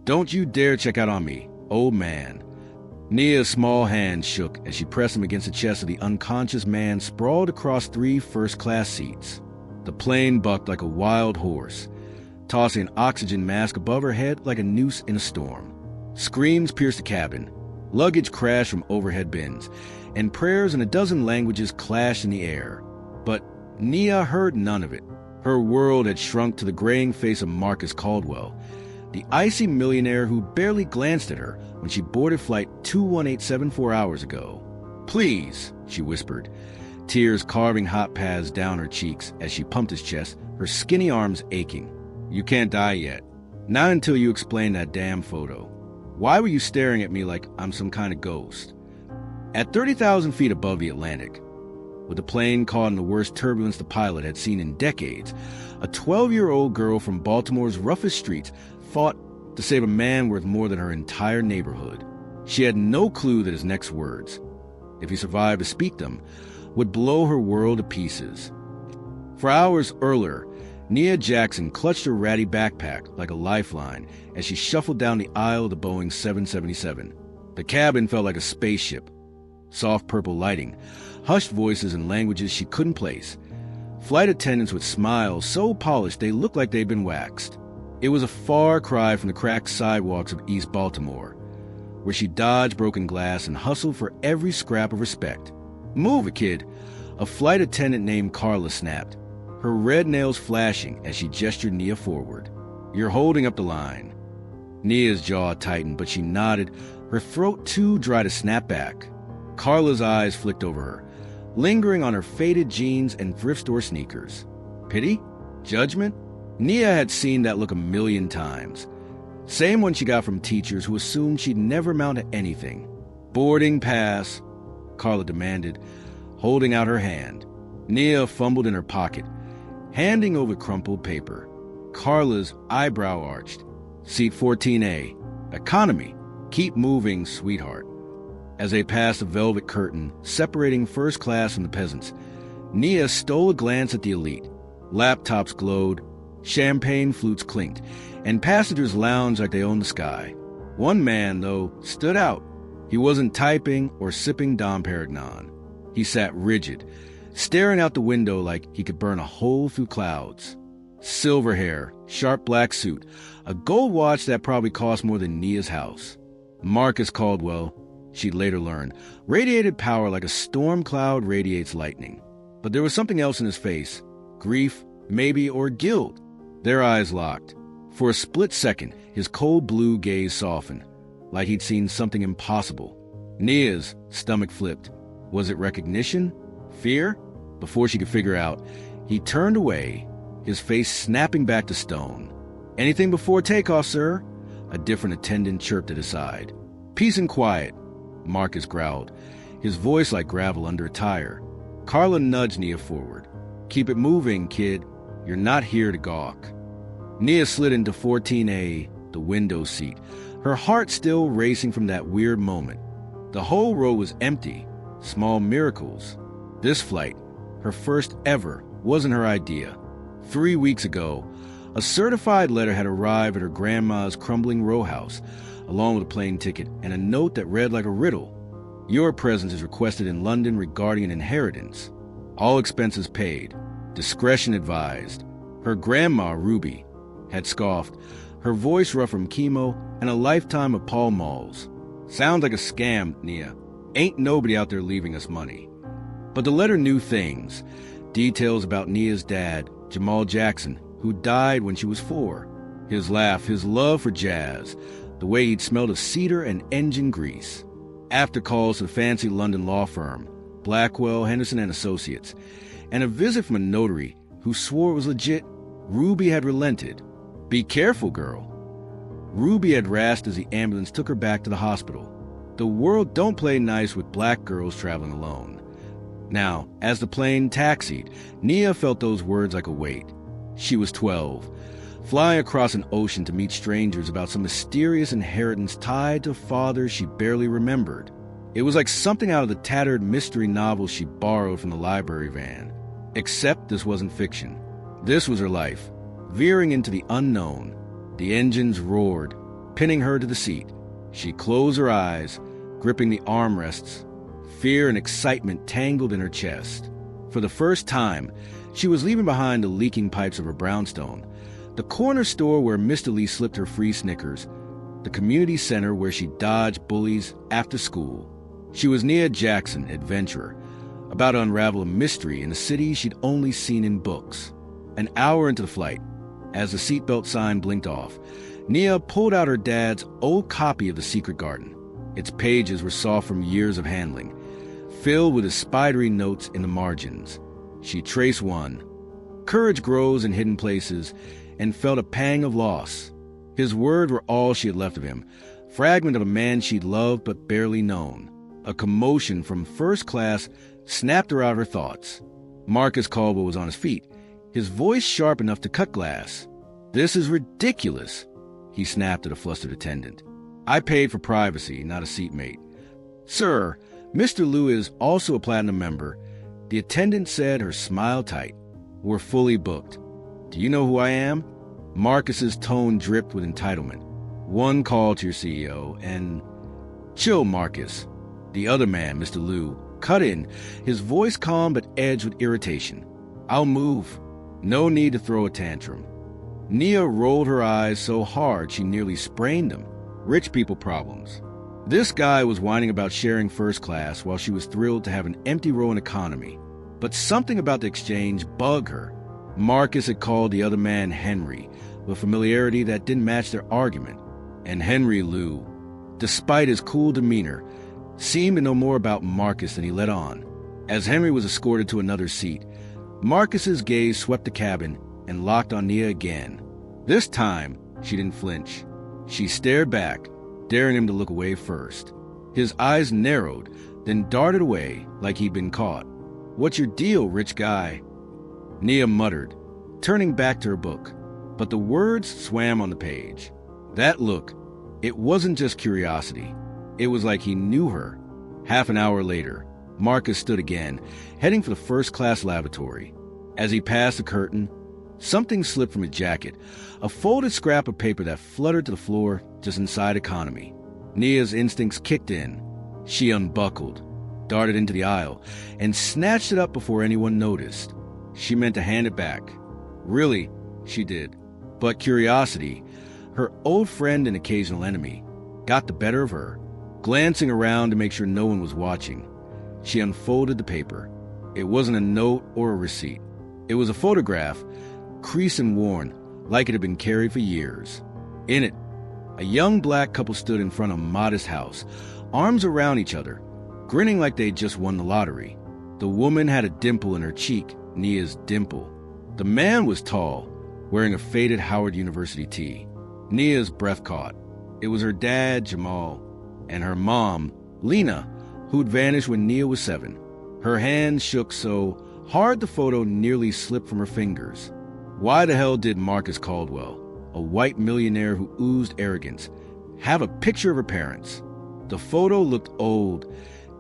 Don't you dare check out on me, old man. Nia's small hand shook as she pressed him against the chest of the unconscious man sprawled across 3 first-class seats. The plane bucked like a wild horse, tossing an oxygen mask above her head like a noose in a storm. Screams pierced the cabin, luggage crashed from overhead bins, and prayers in a dozen languages clashed in the air. But Nia heard none of it. Her world had shrunk to the graying face of Marcus Caldwell, the icy millionaire who barely glanced at her when she boarded flight 21874 4 hours ago. "Please," she whispered, tears carving hot paths down her cheeks as she pumped his chest, her skinny arms aching. "You can't die yet. Not until you explain that damn photo. Why were you staring at me like I'm some kind of ghost?" At 30,000 feet above the Atlantic, with the plane caught in the worst turbulence the pilot had seen in decades, a 12-year-old girl from Baltimore's roughest streets fought to save a man worth more than her entire neighborhood. She had no clue that his next words, if he survived to speak them, would blow her world to pieces. For hours earlier, Nia Jackson clutched her ratty backpack like a lifeline as she shuffled down the aisle of the Boeing 777. The cabin felt like a spaceship. Soft purple lighting, hushed voices in languages she couldn't place, flight attendants with smiles so polished they looked like they'd been waxed. It was a far cry from the cracked sidewalks of East Baltimore, where she dodged broken glass and hustled for every scrap of respect. "Move it, kid," a flight attendant named Carla snapped, her red nails flashing as she gestured Nia forward. "You're holding up the line." Nia's jaw tightened, but she nodded, her throat too dry to snap back. Carla's eyes flicked over her, lingering on her faded jeans and thrift store sneakers. Pity? Judgment? Nia had seen that look a million times. Same one she got from teachers who assumed she'd never amount to anything. "Boarding pass," Carla demanded, holding out her hand. Nia fumbled in her pocket, handing over crumpled paper. Carla's eyebrow arched. "Seat 14A. Economy. Keep moving, sweetheart." As they passed a velvet curtain separating first class from the peasants, Nia stole a glance at the elite. Laptops glowed, champagne flutes clinked, and passengers lounged like they owned the sky. One man, though, stood out. He wasn't typing or sipping Dom Perignon. He sat rigid, staring out the window like he could burn a hole through clouds. Silver hair, sharp black suit, a gold watch that probably cost more than Nia's house. Marcus Caldwell, she'd later learn, radiated power like a storm cloud radiates lightning. But there was something else in his face. Grief, maybe, or guilt. Their eyes locked. For a split second, his cold blue gaze softened, like he'd seen something impossible. Nia's stomach flipped. Was it recognition? Fear? Before she could figure out, he turned away, his face snapping back to stone. "Anything before takeoff, sir?" A different attendant chirped at his side. "Peace and quiet," Marcus growled, his voice like gravel under a tire. Carla nudged Nia forward. "Keep it moving, kid. You're not here to gawk." Nia slid into 14A, the window seat, her heart still racing from that weird moment. The whole row was empty. Small miracles. This flight, her first ever, wasn't her idea. 3 weeks ago, a certified letter had arrived at her grandma's crumbling row house, along with a plane ticket and a note that read like a riddle. "Your presence is requested in London regarding an inheritance. All expenses paid. Discretion advised." Her grandma, Reby, had scoffed, her voice rough from chemo and a lifetime of Pall Malls. "Sounds like a scam, Nia. Ain't nobody out there leaving us money." But the letter knew things. Details about Nia's dad, Jamal Jackson, who died when she was 4. His laugh, his love for jazz, the way he'd smelled of cedar and engine grease. After calls to the fancy London law firm, Blackwell, Henderson and Associates, and a visit from a notary who swore it was legit, Reby had relented. "Be careful, girl." Reby had rasped as the ambulance took her back to the hospital. The world don't play nice with black girls traveling alone. Now, as the plane taxied, Nia felt those words like a weight. She was 12, flying across an ocean to meet strangers about some mysterious inheritance tied to a father she barely remembered. It was like something out of the tattered mystery novel she borrowed from the library van. Except this wasn't fiction. This was her life, veering into the unknown. The engines roared, pinning her to the seat. She closed her eyes, gripping the armrests. Fear and excitement tangled in her chest. For the first time, she was leaving behind the leaking pipes of her brownstone, the corner store where Mr. Lee slipped her free Snickers, the community center where she dodged bullies after school. She was Nia Jackson, adventurer, about to unravel a mystery in a city she'd only seen in books. An hour into the flight, as the seatbelt sign blinked off, Nia pulled out her dad's old copy of The Secret Garden. Its pages were soft from years of handling, filled with his spidery notes in the margins. She traced one. Courage grows in hidden places, and felt a pang of loss. His words were all she had left of him, fragment of a man she'd loved but barely known. A commotion from first class snapped her out of her thoughts. Marcus Caldwell was on his feet, his voice sharp enough to cut glass. "This is ridiculous," he snapped at a flustered attendant. "I paid for privacy, not a seatmate." "Sir, Mr. Liu is also a platinum member." The attendant said, her smile tight. "We're fully booked." "Do you know who I am?" Marcus's tone dripped with entitlement. "One call to your CEO, and—" "Chill, Marcus." The other man, Mr. Liu, cut in, his voice calm but edged with irritation. "I'll move. No need to throw a tantrum." Nia rolled her eyes so hard she nearly sprained them. Rich people problems. This guy was whining about sharing first class while she was thrilled to have an empty row in economy. But something about the exchange bugged her. Marcus had called the other man Henry, with familiarity that didn't match their argument. And Henry Liu, despite his cool demeanor, seemed to know more about Marcus than he let on. As Henry was escorted to another seat, Marcus's gaze swept the cabin and locked on Nia again. This time, she didn't flinch. She stared back, daring him to look away first. His eyes narrowed, then darted away like he'd been caught. "What's your deal, rich guy?" Nia muttered, turning back to her book, but the words swam on the page. That look, it wasn't just curiosity. It was like he knew her. Half an hour later, Marcus stood again, heading for the first-class lavatory. As he passed the curtain, something slipped from his jacket, a folded scrap of paper that fluttered to the floor just inside economy. Nia's instincts kicked in. She unbuckled, darted into the aisle, and snatched it up before anyone noticed. She meant to hand it back. Really, she did. But curiosity, her old friend and occasional enemy, got the better of her. Glancing around to make sure no one was watching, she unfolded the paper. It wasn't a note or a receipt. It was a photograph, creased and worn, like it had been carried for years. In it, a young black couple stood in front of a modest house, arms around each other, grinning like they'd just won the lottery. The woman had a dimple in her cheek, Nia's dimple. The man was tall, wearing a faded Howard University tee. Nia's breath caught. It was her dad, Jamal, and her mom, Lena, who'd vanished when Nia was 7. Her hands shook so hard the photo nearly slipped from her fingers. Why the hell did Marcus Caldwell, a white millionaire who oozed arrogance, have a picture of her parents? The photo looked old,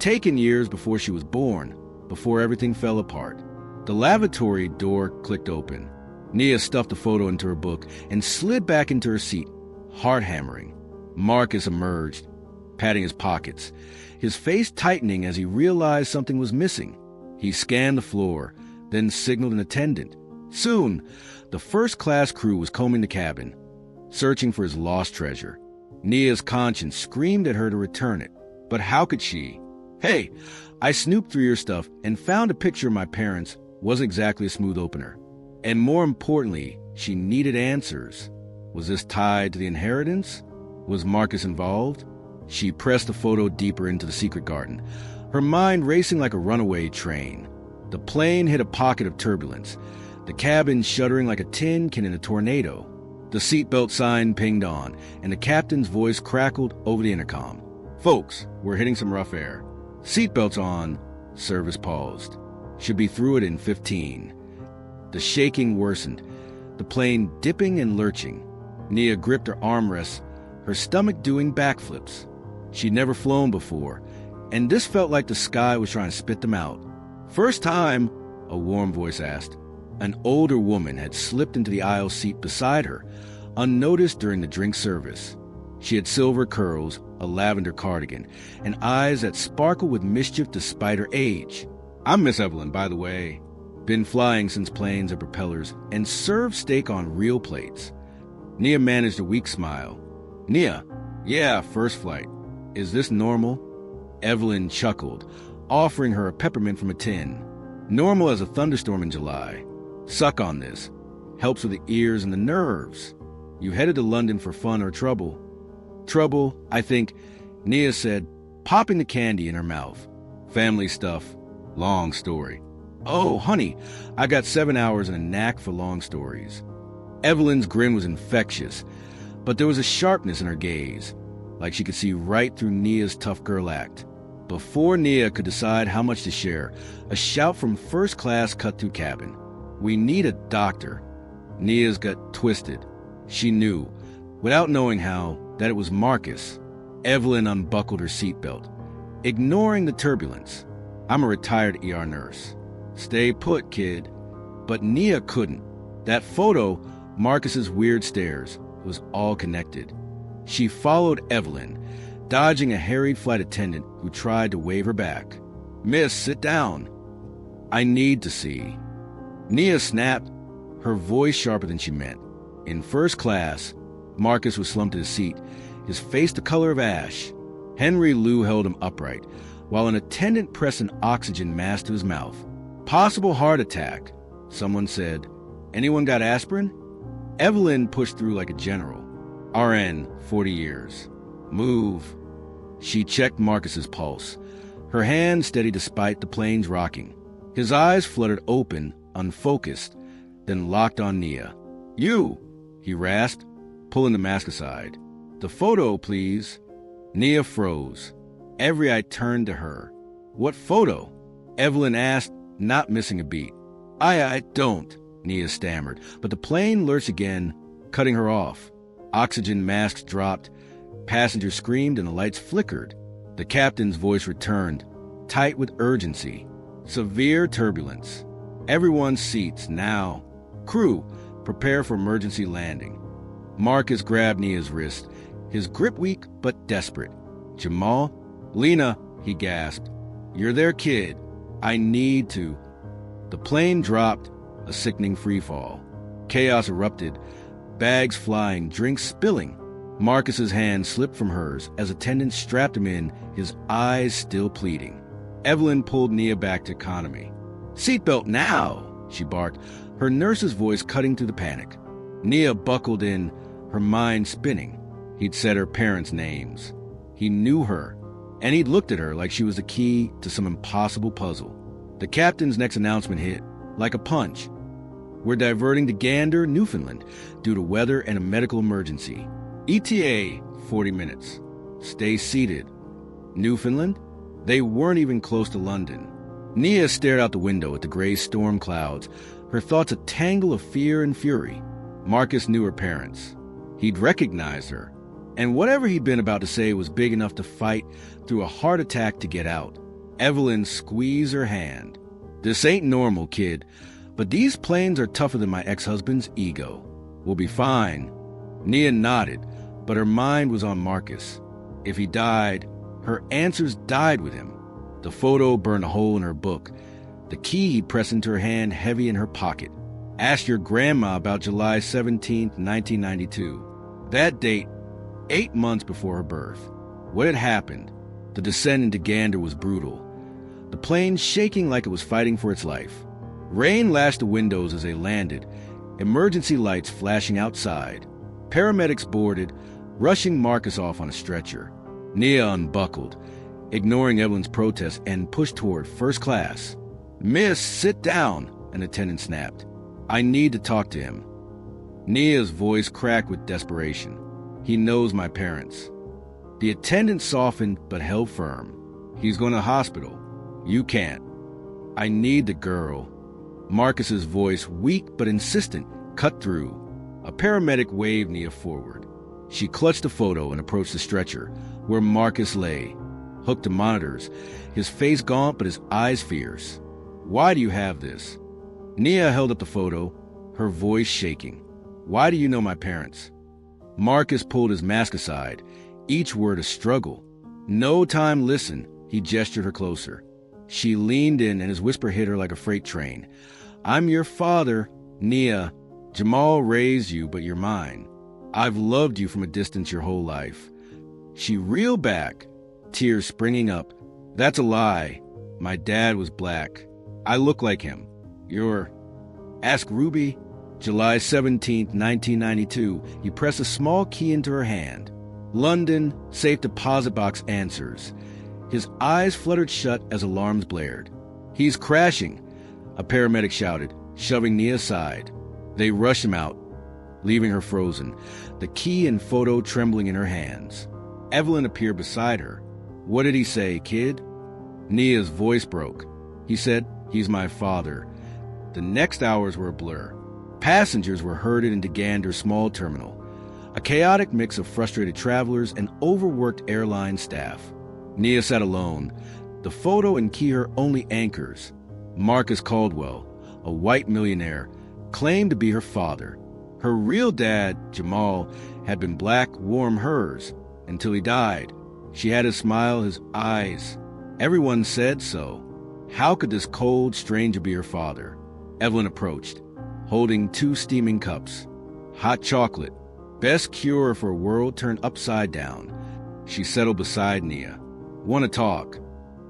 taken years before she was born, before everything fell apart. The lavatory door clicked open. Nia stuffed the photo into her book and slid back into her seat, heart hammering. Marcus emerged, patting his pockets, his face tightening as he realized something was missing. He scanned the floor, then signaled an attendant. Soon, the first-class crew was combing the cabin, searching for his lost treasure. Nia's conscience screamed at her to return it, but how could she? "Hey, I snooped through your stuff and found a picture of my parents." Wasn't exactly a smooth opener. And more importantly, she needed answers. Was this tied to the inheritance? Was Marcus involved? She pressed the photo deeper into the secret garden, her mind racing like a runaway train. The plane hit a pocket of turbulence, the cabin shuddering like a tin can in a tornado. The seatbelt sign pinged on, and the captain's voice crackled over the intercom. "Folks, we're hitting some rough air. Seatbelts on." Service paused. "Should be through it in 15. The shaking worsened, the plane dipping and lurching. Nia gripped her armrests, her stomach doing backflips. She'd never flown before, and this felt like the sky was trying to spit them out. "First time?" a warm voice asked. An older woman had slipped into the aisle seat beside her, unnoticed during the drink service. She had silver curls, a lavender cardigan, and eyes that sparkled with mischief despite her age. "I'm Miss Evelyn, by the way. Been flying since planes and propellers, and served steak on real plates." Nia managed a weak smile. "Nia, yeah, first flight. Is this normal?" Evelyn chuckled, offering her a peppermint from a tin. "Normal as a thunderstorm in July. Suck on this. Helps with the ears and the nerves. You headed to London for fun or trouble?" "Trouble, I think," Nia said, popping the candy in her mouth. "Family stuff. Long story." "Oh, honey, I got 7 hours and a knack for long stories." Evelyn's grin was infectious, but there was a sharpness in her gaze, like she could see right through Nia's tough girl act. Before Nia could decide how much to share, a shout from first class cut through cabin. "We need a doctor." Nia's gut twisted. She knew, without knowing how, that it was Marcus. Evelyn unbuckled her seatbelt, ignoring the turbulence. "I'm a retired ER nurse." "Stay put, kid." But Nia couldn't. That photo, Marcus's weird stares, was all connected. She followed Evelyn, dodging a harried flight attendant who tried to wave her back. "Miss, sit down." "I need to see." Nia snapped, her voice sharper than she meant. In first class, Marcus was slumped in his seat, his face the color of ash. Henry Lou held him upright, while an attendant pressed an oxygen mask to his mouth. "Possible heart attack," someone said. "Anyone got aspirin?" Evelyn pushed through like a general. "RN, 40 years. Move." She checked Marcus's pulse, her hand steady despite the plane's rocking. His eyes fluttered open, unfocused, then locked on Nia. "You," he rasped, pulling the mask aside. "The photo, please." Nia froze. Every eye turned to her. "What photo?" Evelyn asked, not missing a beat. I don't," Nia stammered, but the plane lurched again, cutting her off. Oxygen masks dropped, passengers screamed, and the lights flickered. The captain's voice returned, tight with urgency. "Severe turbulence. Everyone's seats, now. Crew, prepare for emergency landing." Marcus grabbed Nia's wrist, his grip weak but desperate. "Jamal?" "Lena," he gasped. "You're there, kid. I need to." The plane dropped, a sickening freefall. Chaos erupted, bags flying, drinks spilling. Marcus's hand slipped from hers as attendants strapped him in, his eyes still pleading. Evelyn pulled Nia back to economy. "Seatbelt now," she barked, her nurse's voice cutting through the panic. Nia buckled in, her mind spinning. He'd said her parents' names. He knew her, and he'd looked at her like she was the key to some impossible puzzle. The captain's next announcement hit, like a punch. "We're diverting to Gander, Newfoundland, due to weather and a medical emergency. ETA, 40 minutes. Stay seated." Newfoundland? They weren't even close to London. Nia stared out the window at the gray storm clouds, her thoughts a tangle of fear and fury. Marcus knew her parents. He'd recognized her, and whatever he'd been about to say was big enough to fight through a heart attack to get out. Evelyn squeezed her hand. "This ain't normal, kid, but these planes are tougher than my ex-husband's ego. We'll be fine." Nia nodded, but her mind was on Marcus. If he died, her answers died with him. The photo burned a hole in her book, the key he pressed into her hand heavy in her pocket. "Ask your grandma about July 17th, 1992. That date, 8 months before her birth. What had happened? The descent into Gander was brutal, the plane shaking like it was fighting for its life. Rain lashed the windows as they landed, emergency lights flashing outside. Paramedics boarded, rushing Marcus off on a stretcher. Nia unbuckled, ignoring Evelyn's protest, and pushed toward first class. "Miss, sit down," an attendant snapped. "I need to talk to him." Nia's voice cracked with desperation. "He knows my parents." The attendant softened but held firm. "He's going to hospital. You can't." "I need the girl." Marcus's voice, weak but insistent, cut through. A paramedic waved Nia forward. She clutched the photo and approached the stretcher, where Marcus lay, hooked to monitors, his face gaunt but his eyes fierce. "Why do you have this?" Nia held up the photo, her voice shaking. "Why do you know my parents?" Marcus pulled his mask aside, each word a struggle. "No time, listen." He gestured her closer. She leaned in, and his whisper hit her like a freight train. "I'm your father, Nia. Jamal raised you, but you're mine. I've loved you from a distance your whole life." She reeled back, tears springing up. "That's a lie. My dad was black. I look like him. You're..." "Ask Reby." July 17th, 1992. He pressed a small key into her hand. "London, safe deposit box answers." His eyes fluttered shut as alarms blared. "He's crashing," a paramedic shouted, shoving Nia aside. They rushed him out, leaving her frozen, the key and photo trembling in her hands. Evelyn appeared beside her. "What did he say, kid?" Nia's voice broke. He said, "He's my father." The next hours were a blur. Passengers were herded into Gander's small terminal, a chaotic mix of frustrated travelers and overworked airline staff. Nia sat alone, the photo and key her only anchors. Marcus Caldwell, a white millionaire, claimed to be her father. Her real dad, Jamal, had been black, warm hers, until he died. She had his smile, his eyes. Everyone said so. How could this cold stranger be her father? Evelyn approached, holding 2 steaming cups. Hot chocolate, best cure for a world turned upside down. She settled beside Nia. "Want to talk?"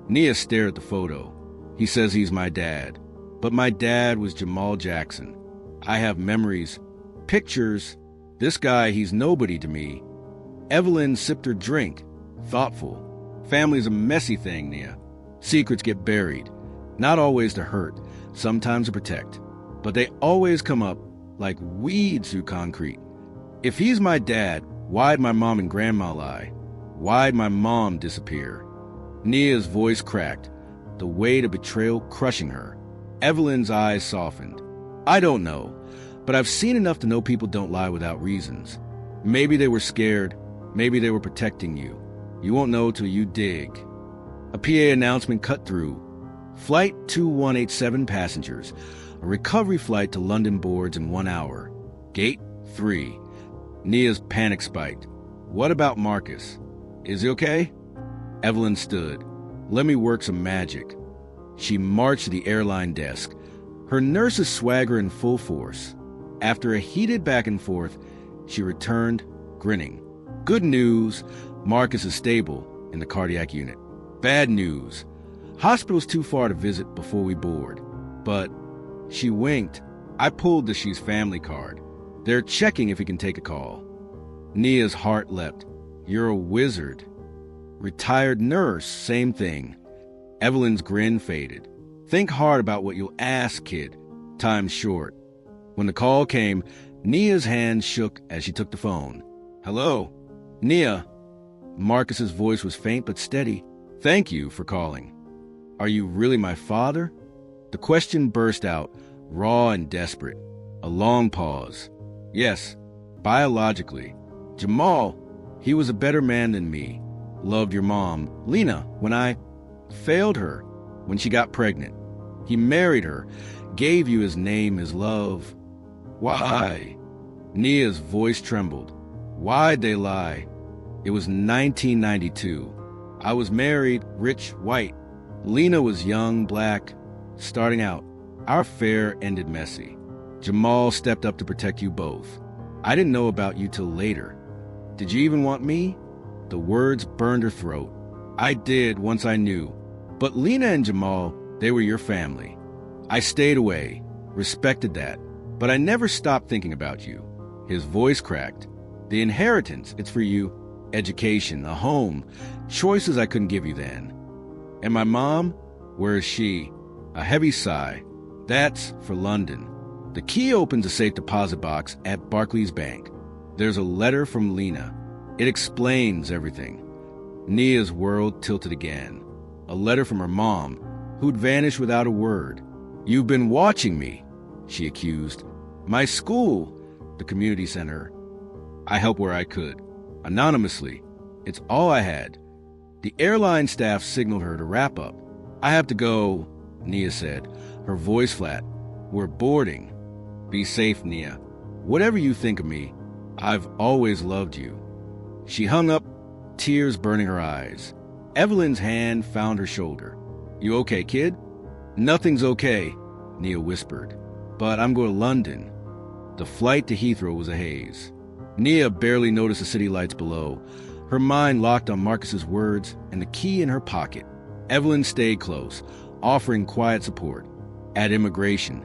Nia stared at the photo. "He says he's my dad. But my dad was Jamal Jackson. I have memories, pictures. This guy, he's nobody to me." Evelyn sipped her drink, thoughtful. "Family's a messy thing, Nia. Secrets get buried. Not always to hurt, sometimes to protect. But they always come up like weeds through concrete. If he's my dad, why'd my mom and grandma lie? Why'd my mom disappear?" Nia's voice cracked, the weight of betrayal crushing her. Evelyn's eyes softened. "I don't know, but I've seen enough to know people don't lie without reasons. Maybe they were scared. Maybe they were protecting you. You won't know till you dig." A PA announcement cut through. "Flight 2187 passengers. A recovery flight to London boards in 1 hour. Gate 3. Nia's panic spiked. "What about Marcus? Is he okay?" Evelyn stood. "Let me work some magic." She marched to the airline desk, her nurse's swagger in full force. After a heated back and forth, she returned, grinning. "Good news, Marcus is stable in the cardiac unit. Bad news, hospital's too far to visit before we board. But," she winked, "I pulled the She's family card. They're checking if he can take a call." Nia's heart leapt. "You're a wizard." Retired nurse, same thing. Evelyn's grin faded. "Think hard about what you'll ask, kid. Time's short." When the call came, Nia's hand shook as she took the phone. "Hello? Nia." Marcus's voice was faint but steady. "Thank you for calling. Are you really my father?" The question burst out, raw and desperate. A long pause. "Yes, biologically. Jamal, he was a better man than me. Loved your mom, Lena, when I failed her when she got pregnant. He married her, gave you his name, his love. Why?" Nia's voice trembled. "Why'd they lie? It was 1992. I was married, rich, white. Lena was young, black, starting out. Our affair ended messy. Jamal stepped up to protect you both. I didn't know about you till later. Did you even want me?" The words burned her throat. "I did once I knew. But Lena and Jamal, they were your family. I stayed away, respected that. But I never stopped thinking about you." His voice cracked. "The inheritance, it's for you. Education, a home, choices I couldn't give you then. And my mom, where is she?" A heavy sigh. "That's for London. The key opens a safe deposit box at Barclays Bank. There's a letter from Lena. It explains everything." Nia's world tilted again. A letter from her mom, who'd vanished without a word. "You've been watching me," she accused. "My school, the community center. I helped where I could. Anonymously. It's all I had." The airline staff signaled her to wrap up. "I have to go," Nia said, her voice flat. "We're boarding." "Be safe, Nia. Whatever you think of me, I've always loved you." She hung up, tears burning her eyes. Evelyn's hand found her shoulder. "You okay, kid?" "Nothing's okay," Nia whispered. "But I'm going to London." The flight to Heathrow was a haze. Nia barely noticed the city lights below, her mind locked on Marcus's words and the key in her pocket. Evelyn stayed close, offering quiet support. At immigration,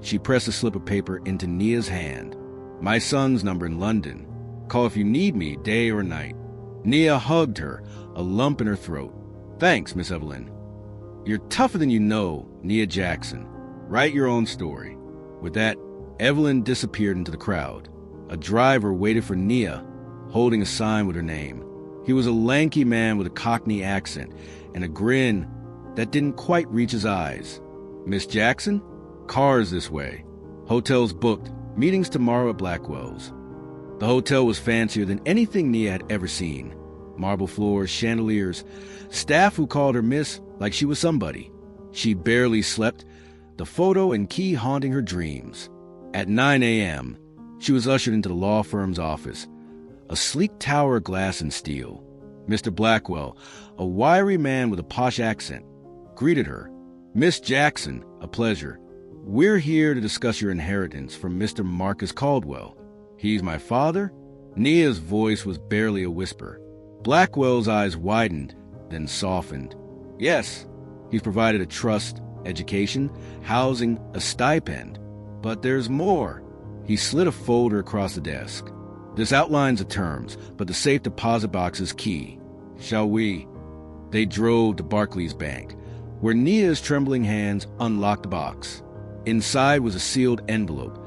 she pressed a slip of paper into Nia's hand. "My son's number in London. Call if you need me, day or night." Nia hugged her, a lump in her throat. "Thanks, Miss Evelyn." "You're tougher than you know, Nia Jackson. Write your own story." With that, Evelyn disappeared into the crowd. A driver waited for Nia, holding a sign with her name. He was a lanky man with a Cockney accent and a grin that didn't quite reach his eyes. "Miss Jackson? Cars this way. Hotels booked. Meetings tomorrow at Blackwell's." The hotel was fancier than anything Nia had ever seen. Marble floors, chandeliers, staff who called her Miss like she was somebody. She barely slept, the photo and key haunting her dreams. At 9 a.m., she was ushered into the law firm's office, a sleek tower of glass and steel. Mr. Blackwell, a wiry man with a posh accent, greeted her. "Miss Jackson, a pleasure. We're here to discuss your inheritance from Mr. Marcus Caldwell. He's my father?" Nia's voice was barely a whisper. Blackwell's eyes widened, then softened. "Yes, he's provided a trust, education, housing, a stipend. But there's more." He slid a folder across the desk. "This outlines the terms, but the safe deposit box is key. Shall we?" They drove to Barclays Bank, where Nia's trembling hands unlocked the box. Inside was a sealed envelope,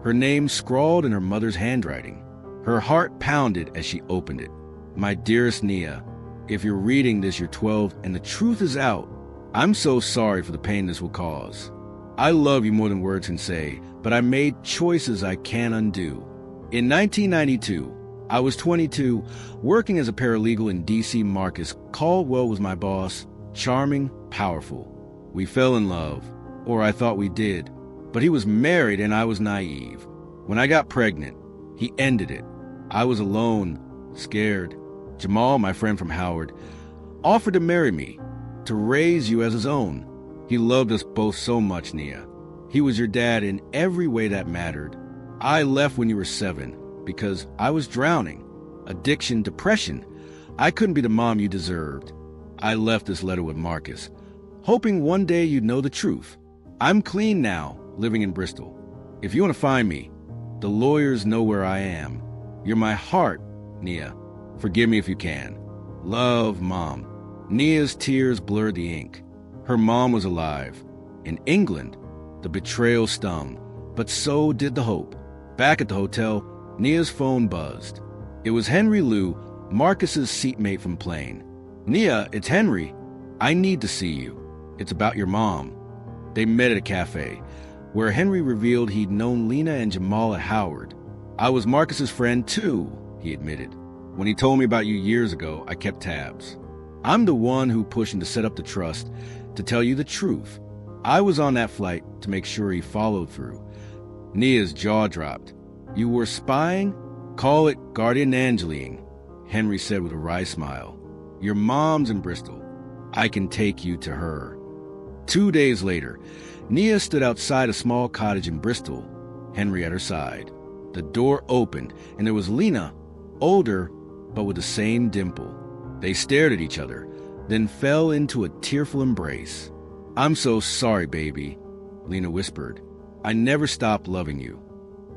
her name scrawled in her mother's handwriting. Her heart pounded as she opened it. "My dearest Nia, if you're reading this, you're 12 and the truth is out. I'm so sorry for the pain this will cause. I love you more than words can say, but I made choices I can't undo. In 1992, I was 22, working as a paralegal in D.C. Marcus Caldwell was my boss, charming, powerful. We fell in love, or I thought we did, but he was married and I was naive. When I got pregnant, he ended it. I was alone, scared. Jamal, my friend from Howard, offered to marry me, to raise you as his own. He loved us both so much, Nia. He was your dad in every way that mattered. I left when you were 7 because I was drowning. Addiction, depression. I couldn't be the mom you deserved. I left this letter with Marcus, hoping one day you'd know the truth. I'm clean now, living in Bristol. If you want to find me, the lawyers know where I am. You're my heart, Nia. Forgive me if you can. Love, Mom." Nia's tears blurred the ink. Her mom was alive. In England, the betrayal stung, but so did the hope. Back at the hotel, Nia's phone buzzed. It was Henry Lou, Marcus's seatmate from plane. "Nia, it's Henry. I need to see you. It's about your mom." They met at a cafe, where Henry revealed he'd known Lena and Jamal at Howard. "I was Marcus's friend too," he admitted. "When he told me about you years ago, I kept tabs. I'm the one who pushed him to set up the trust, to tell you the truth. I was on that flight to make sure he followed through." Nia's jaw dropped. "You were spying? Call it guardian angelying," Henry said with a wry smile. "Your mom's in Bristol. I can take you to her." 2 days later, Nia stood outside a small cottage in Bristol, Henry at her side. The door opened, and there was Lena, older, but with the same dimple. They stared at each other, then fell into a tearful embrace. "I'm so sorry, baby," Lena whispered. "I never stopped loving you."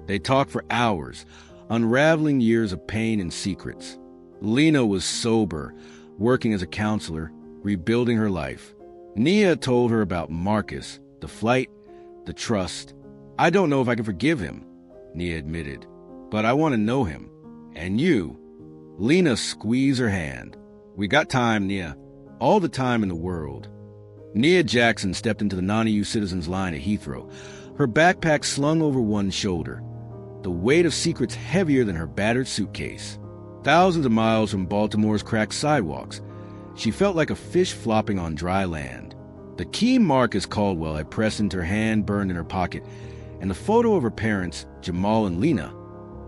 They talked for hours, unraveling years of pain and secrets. Lena was sober, working as a counselor, rebuilding her life. Nia told her about Marcus, the flight, the trust. "I don't know if I can forgive him," Nia admitted, "but I want to know him. And you." Lena squeezed her hand. "We got time, Nia. All the time in the world." Nia Jackson stepped into the non-EU citizens line at Heathrow, her backpack slung over one shoulder, the weight of secrets heavier than her battered suitcase. Thousands of miles from Baltimore's cracked sidewalks, she felt like a fish flopping on dry land. The key Marcus Caldwell had pressed into her hand burned in her pocket, and the photo of her parents, Jamal and Lena,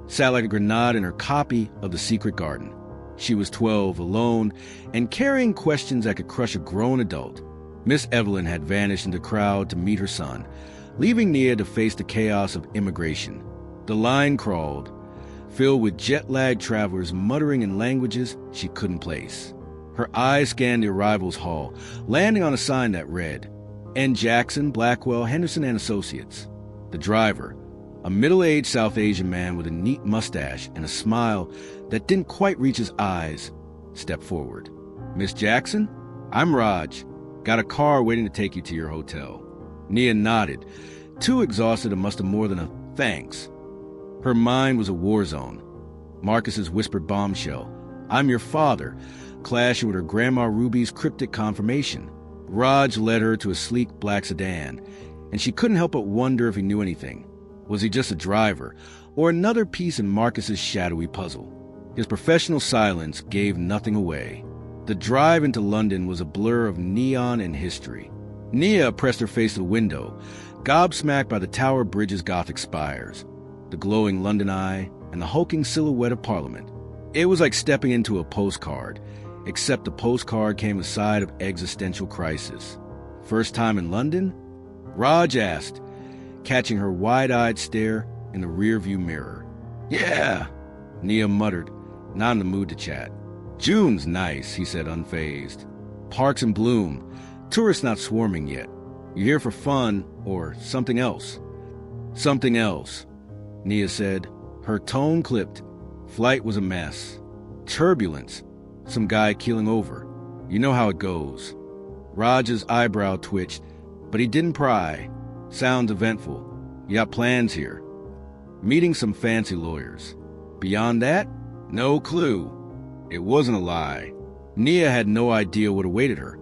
sat like a grenade in her copy of The Secret Garden. She was 12, alone, and carrying questions that could crush a grown adult. Miss Evelyn had vanished in the crowd to meet her son, leaving Nia to face the chaos of immigration. The line crawled, filled with jet-lagged travelers muttering in languages she couldn't place. Her eyes scanned the arrivals hall, landing on a sign that read, N. Jackson, Blackwell, Henderson and Associates. The driver, a middle-aged South Asian man with a neat mustache and a smile that didn't quite reach his eyes, stepped forward. Miss Jackson? I'm Raj. Got a car waiting to take you to your hotel. Nia nodded, too exhausted to muster more than a thanks. Her mind was a war zone. Marcus's whispered bombshell, I'm your father, clashing with her Grandma Ruby's cryptic confirmation. Raj led her to a sleek black sedan, and she couldn't help but wonder if he knew anything. Was he just a driver, or another piece in Marcus's shadowy puzzle? His professional silence gave nothing away. The drive into London was a blur of neon and history. Nia pressed her face to the window, gobsmacked by the Tower Bridge's Gothic spires, the glowing London Eye, and the hulking silhouette of Parliament. It was like stepping into a postcard, except the postcard came aside of existential crisis. First time in London? Raj asked, catching her wide-eyed stare in the rearview mirror. Yeah, Nia muttered, not in the mood to chat. June's nice, he said unfazed. Parks in bloom, tourists not swarming yet. You here for fun or something else? Something else, Nia said, her tone clipped. Flight was a mess. Turbulence. Some guy keeling over. You know how it goes. Raj's eyebrow twitched, but he didn't pry. Sounds eventful. You got plans here. Meeting some fancy lawyers. Beyond that, no clue. It wasn't a lie. Nia had no idea what awaited her,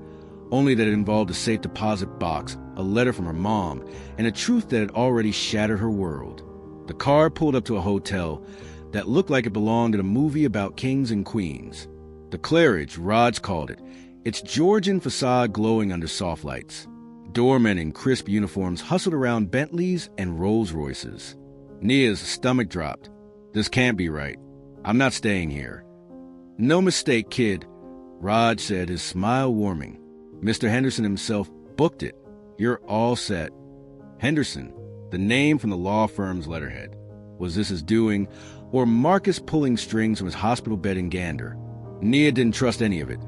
only that it involved a safe deposit box, a letter from her mom, and a truth that had already shattered her world. The car pulled up to a hotel that looked like it belonged in a movie about kings and queens. The Claridge, Raj called it, its Georgian facade glowing under soft lights. Doormen in crisp uniforms hustled around Bentleys and Rolls Royces. Nia's stomach dropped. This can't be right. I'm not staying here. No mistake, kid, Raj said, his smile warming. Mr. Henderson himself booked it. You're all set. Henderson, the name from the law firm's letterhead. Was this his doing, or Marcus pulling strings from his hospital bed in Gander? Nia didn't trust any of it,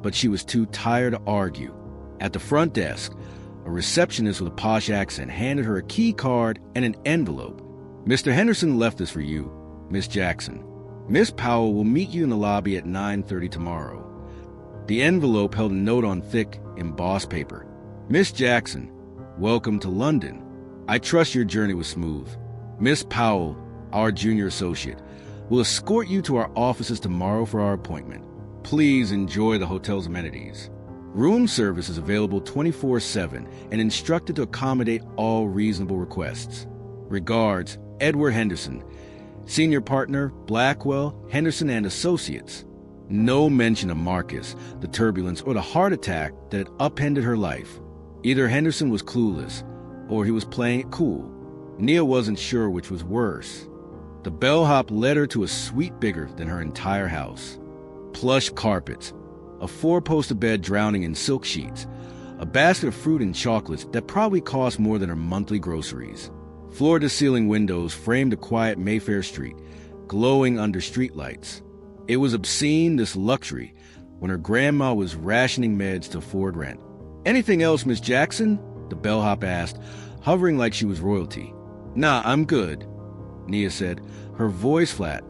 but she was too tired to argue. At the front desk, a receptionist with a posh accent handed her a key card and an envelope. Mr. Henderson left this for you, Miss Jackson. Miss Powell will meet you in the lobby at 9:30 tomorrow. The envelope held a note on thick, embossed paper. Miss Jackson, welcome to London. I trust your journey was smooth. Miss Powell, our junior associate, will escort you to our offices tomorrow for our appointment. Please enjoy the hotel's amenities. Room service is available 24/7 and instructed to accommodate all reasonable requests. Regards, Edward Henderson, Senior Partner, Blackwell, Henderson and Associates. No mention of Marcus, the turbulence, or the heart attack that had upended her life. Either Henderson was clueless, or he was playing it cool. Nia wasn't sure which was worse. The bellhop led her to a suite bigger than her entire house. Plush carpets, a four-poster bed drowning in silk sheets, a basket of fruit and chocolates that probably cost more than her monthly groceries. Floor-to-ceiling windows framed a quiet Mayfair street, glowing under streetlights. It was obscene, this luxury, when her grandma was rationing meds to afford rent. Anything else, Miss Jackson? The bellhop asked, hovering like she was royalty. Nah, I'm good, Nia said, her voice flat.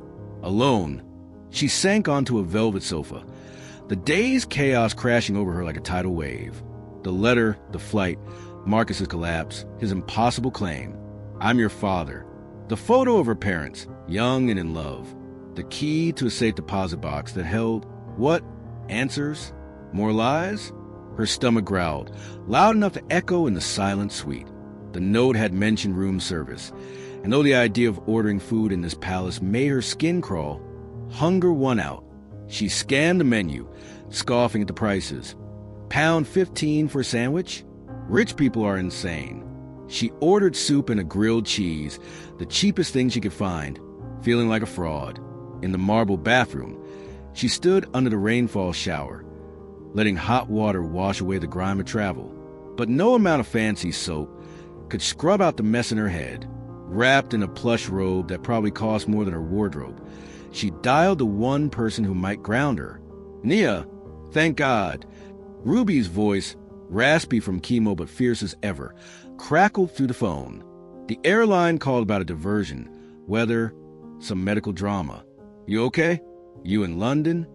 Alone. She sank onto a velvet sofa, the day's chaos crashing over her like a tidal wave. The letter, the flight, Marcus's collapse, his impossible claim. I'm your father. The photo of her parents, young and in love. The key to a safe deposit box that held, what? Answers? More lies? Her stomach growled, loud enough to echo in the silent suite. The note had mentioned room service, and though the idea of ordering food in this palace made her skin crawl, hunger won out. She scanned the menu, scoffing at the prices. £15 for a sandwich? Rich people are insane. She ordered soup and a grilled cheese, the cheapest thing she could find. feeling like a fraud. In the marble bathroom, she stood under the rainfall shower, letting hot water wash away the grime of travel. But no amount of fancy soap could scrub out the mess in her head. Wrapped in a plush robe that probably cost more than her wardrobe, she dialed the one person who might ground her. "Nia, thank God." Ruby's voice, raspy from chemo but fierce as ever, crackled through the phone. The airline called about a diversion, weather, some medical drama. "You okay? You in London?"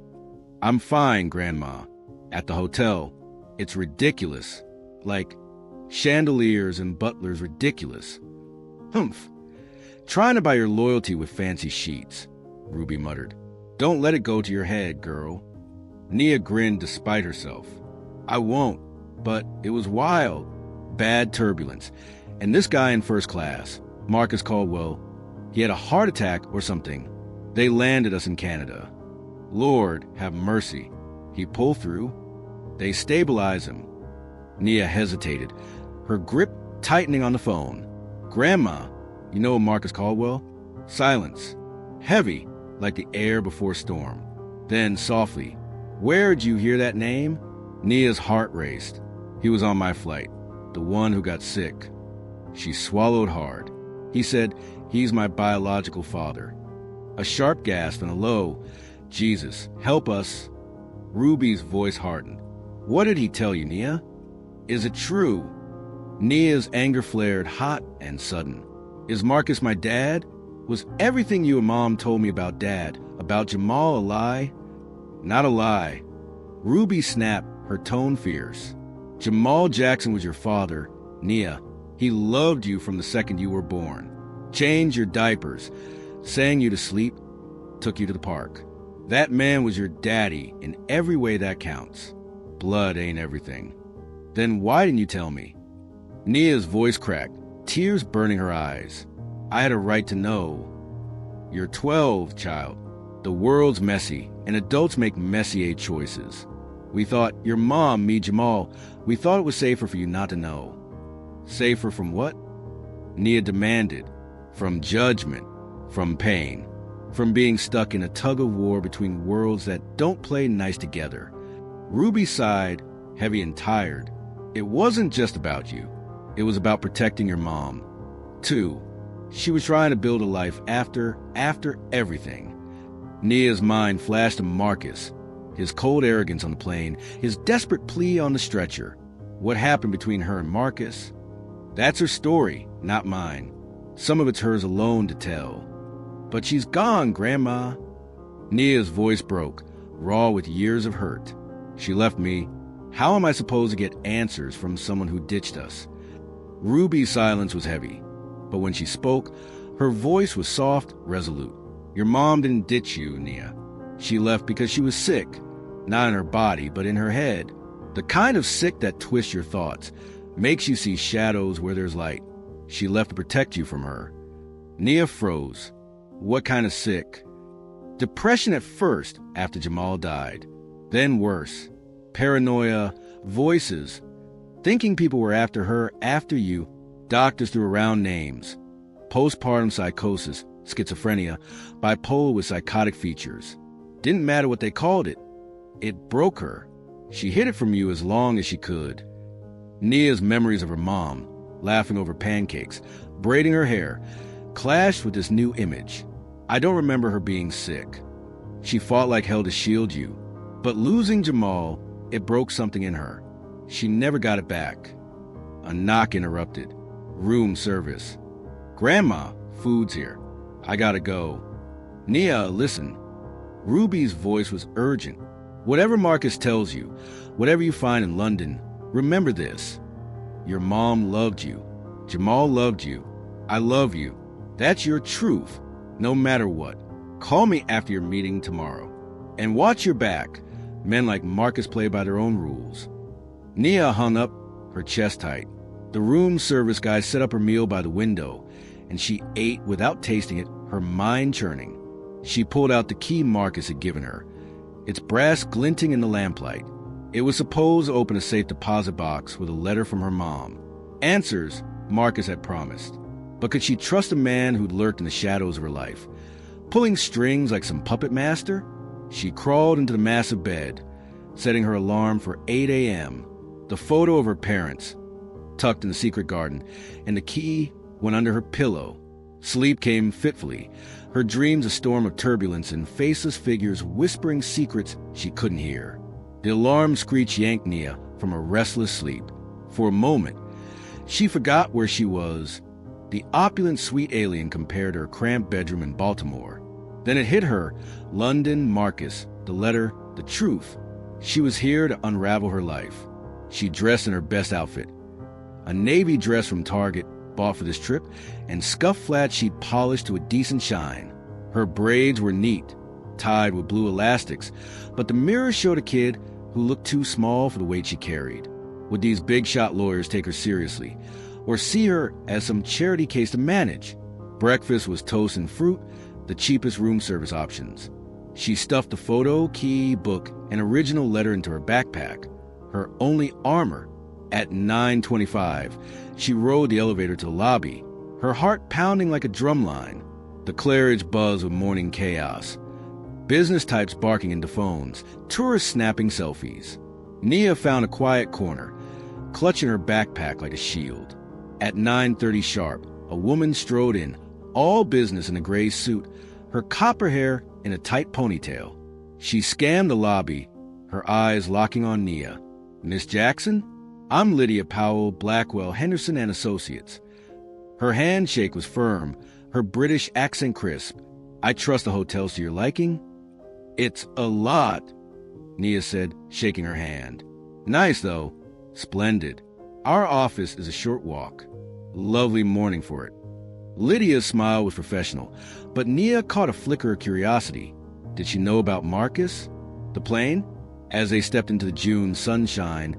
"I'm fine, Grandma. At the hotel. It's ridiculous. Like, chandeliers and butlers ridiculous." "Humph. Trying to buy your loyalty with fancy sheets," Ruby muttered. "Don't let it go to your head, girl." Nia grinned despite herself. "I won't, but it was wild. Bad turbulence. And this guy in first class, Marcus Caldwell, he had a heart attack or something. They landed us in Canada. Lord have mercy. He pulled through. They stabilized him." Nia hesitated, her grip tightening on the phone. "Grandma, you know Marcus Caldwell?" Silence. Heavy, like the air before storm. Then softly, "Where'd you hear that name?" Nia's heart raced. "He was on my flight. The one who got sick." She swallowed hard. "He said, he's my biological father." A sharp gasp and a low, "Jesus, help us." Ruby's voice hardened. "What did he tell you, Nia? Is it true?" Nia's anger flared hot and sudden. "Is Marcus my dad? Was everything you and Mom told me about Dad, about Jamal, a lie?" "Not a lie." Ruby snapped, her tone fierce. "Jamal Jackson was your father, Nia. He loved you from the second you were born. Changed your diapers, sang you to sleep, took you to the park. That man was your daddy in every way that counts. Blood ain't everything." "Then why didn't you tell me?" Nia's voice cracked, tears burning her eyes. "I had a right to know." "You're 12, child. The world's messy, and adults make messier choices. We thought, your mom, me, Jamal, we thought it was safer for you not to know." "Safer from what?" Nia demanded. "From judgment, from pain, from being stuck in a tug-of-war between worlds that don't play nice together." Ruby sighed, heavy and tired. "It wasn't just about you. It was about protecting your mom, too. She was trying to build a life after everything." Nia's mind flashed to Marcus, his cold arrogance on the plane, his desperate plea on the stretcher. What happened between her and Marcus? That's her story, not mine. Some of it's hers alone to tell. "But she's gone, Grandma." Nia's voice broke, raw with years of hurt. "She left me. How am I supposed to get answers from someone who ditched us?" Ruby's silence was heavy, but when she spoke, her voice was soft, resolute. "Your mom didn't ditch you, Nia. She left because she was sick, not in her body, but in her head. The kind of sick that twists your thoughts, makes you see shadows where there's light. She left to protect you from her." Nia froze. "What kind of sick?" "Depression at first, after Jamal died. Then worse. Paranoia, voices. Thinking people were after her, after you. Doctors threw around names. Postpartum psychosis, schizophrenia, bipolar with psychotic features. Didn't matter what they called it. It broke her. She hid it from you as long as she could." Nia's memories of her mom, laughing over pancakes, braiding her hair, clashed with this new image. "I don't remember her being sick. She fought like hell to shield you. But losing Jamal, it broke something in her. She never got it back." A knock interrupted. Room service. "Grandma, food's here. I gotta go." "Nia, listen." Ruby's voice was urgent. "Whatever Marcus tells you, whatever you find in London, remember this. Your mom loved you. Jamal loved you. I love you. That's your truth, no matter what. Call me after your meeting tomorrow. And watch your back. Men like Marcus play by their own rules." Nia hung up, her chest tight. The room service guy set up her meal by the window, and she ate without tasting it, her mind churning. She pulled out the key Marcus had given her, its brass glinting in the lamplight. It was supposed to open a safe deposit box with a letter from her mom. Answers Marcus had promised. But could she trust a man who'd lurked in the shadows of her life? Pulling strings like some puppet master, she crawled into the massive bed, setting her alarm for 8 a.m. The photo of her parents, tucked in the secret garden, and the key went under her pillow. Sleep came fitfully, her dreams a storm of turbulence and faceless figures whispering secrets she couldn't hear. The alarm screech yanked Nia from a restless sleep. For a moment, she forgot where she was, the opulent sweet alien compared to her cramped bedroom in Baltimore. Then it hit her, London, Marcus, the letter, the truth. She was here to unravel her life. She dressed in her best outfit, a navy dress from Target, bought for this trip, and scuff flats she'd polished to a decent shine. Her braids were neat, tied with blue elastics, but the mirror showed a kid who looked too small for the weight she carried. Would these big-shot lawyers take her seriously, or see her as some charity case to manage? Breakfast was toast and fruit, the cheapest room service options. She stuffed the photo, key, book, and original letter into her backpack, her only armor. At 9:25, she rode the elevator to the lobby, her heart pounding like a drumline. The Claridge buzzed with morning chaos. Business types barking into phones, tourists snapping selfies. Nia found a quiet corner, clutching her backpack like a shield. At 9:30 sharp, a woman strode in, all business in a gray suit, her copper hair in a tight ponytail. She scanned the lobby, her eyes locking on Nia. "Miss Jackson? I'm Lydia Powell, Blackwell, Henderson and Associates." Her handshake was firm, her British accent crisp. "I trust the hotel's to your liking?" "It's a lot," Nia said, shaking her hand. "Nice, though. Splendid. Our office is a short walk. Lovely morning for it." Lydia's smile was professional, but Nia caught a flicker of curiosity. Did she know about Marcus? The plane? As they stepped into the June sunshine,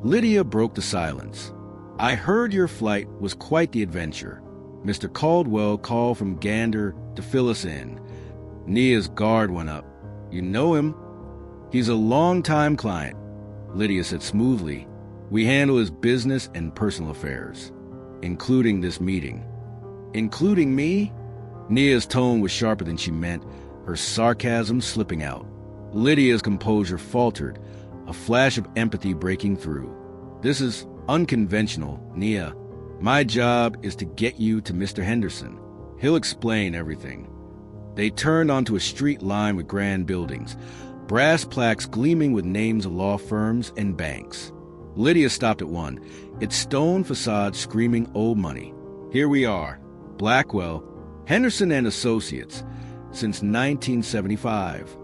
Lydia broke the silence. "I heard your flight was quite the adventure. Mr. Caldwell called from Gander to fill us in." Nia's guard went up. "You know him?" "He's a long-time client," Lydia said smoothly. "We handle his business and personal affairs, including this meeting." "Including me?" Nia's tone was sharper than she meant, her sarcasm slipping out. Lydia's composure faltered, a flash of empathy breaking through. "This is unconventional, Nia. My job is to get you to Mr. Henderson. He'll explain everything." They turned onto a street lined with grand buildings, brass plaques gleaming with names of law firms and banks. Lydia stopped at one, its stone facade screaming old money. "Here we are, Blackwell, Henderson and Associates, since 1975.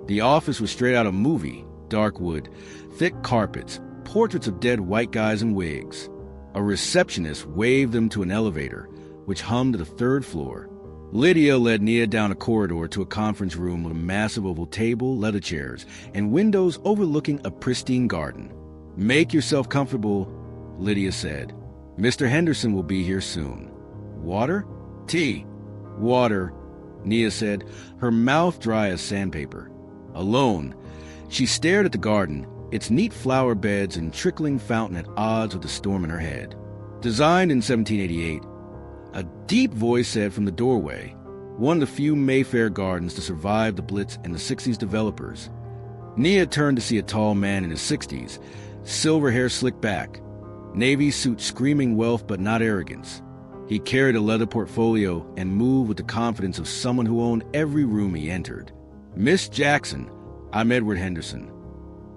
The office was straight out of a movie, dark wood, thick carpets, portraits of dead white guys in wigs. A receptionist waved them to an elevator, which hummed to the third floor. Lydia led Nia down a corridor to a conference room with a massive oval table, leather chairs, and windows overlooking a pristine garden. "Make yourself comfortable," Lydia said. "Mr. Henderson will be here soon." "Water?" "Tea." "Water," Nia said, her mouth dry as sandpaper. Alone, she stared at the garden, its neat flower beds and trickling fountain at odds with the storm in her head. Designed in 1788, a deep voice said from the doorway, one of the few Mayfair gardens to survive the Blitz and the 60s developers. Nia turned to see a tall man in his 60s, silver hair slicked back, navy suit screaming wealth but not arrogance. He carried a leather portfolio and moved with the confidence of someone who owned every room he entered. "Miss Jackson, I'm Edward Henderson."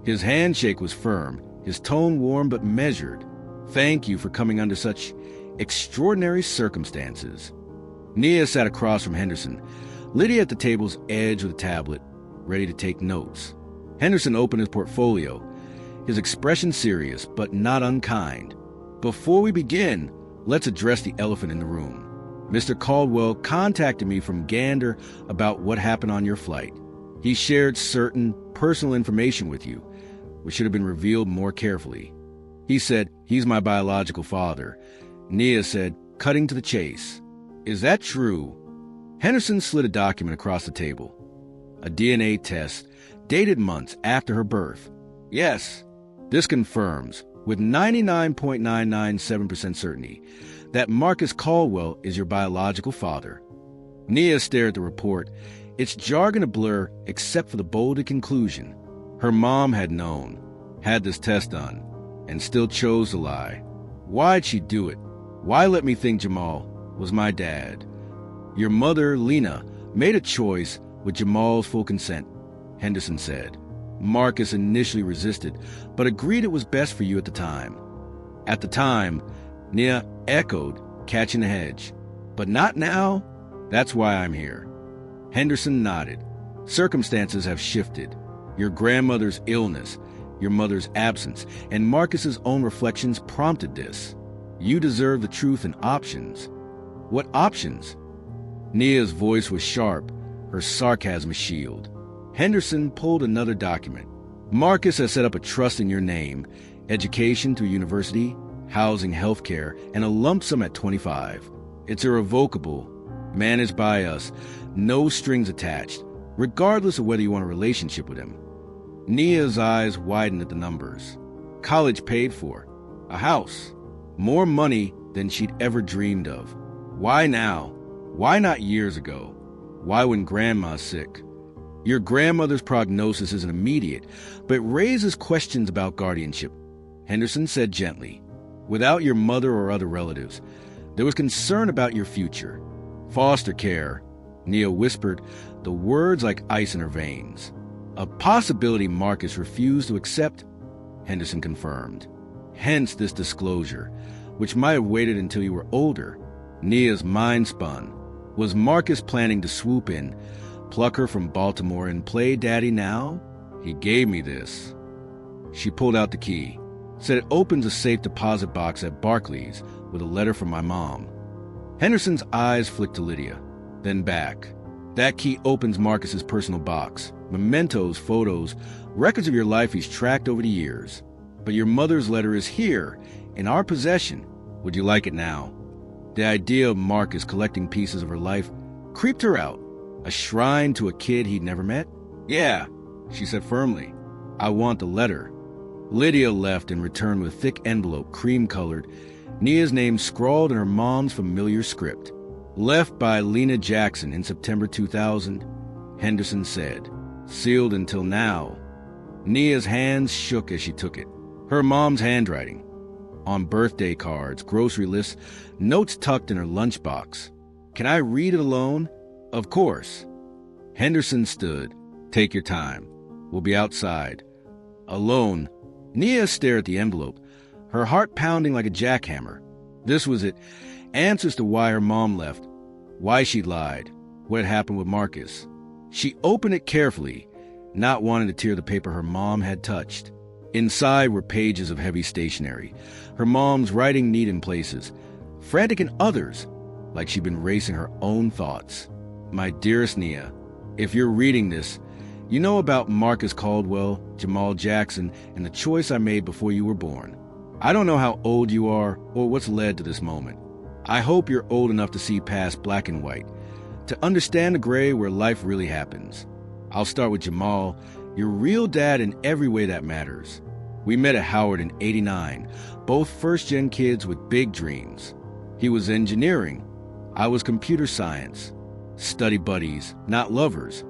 His handshake was firm, his tone warm but measured. "Thank you for coming under such extraordinary circumstances." Nia sat across from Henderson, Lydia at the table's edge with a tablet, ready to take notes. Henderson opened his portfolio, his expression serious but not unkind. "Before we begin, let's address the elephant in the room. Mr. Caldwell contacted me from Gander about what happened on your flight. He shared certain personal information with you, which should have been revealed more carefully. He said he's my biological father." Nia said, cutting to the chase. "Is that true?" Henderson slid a document across the table. A DNA test, dated months after her birth. "Yes, this confirms, with 99.997% certainty, that Marcus Caldwell is your biological father." Nia stared at the report, its jargon a blur except for the bolded conclusion. Her mom had known, had this test done, and still chose to lie. Why'd she do it? Why let me think Jamal was my dad? Your mother, Lena, made a choice with Jamal's full consent, Henderson said. Marcus initially resisted, but agreed it was best for you at the time. At the time, Nia echoed, catching the hedge. But not now? That's why I'm here. Henderson nodded. Circumstances have shifted. Your grandmother's illness, your mother's absence, and Marcus's own reflections prompted this. You deserve the truth and options. What options? Nia's voice was sharp, her sarcasm a shield. Henderson pulled another document. Marcus has set up a trust in your name, education through university, housing, healthcare, and a lump sum at 25. It's irrevocable, managed by us, no strings attached, regardless of whether you want a relationship with him. Nia's eyes widened at the numbers. College paid for, a house, more money than she'd ever dreamed of. Why now? Why not years ago? Why when grandma's sick? Your grandmother's prognosis isn't immediate, but raises questions about guardianship, Henderson said gently. Without your mother or other relatives, there was concern about your future. Foster care, Nia whispered, the words like ice in her veins. A possibility Marcus refused to accept, Henderson confirmed. Hence this disclosure, which might have waited until you were older. Nia's mind spun. Was Marcus planning to swoop in, pluck her from Baltimore and play daddy now? He gave me this. She pulled out the key, said it opens a safe deposit box at Barclays with a letter from my mom. Henderson's eyes flicked to Lydia, then back. That key opens Marcus's personal box. Mementos, photos, records of your life he's tracked over the years. But your mother's letter is here, in our possession. Would you like it now? The idea of Marcus collecting pieces of her life creeped her out. A shrine to a kid he'd never met? Yeah, she said firmly. I want the letter. Lydia left and returned with a thick envelope, cream-colored, Nia's name scrawled in her mom's familiar script. Left by Lena Jackson in September 2000, Henderson said. Sealed until now. Nia's hands shook as she took it. Her mom's handwriting. On birthday cards, grocery lists, notes tucked in her lunchbox. Can I read it alone? Of course. Henderson stood. Take your time. We'll be outside. Alone. Nia stared at the envelope, her heart pounding like a jackhammer. This was it. Answers to why her mom left, why she lied, what had happened with Marcus. She opened it carefully, not wanting to tear the paper her mom had touched. Inside were pages of heavy stationery, her mom's writing neat in places, frantic in others, like she'd been racing her own thoughts. My dearest Nia, if you're reading this, you know about Marcus Caldwell, Jamal Jackson, and the choice I made before you were born. I don't know how old you are or what's led to this moment. I hope you're old enough to see past black and white, to understand the gray where life really happens. I'll start with Jamal, your real dad in every way that matters. We met at Howard in '89, both first-gen kids with big dreams. He was engineering. I was computer science. Study buddies, not lovers.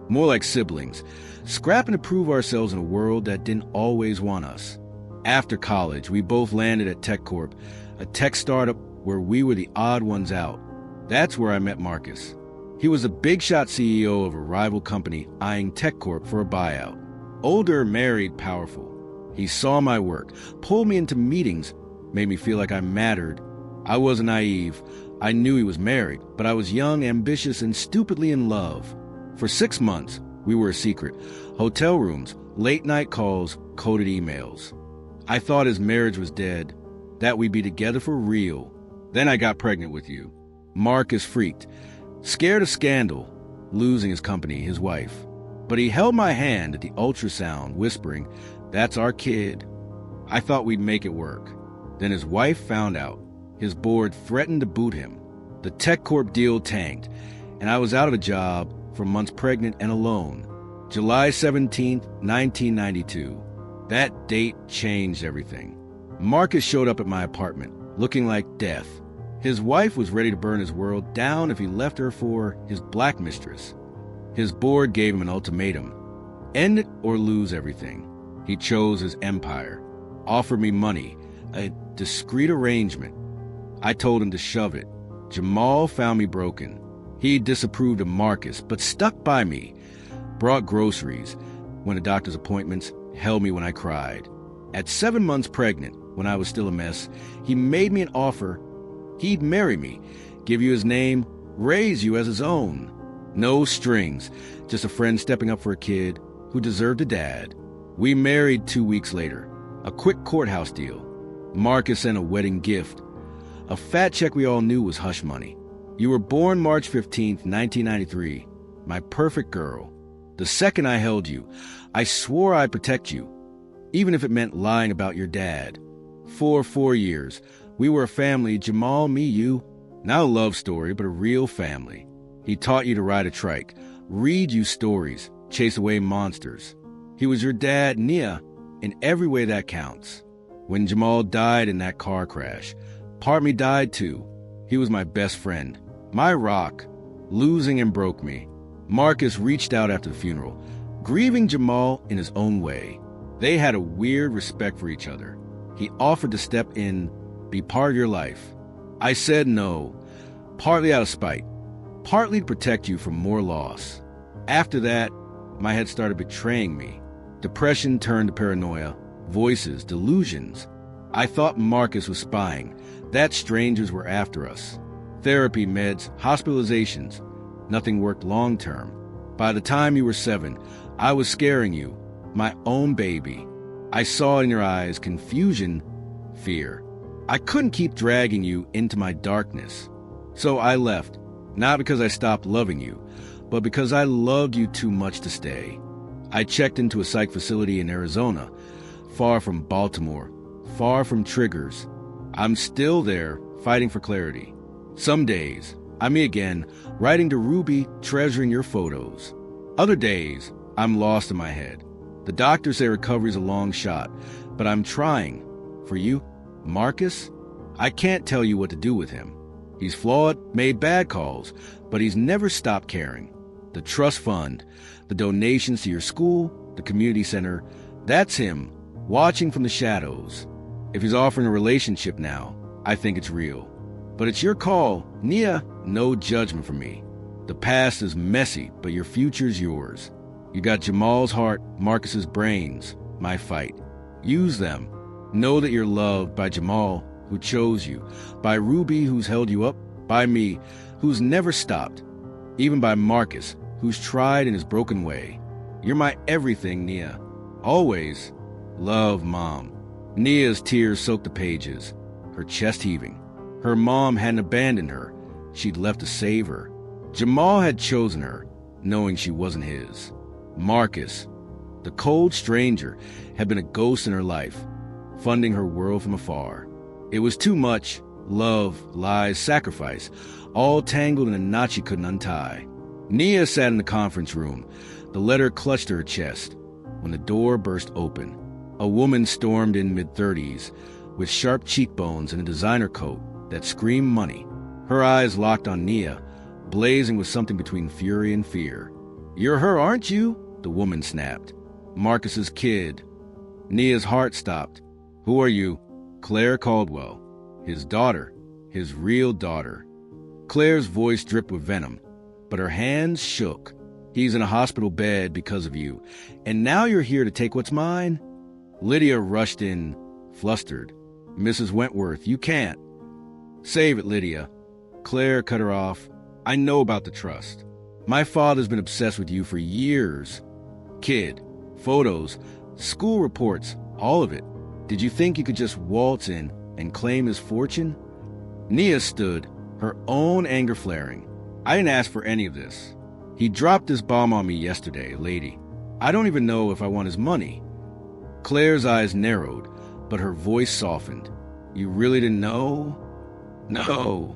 More like siblings, scrapping to prove ourselves in a world that didn't always want us. After college, we both landed at TechCorp, a tech startup where we were the odd ones out. That's where I met Marcus. He was a big-shot CEO of a rival company eyeing TechCorp for a buyout. Older, married, powerful. He saw my work, pulled me into meetings, made me feel like I mattered. I wasn't naive. I knew he was married, but I was young, ambitious, and stupidly in love. For 6 months, we were a secret. Hotel rooms, late-night calls, coded emails. I thought his marriage was dead, that we'd be together for real. Then I got pregnant with you. Marcus freaked, scared of scandal, losing his company, his wife. But he held my hand at the ultrasound, whispering, "That's our kid." I thought we'd make it work. Then his wife found out. His board threatened to boot him. The TechCorp deal tanked, and I was out of a job for months pregnant and alone. July 17th, 1992. That date changed everything. Marcus showed up at my apartment, looking like death. His wife was ready to burn his world down if he left her for his black mistress. His board gave him an ultimatum: end it or lose everything. He chose his empire, offered me money, a discreet arrangement. I told him to shove it. Jamal found me broken. He disapproved of Marcus, but stuck by me, brought groceries, went to doctor's appointments, held me when I cried. At 7 months pregnant, when I was still a mess, he made me an offer. He'd marry me, give you his name, raise you as his own. No strings, just a friend stepping up for a kid who deserved a dad. We married 2 weeks later. A quick courthouse deal. Marcus sent a wedding gift. A fat check we all knew was hush money. You were born March 15th, 1993. My perfect girl. The second I held you, I swore I'd protect you, even if it meant lying about your dad. For 4 years, we were a family, Jamal, me, you. Not a love story, but a real family. He taught you to ride a trike, read you stories, chase away monsters. He was your dad, Nia, in every way that counts. When Jamal died in that car crash, part of me died too. He was my best friend, my rock. Losing him broke me. Marcus reached out after the funeral, grieving Jamal in his own way. They had a weird respect for each other. He offered to step in, be part of your life. I said no, partly out of spite, partly to protect you from more loss. After that, my head started betraying me. Depression turned to paranoia, voices, delusions. I thought Marcus was spying, that strangers were after us. Therapy, meds, hospitalizations. Nothing worked long term. By the time you were 7, I was scaring you, my own baby. I saw in your eyes confusion, fear. I couldn't keep dragging you into my darkness. So I left, not because I stopped loving you, but because I loved you too much to stay. I checked into a psych facility in Arizona, far from Baltimore, far from triggers. I'm still there, fighting for clarity. Some days, I'm me again, writing to Reby, treasuring your photos. Other days, I'm lost in my head. The doctors say recovery's a long shot, but I'm trying. For you, Marcus, I can't tell you what to do with him. He's flawed, made bad calls, but he's never stopped caring. The trust fund, the donations to your school, the community center, that's him, watching from the shadows. If he's offering a relationship now, I think it's real. But it's your call, Nia, no judgment from me. The past is messy, but your future's yours. You got Jamal's heart, Marcus's brains, my fight. Use them. Know that you're loved by Jamal, who chose you, by Reby, who's held you up, by me, who's never stopped, even by Marcus, who's tried in his broken way. You're my everything, Nia. Always. Love, Mom. Nia's tears soaked the pages, her chest heaving. Her mom hadn't abandoned her. She'd left to save her. Jamal had chosen her, knowing she wasn't his. Marcus, the cold stranger, had been a ghost in her life, funding her world from afar. It was too much. Love, lies, sacrifice, all tangled in a knot she couldn't untie. Nia sat in the conference room, the letter clutched to her chest, when the door burst open. A woman stormed in mid-30s, with sharp cheekbones and a designer coat that screamed money. Her eyes locked on Nia, blazing with something between fury and fear. "You're her, aren't you?" the woman snapped. "Marcus's kid." Nia's heart stopped. "Who are you?" "Claire Caldwell." His daughter, his real daughter. Claire's voice dripped with venom, but her hands shook. "He's in a hospital bed because of you, and now you're here to take what's mine?" Lydia rushed in, flustered. "Mrs. Wentworth, you can't." "Save it, Lydia." Claire cut her off. "I know about the trust. My father's been obsessed with you for years. Kid, photos, school reports, all of it. Did you think you could just waltz in and claim his fortune?" Nia stood, her own anger flaring. "I didn't ask for any of this. He dropped this bomb on me yesterday, lady. I don't even know if I want his money." Claire's eyes narrowed, but her voice softened. "You really didn't know?" "No."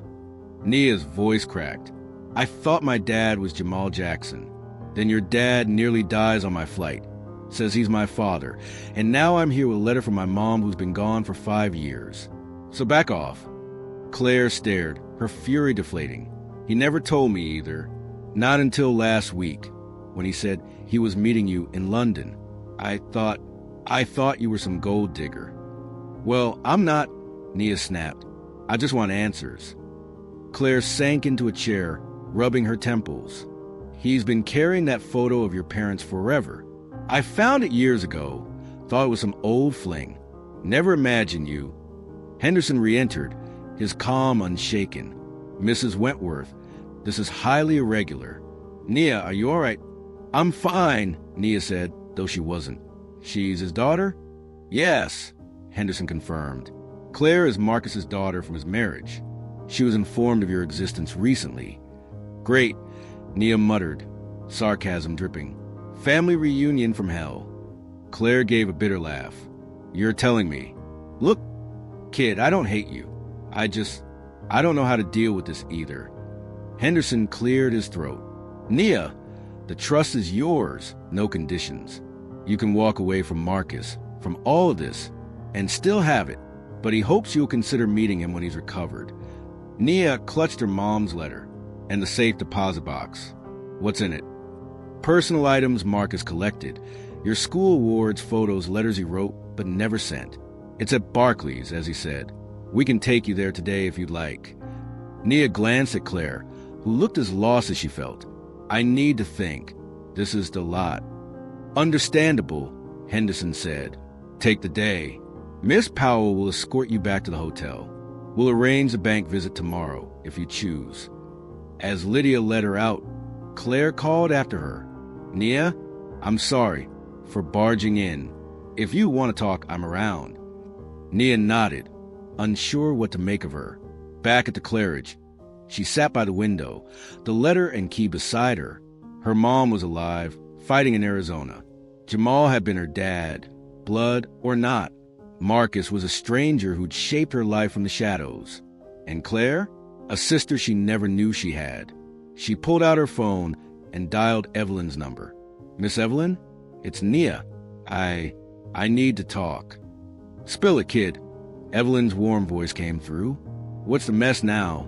Nia's voice cracked. "I thought my dad was Jamal Jackson. Then your dad nearly dies on my flight. Says he's my father. And now I'm here with a letter from my mom who's been gone for 5 years. So back off." Claire stared, her fury deflating. He never told me either. Not until last week, when he said he was meeting you in London. I thought you were some gold digger. Well, I'm not, Nia snapped. I just want answers. Claire sank into a chair, rubbing her temples. He's been carrying that photo of your parents forever. I found it years ago. Thought it was some old fling. Never imagined you. Henderson re-entered, his calm unshaken. Mrs. Wentworth, this is highly irregular. Nia, are you all right? I'm fine, Nia said, though she wasn't. She's his daughter? Yes, Henderson confirmed. Claire is Marcus's daughter from his marriage. She was informed of your existence recently. Great, Nia muttered, sarcasm dripping. Family reunion from hell. Claire gave a bitter laugh. You're telling me. Look, kid, I don't hate you. I don't know how to deal with this either. Henderson cleared his throat. Nia, the trust is yours, no conditions. You can walk away from Marcus, from all of this, and still have it, but he hopes you'll consider meeting him when he's recovered. Nia clutched her mom's letter and the safe deposit box. What's in it? Personal items Marcus collected. Your school awards, photos, letters he wrote, but never sent. It's at Barclays, as he said. We can take you there today if you'd like. Nia glanced at Claire, who looked as lost as she felt. I need to think. This is the lot. Understandable, Henderson said. Take the day. Miss Powell will escort you back to the hotel. We'll arrange a bank visit tomorrow, if you choose. As Lydia let her out, Claire called after her. Nia, I'm sorry for barging in. If you want to talk, I'm around. Nia nodded, unsure what to make of her. Back at the Claridge, she sat by the window, the letter and key beside her. Her mom was alive, fighting in Arizona. Jamal had been her dad, blood or not. Marcus was a stranger who'd shaped her life from the shadows. And Claire? A sister she never knew she had. She pulled out her phone and dialed Evelyn's number. Miss Evelyn? It's Nia. I need to talk. Spill it, kid. Evelyn's warm voice came through. What's the mess now?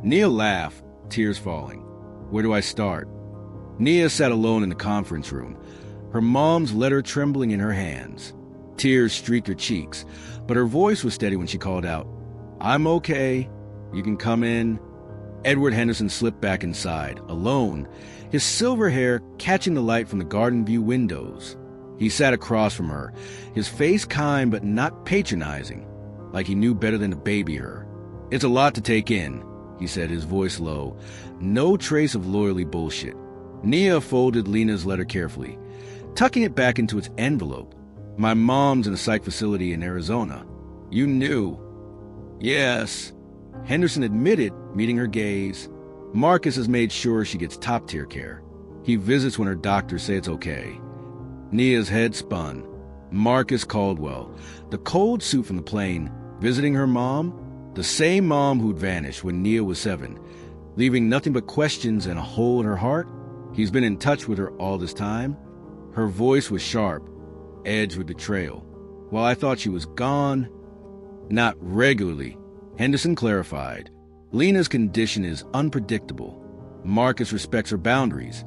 Nia laughed, tears falling. Where do I start? Nia sat alone in the conference room, her mom's letter trembling in her hands. Tears streaked her cheeks, but her voice was steady when she called out, I'm okay. You can come in. Edward Henderson slipped back inside, alone, his silver hair catching the light from the garden view windows. He sat across from her, his face kind but not patronizing, like he knew better than to baby her. It's a lot to take in, he said, his voice low. No trace of lawyerly bullshit. Nia folded Lena's letter carefully, tucking it back into its envelope. My mom's in a psych facility in Arizona. You knew. Yes. Henderson admitted, meeting her gaze. Marcus has made sure she gets top-tier care. He visits when her doctors say it's okay. Nia's head spun. Marcus Caldwell, the cold suit from the plane, visiting her mom? The same mom who'd vanished when Nia was 7, leaving nothing but questions and a hole in her heart? He's been in touch with her all this time? Her voice was sharp, edged with betrayal. While I thought she was gone, not regularly, Henderson clarified. Lena's condition is unpredictable. Marcus respects her boundaries,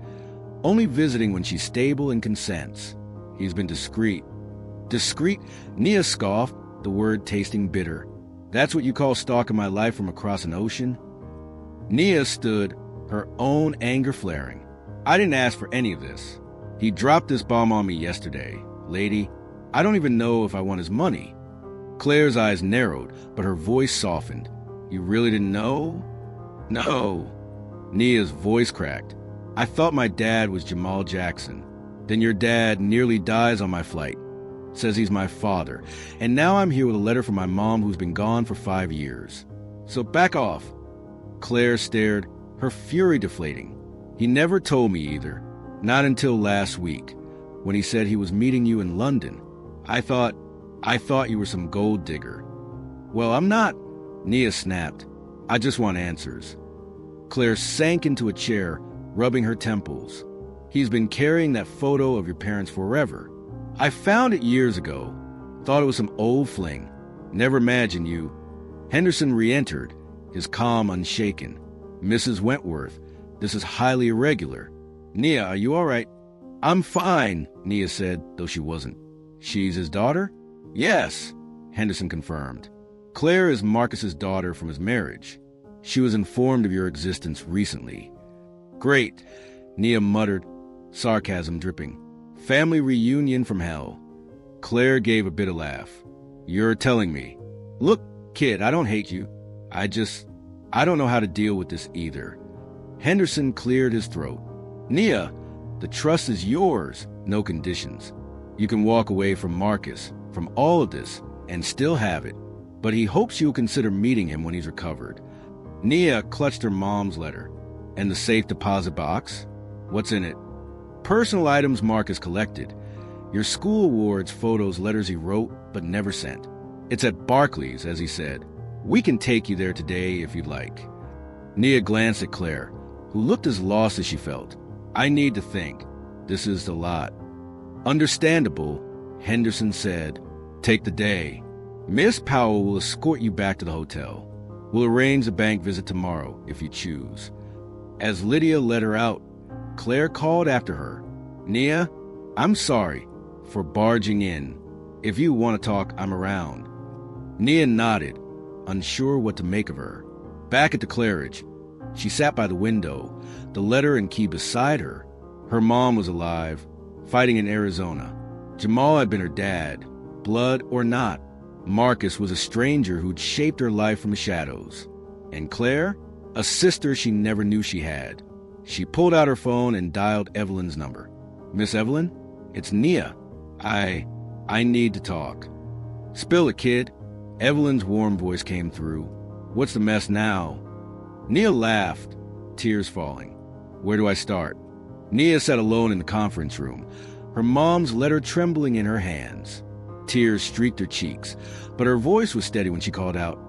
only visiting when she's stable and consents. He's been discreet. Discreet? Nia scoffed, the word tasting bitter. That's what you call stalking my life from across an ocean? Nia stood, her own anger flaring. I didn't ask for any of this. He dropped this bomb on me yesterday. Lady, I don't even know if I want his money. Claire's eyes narrowed, but her voice softened. You really didn't know? No. Nia's voice cracked. I thought my dad was Jamal Jackson. Then your dad nearly dies on my flight. Says he's my father. And now I'm here with a letter from my mom who's been gone for 5 years. So back off. Claire stared, her fury deflating. He never told me either. Not until last week, when he said he was meeting you in London. I thought you were some gold digger. Well, I'm not. Nia snapped. I just want answers. Claire sank into a chair, rubbing her temples. He's been carrying that photo of your parents forever. I found it years ago. Thought it was some old fling. Never imagined you. Henderson re-entered, his calm unshaken. "Mrs. Wentworth, this is highly irregular. Nia, are you all right?" "I'm fine," Nia said, though she wasn't. "She's his daughter?" "Yes," Henderson confirmed. "Claire is Marcus's daughter from his marriage. She was informed of your existence recently." "Great," Nia muttered, sarcasm dripping. "Family reunion from hell." Claire gave a bitter laugh. "You're telling me. Look, kid, I don't hate you. I don't know how to deal with this either." Henderson cleared his throat. "Nia, the trust is yours, no conditions. You can walk away from Marcus, from all of this, and still have it. But he hopes you'll consider meeting him when he's recovered." Nia clutched her mom's letter. "And the safe deposit box? What's in it?" "Personal items Marcus collected. Your school awards, photos, letters he wrote but never sent. It's at Barclays, as he said. We can take you there today if you'd like." Nia glanced at Claire, who looked as lost as she felt. "I need to think. This is a lot." "Understandable," Henderson said. "Take the day. Miss Powell will escort you back to the hotel. We'll arrange a bank visit tomorrow, if you choose." As Lydia let her out, Claire called after her. "Nia, I'm sorry for barging in. If you want to talk, I'm around." Nia nodded, unsure what to make of her. Back at the Claridge, she sat by the window, the letter and key beside her. Her mom was alive, fighting in Arizona. Jamal had been her dad, blood or not. Marcus was a stranger who'd shaped her life from the shadows. And Claire? A sister she never knew she had. She pulled out her phone and dialed Evelyn's number. "Miss Evelyn? It's Nia. I need to talk." "Spill it, kid." Evelyn's warm voice came through. "What's the mess now?" Nia laughed, tears falling. "Where do I start?" Nia sat alone in the conference room, her mom's letter trembling in her hands. Tears streaked her cheeks, but her voice was steady when she called out,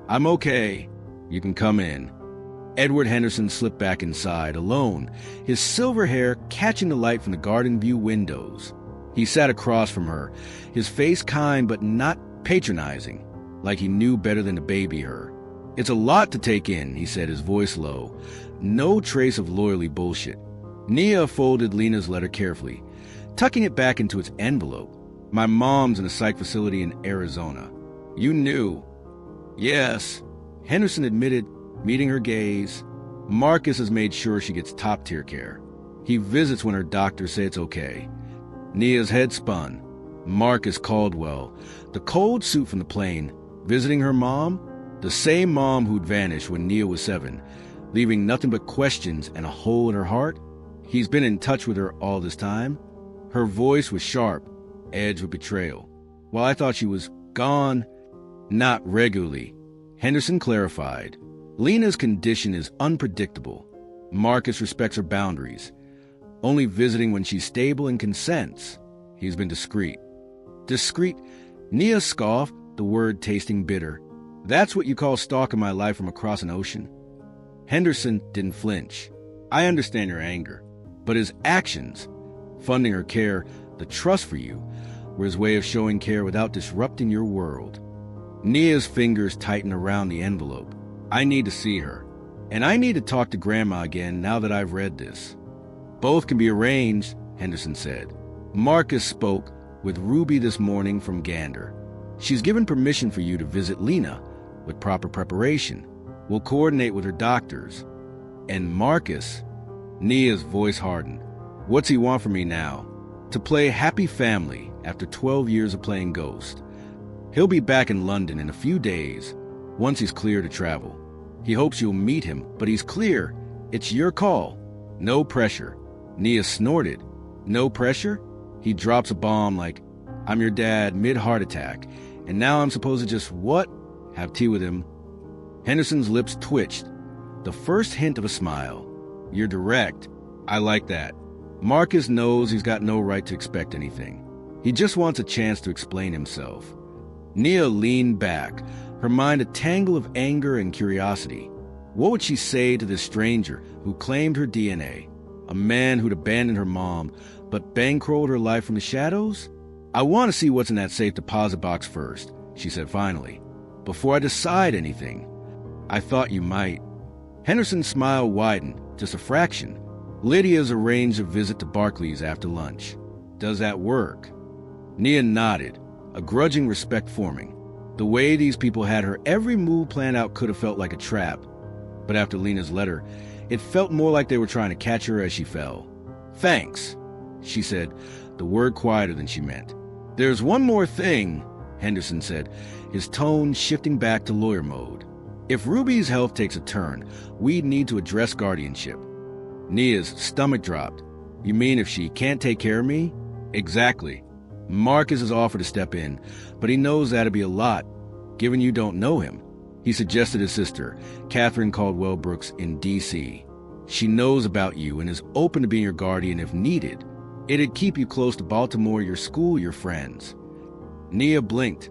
"I'm okay. You can come in." Edward Henderson slipped back inside, alone, his silver hair catching the light from the garden view windows. He sat across from her, his face kind but not patronizing, like he knew better than to baby her. "It's a lot to take in," he said, his voice low. No trace of loyalty bullshit. Nia folded Lena's letter carefully, tucking it back into its envelope. "My mom's in a psych facility in Arizona." "You knew?" "Yes," Henderson admitted, meeting her gaze. "Marcus has made sure she gets top-tier care. He visits when her doctors say it's okay." Nia's head spun. Marcus Caldwell, the cold suit from the plane, visiting her mom? The same mom who'd vanished when Nia was 7, leaving nothing but questions and a hole in her heart? He's been in touch with her all this time? Her voice was sharp, edged with betrayal. "Well, I thought she was gone." "Not regularly," Henderson clarified. "Lena's condition is unpredictable. Marcus respects her boundaries, only visiting when she's stable and consents. He's been discreet." "Discreet?" Nia scoffed, the word tasting bitter. "That's what you call stalking my life from across an ocean?" Henderson didn't flinch. "I understand your anger, but his actions, funding her care, the trust for you, were his way of showing care without disrupting your world." Nia's fingers tightened around the envelope. "I need to see her, and I need to talk to Grandma again now that I've read this." "Both can be arranged," Henderson said. "Marcus spoke with Reby this morning from Gander. She's given permission for you to visit Lena with proper preparation. We'll coordinate with her doctors. And Marcus," Nia's voice hardened, "what's he want from me now? To play happy family after 12 years of playing ghost. He'll be back in London in a few days, once he's clear to travel. He hopes you'll meet him, but he's clear. It's your call. No pressure." Nia snorted. "No pressure?" He drops a bomb like, "I'm your dad mid-heart attack, and now I'm supposed to just what? Have tea with him?" Henderson's lips twitched, the first hint of a smile. "You're direct. I like that." Marcus knows he's got no right to expect anything. He just wants a chance to explain himself. Nia leaned back, her mind a tangle of anger and curiosity. What would she say to this stranger who claimed her DNA? A man who'd abandoned her mom, but bankrolled her life from the shadows? "I want to see what's in that safe deposit box first," she said finally, "before I decide anything." I thought you might. Henderson's smile widened, just a fraction. Lydia's arranged a visit to Barclays after lunch. Does that work? Nia nodded, a grudging respect forming. The way these people had her every move planned out could have felt like a trap. But after Lena's letter, it felt more like they were trying to catch her as she fell. Thanks, she said, the word quieter than she meant. There's one more thing, Henderson said, his tone shifting back to lawyer mode. If Ruby's health takes a turn, we'd need to address guardianship. Nia's stomach dropped. You mean if she can't take care of me? Exactly. Marcus has offered to step in, but he knows that'd be a lot, given you don't know him. He suggested his sister, Catherine Caldwell Brooks, in D.C. She knows about you and is open to being your guardian if needed. It'd keep you close to Baltimore, your school, your friends. Nia blinked.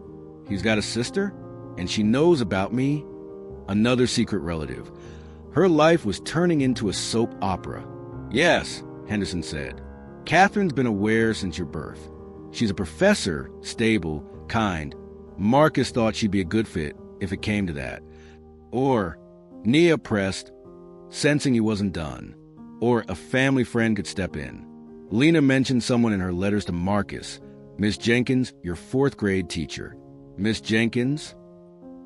He's got a sister? And she knows about me? Another secret relative. Her life was turning into a soap opera. Yes, Henderson said. Catherine's been aware since your birth. She's a professor, stable, kind. Marcus thought she'd be a good fit if it came to that. Or, Nia pressed, sensing he wasn't done. Or a family friend could step in. Lena mentioned someone in her letters to Marcus. Miss Jenkins, your 4th grade teacher. Miss Jenkins?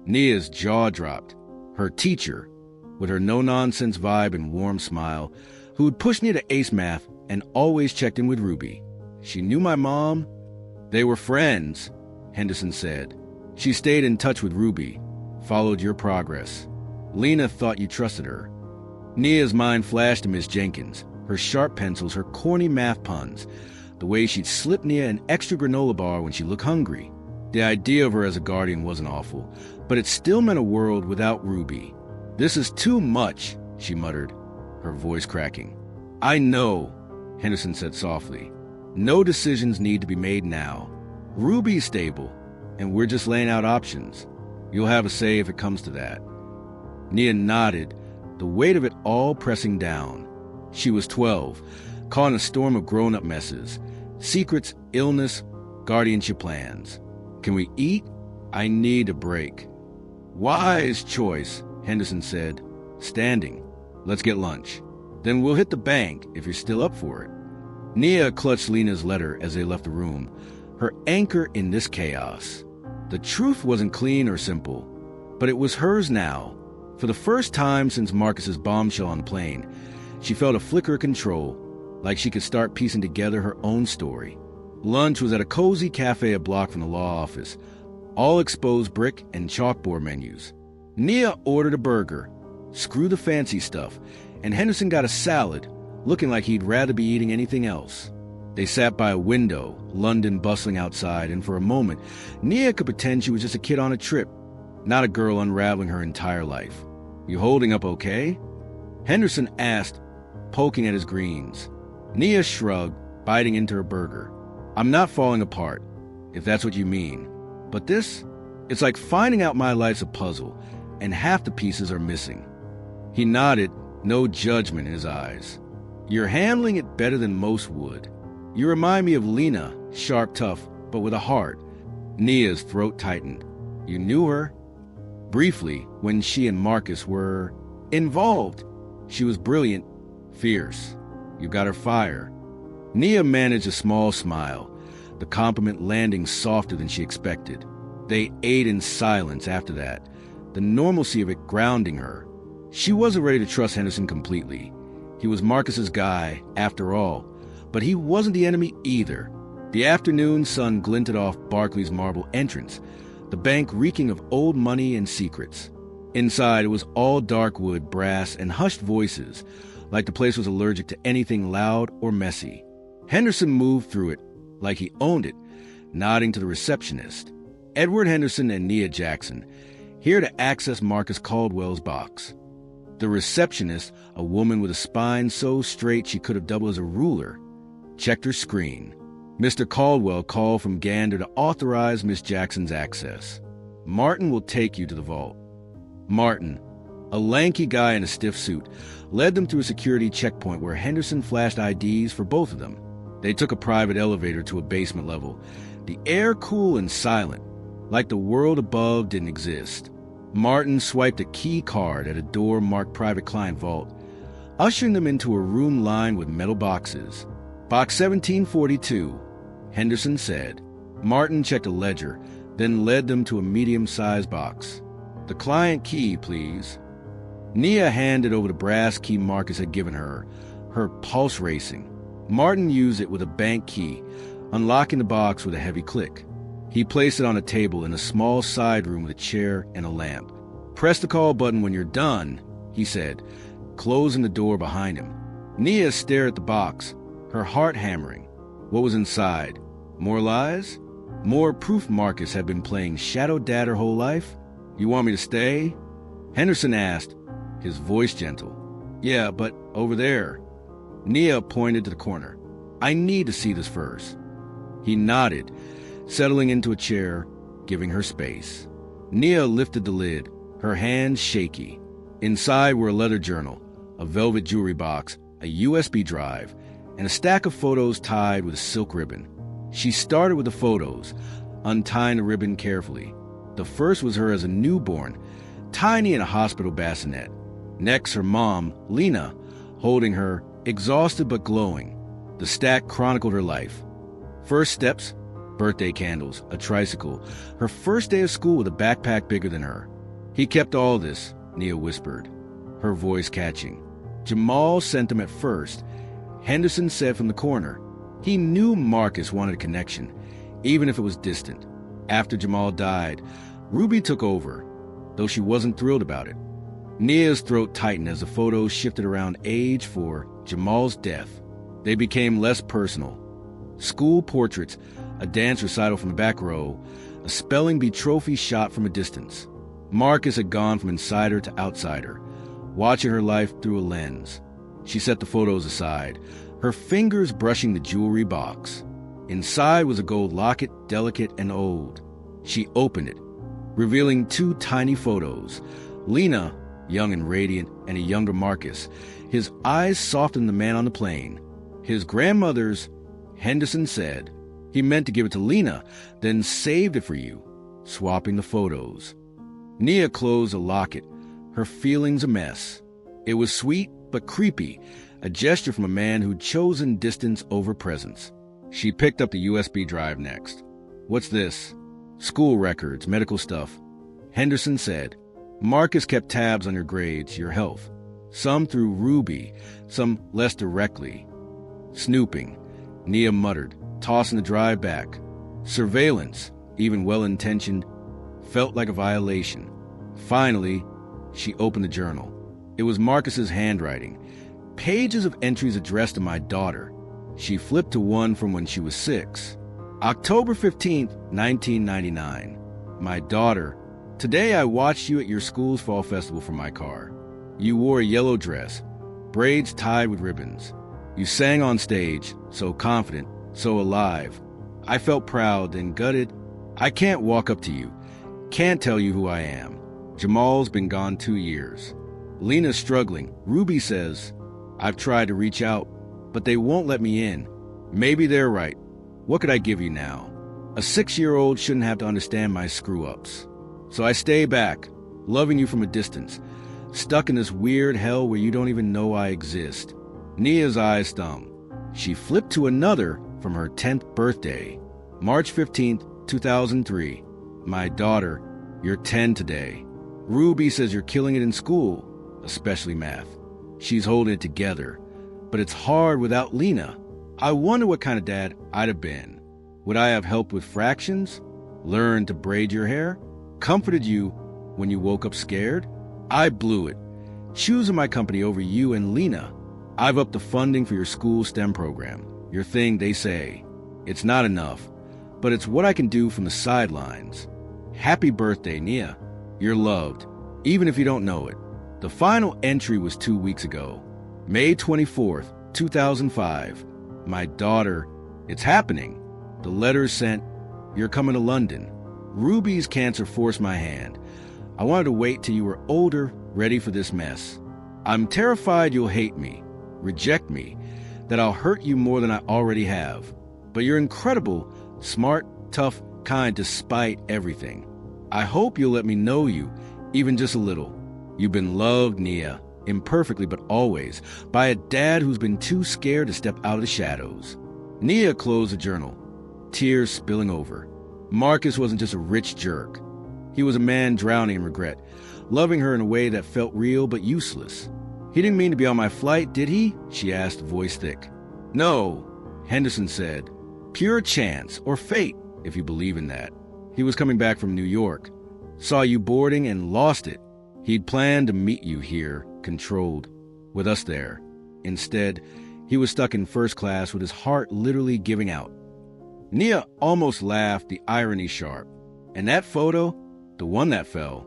Nia's jaw dropped. Her teacher, with her no-nonsense vibe and warm smile, who would push Nia to ace math and always checked in with Ruby. She knew my mom. They were friends, Henderson said. She stayed in touch with Ruby, followed your progress. Lena thought you trusted her. Nia's mind flashed to Miss Jenkins, her sharp pencils, her corny math puns, the way she'd slip Nia an extra granola bar when she looked hungry. The idea of her as a guardian wasn't awful, but it still meant a world without Ruby. This is too much, she muttered, her voice cracking. I know, Henderson said softly. No decisions need to be made now. Ruby's stable, and we're just laying out options. You'll have a say if it comes to that. Nia nodded, the weight of it all pressing down. She was 12, caught in a storm of grown-up messes. Secrets, illness, guardianship plans. Can we eat? I need a break. Wise choice, Henderson said, standing. Let's get lunch. Then we'll hit the bank if you're still up for it. Nia clutched Lena's letter as they left the room, her anchor in this chaos. The truth wasn't clean or simple, but it was hers now. For the first time since Marcus's bombshell on the plane, she felt a flicker of control, like she could start piecing together her own story. Lunch was at a cozy cafe a block from the law office, all exposed brick and chalkboard menus. Nia ordered a burger, screw the fancy stuff, and Henderson got a salad, looking like he'd rather be eating anything else. They sat by a window, London bustling outside, and for a moment, Nia could pretend she was just a kid on a trip, not a girl unraveling her entire life. You holding up okay? Henderson asked, poking at his greens. Nia shrugged, biting into her burger. I'm not falling apart, if that's what you mean. But this, it's like finding out my life's a puzzle, and half the pieces are missing. He nodded, no judgment in his eyes. You're handling it better than most would. You remind me of Lena, sharp, tough, but with a heart. Nia's throat tightened. You knew her? Briefly, when she and Marcus were involved. She was brilliant, fierce. You got her fire. Nia managed a small smile, the compliment landing softer than she expected. They ate in silence after that, the normalcy of it grounding her. She wasn't ready to trust Henderson completely. He was Marcus's guy, after all, but he wasn't the enemy either. The afternoon sun glinted off Barclays' marble entrance, the bank reeking of old money and secrets. Inside, it was all dark wood, brass, and hushed voices, like the place was allergic to anything loud or messy. Henderson moved through it, like he owned it, nodding to the receptionist. Edward Henderson and Nia Jackson, here to access Marcus Caldwell's box. The receptionist, a woman with a spine so straight she could have doubled as a ruler, checked her screen. Mr. Caldwell called from Gander to authorize Miss Jackson's access. Martin will take you to the vault. Martin, a lanky guy in a stiff suit, led them through a security checkpoint where Henderson flashed IDs for both of them. They took a private elevator to a basement level, the air cool and silent, like the world above didn't exist. Martin swiped a key card at a door marked Private Client Vault, ushering them into a room lined with metal boxes. Box 1742, Henderson said. Martin checked a ledger, then led them to a medium-sized box. The client key, please. Nia handed over the brass key Marcus had given her pulse racing. Martin used it with a bank key, unlocking the box with a heavy click. He placed it on a table in a small side room with a chair and a lamp. Press the call button when you're done, he said, closing the door behind him. Nia stared at the box, her heart hammering. What was inside? More lies? More proof Marcus had been playing Shadow Dad her whole life? You want me to stay? Henderson asked, his voice gentle. Yeah, but over there. Nia pointed to the corner. I need to see this first. He nodded, settling into a chair, giving her space. Nia lifted the lid, her hands shaky. Inside were a leather journal, a velvet jewelry box, a USB drive, and a stack of photos tied with a silk ribbon. She started with the photos, untying the ribbon carefully. The first was her as a newborn, tiny in a hospital bassinet. Next, her mom, Lena, holding her, exhausted but glowing. The stack chronicled her life. First steps, birthday candles, a tricycle, her first day of school with a backpack bigger than her. He kept all this, Nia whispered, her voice catching. Jamal sent them at first, Henderson said from the corner. He knew Marcus wanted a connection, even if it was distant. After Jamal died, Ruby took over, though she wasn't thrilled about it. Nia's throat tightened as the photos shifted around age for Jamal's death. They became less personal. School portraits, a dance recital from the back row, a spelling bee trophy shot from a distance. Marcus had gone from insider to outsider, watching her life through a lens. She set the photos aside, her fingers brushing the jewelry box. Inside was a gold locket, delicate and old. She opened it, revealing two tiny photos. Lena, young and radiant, and a younger Marcus. His eyes softened the man on the plane. His grandmother's, Henderson said. He meant to give it to Lena, then saved it for you, swapping the photos. Nia closed the locket, her feelings a mess. It was sweet but creepy, a gesture from a man who'd chosen distance over presence. She picked up the USB drive next. What's this? School records, medical stuff. Henderson said. Marcus kept tabs on your grades, your health. Some through Ruby, some less directly. Snooping, Nia muttered, tossing the drive back. Surveillance, even well-intentioned, felt like a violation. Finally, she opened the journal. It was Marcus's handwriting, pages of entries addressed to my daughter. She flipped to one from when she was 6. October 15th, 1999. My daughter, today I watched you at your school's fall festival from my car. You wore a yellow dress, braids tied with ribbons. You sang on stage, so confident, so alive. I felt proud and gutted. I can't walk up to you, can't tell you who I am. Jamal's been gone 2 years. Lena's struggling. Ruby says, I've tried to reach out, but they won't let me in. Maybe they're right. What could I give you now? A 6-year-old shouldn't have to understand my screw-ups. So I stay back, loving you from a distance, stuck in this weird hell where you don't even know I exist. Nia's eyes stung. She flipped to another from her 10th birthday. March 15th, 2003. My daughter, you're 10 today. Ruby says you're killing it in school, especially math. She's holding it together, but it's hard without Lena. I wonder what kind of dad I'd have been. Would I have helped with fractions? Learned to braid your hair? Comforted you when you woke up scared? I blew it, choosing my company over you and Lena. I've upped the funding for your school STEM program, your thing, they say. It's not enough, but it's what I can do from the sidelines. Happy birthday, Nia. You're loved, even if you don't know it. The final entry was 2 weeks ago, May 24th, 2005. My daughter, it's happening. The letter sent, you're coming to London. Ruby's cancer forced my hand. I wanted to wait till you were older, ready for this mess. I'm terrified you'll hate me, reject me, that I'll hurt you more than I already have. But you're incredible, smart, tough, kind despite everything. I hope you'll let me know you, even just a little. You've been loved, Nia, imperfectly but always, by a dad who's been too scared to step out of the shadows. Nia closed the journal, tears spilling over. Marcus wasn't just a rich jerk. He was a man drowning in regret, loving her in a way that felt real but useless. He didn't mean to be on my flight, did he? She asked, voice thick. No, Henderson said. Pure chance, or fate, if you believe in that. He was coming back from New York. Saw you boarding and lost it. He'd planned to meet you here, controlled, with us there. Instead, he was stuck in first class with his heart literally giving out. Nia almost laughed, the irony sharp. And that photo, the one that fell,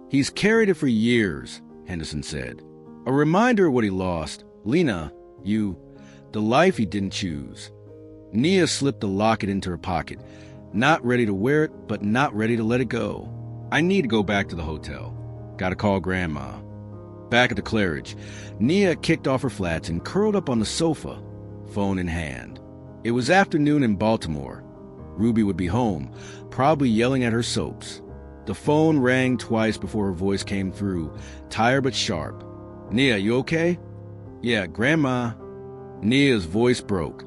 he's carried it for years, Henderson said. A reminder of what he lost. Lena, the life he didn't choose. Nia slipped the locket into her pocket, not ready to wear it, but not ready to let it go. I need to go back to the hotel. Gotta call Grandma. Back at the Claridge, Nia kicked off her flats and curled up on the sofa, phone in hand. It was afternoon in Baltimore. Reby would be home, probably yelling at her soaps. The phone rang twice before her voice came through, tired but sharp. Nia, you okay? Yeah, Grandma. Nia's voice broke,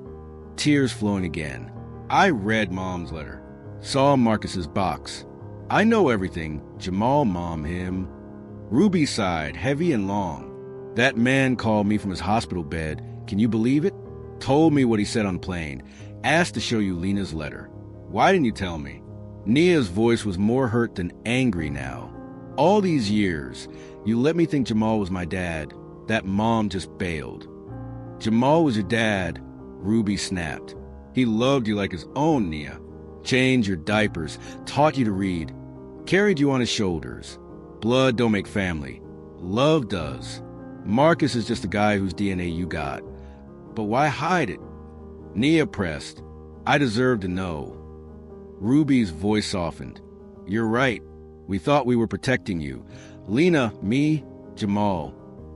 tears flowing again. I read Mom's letter, saw Marcus's box. I know everything. Jamal, Mom, him. Reby sighed, heavy and long. That man called me from his hospital bed. Can you believe it? Told me what he said on the plane. Asked to show you Lena's letter. Why didn't you tell me? Nia's voice was more hurt than angry now. All these years, you let me think Jamal was my dad. That Mom just bailed. Jamal was your dad, Reby snapped. He loved you like his own, Nia. Changed your diapers, taught you to read, carried you on his shoulders. Blood don't make family. Love does. Marcus is just a guy whose DNA you got. But why hide it? Nia pressed. I deserve to know. Ruby's voice softened. You're right. We thought we were protecting you. Lena, me, Jamal.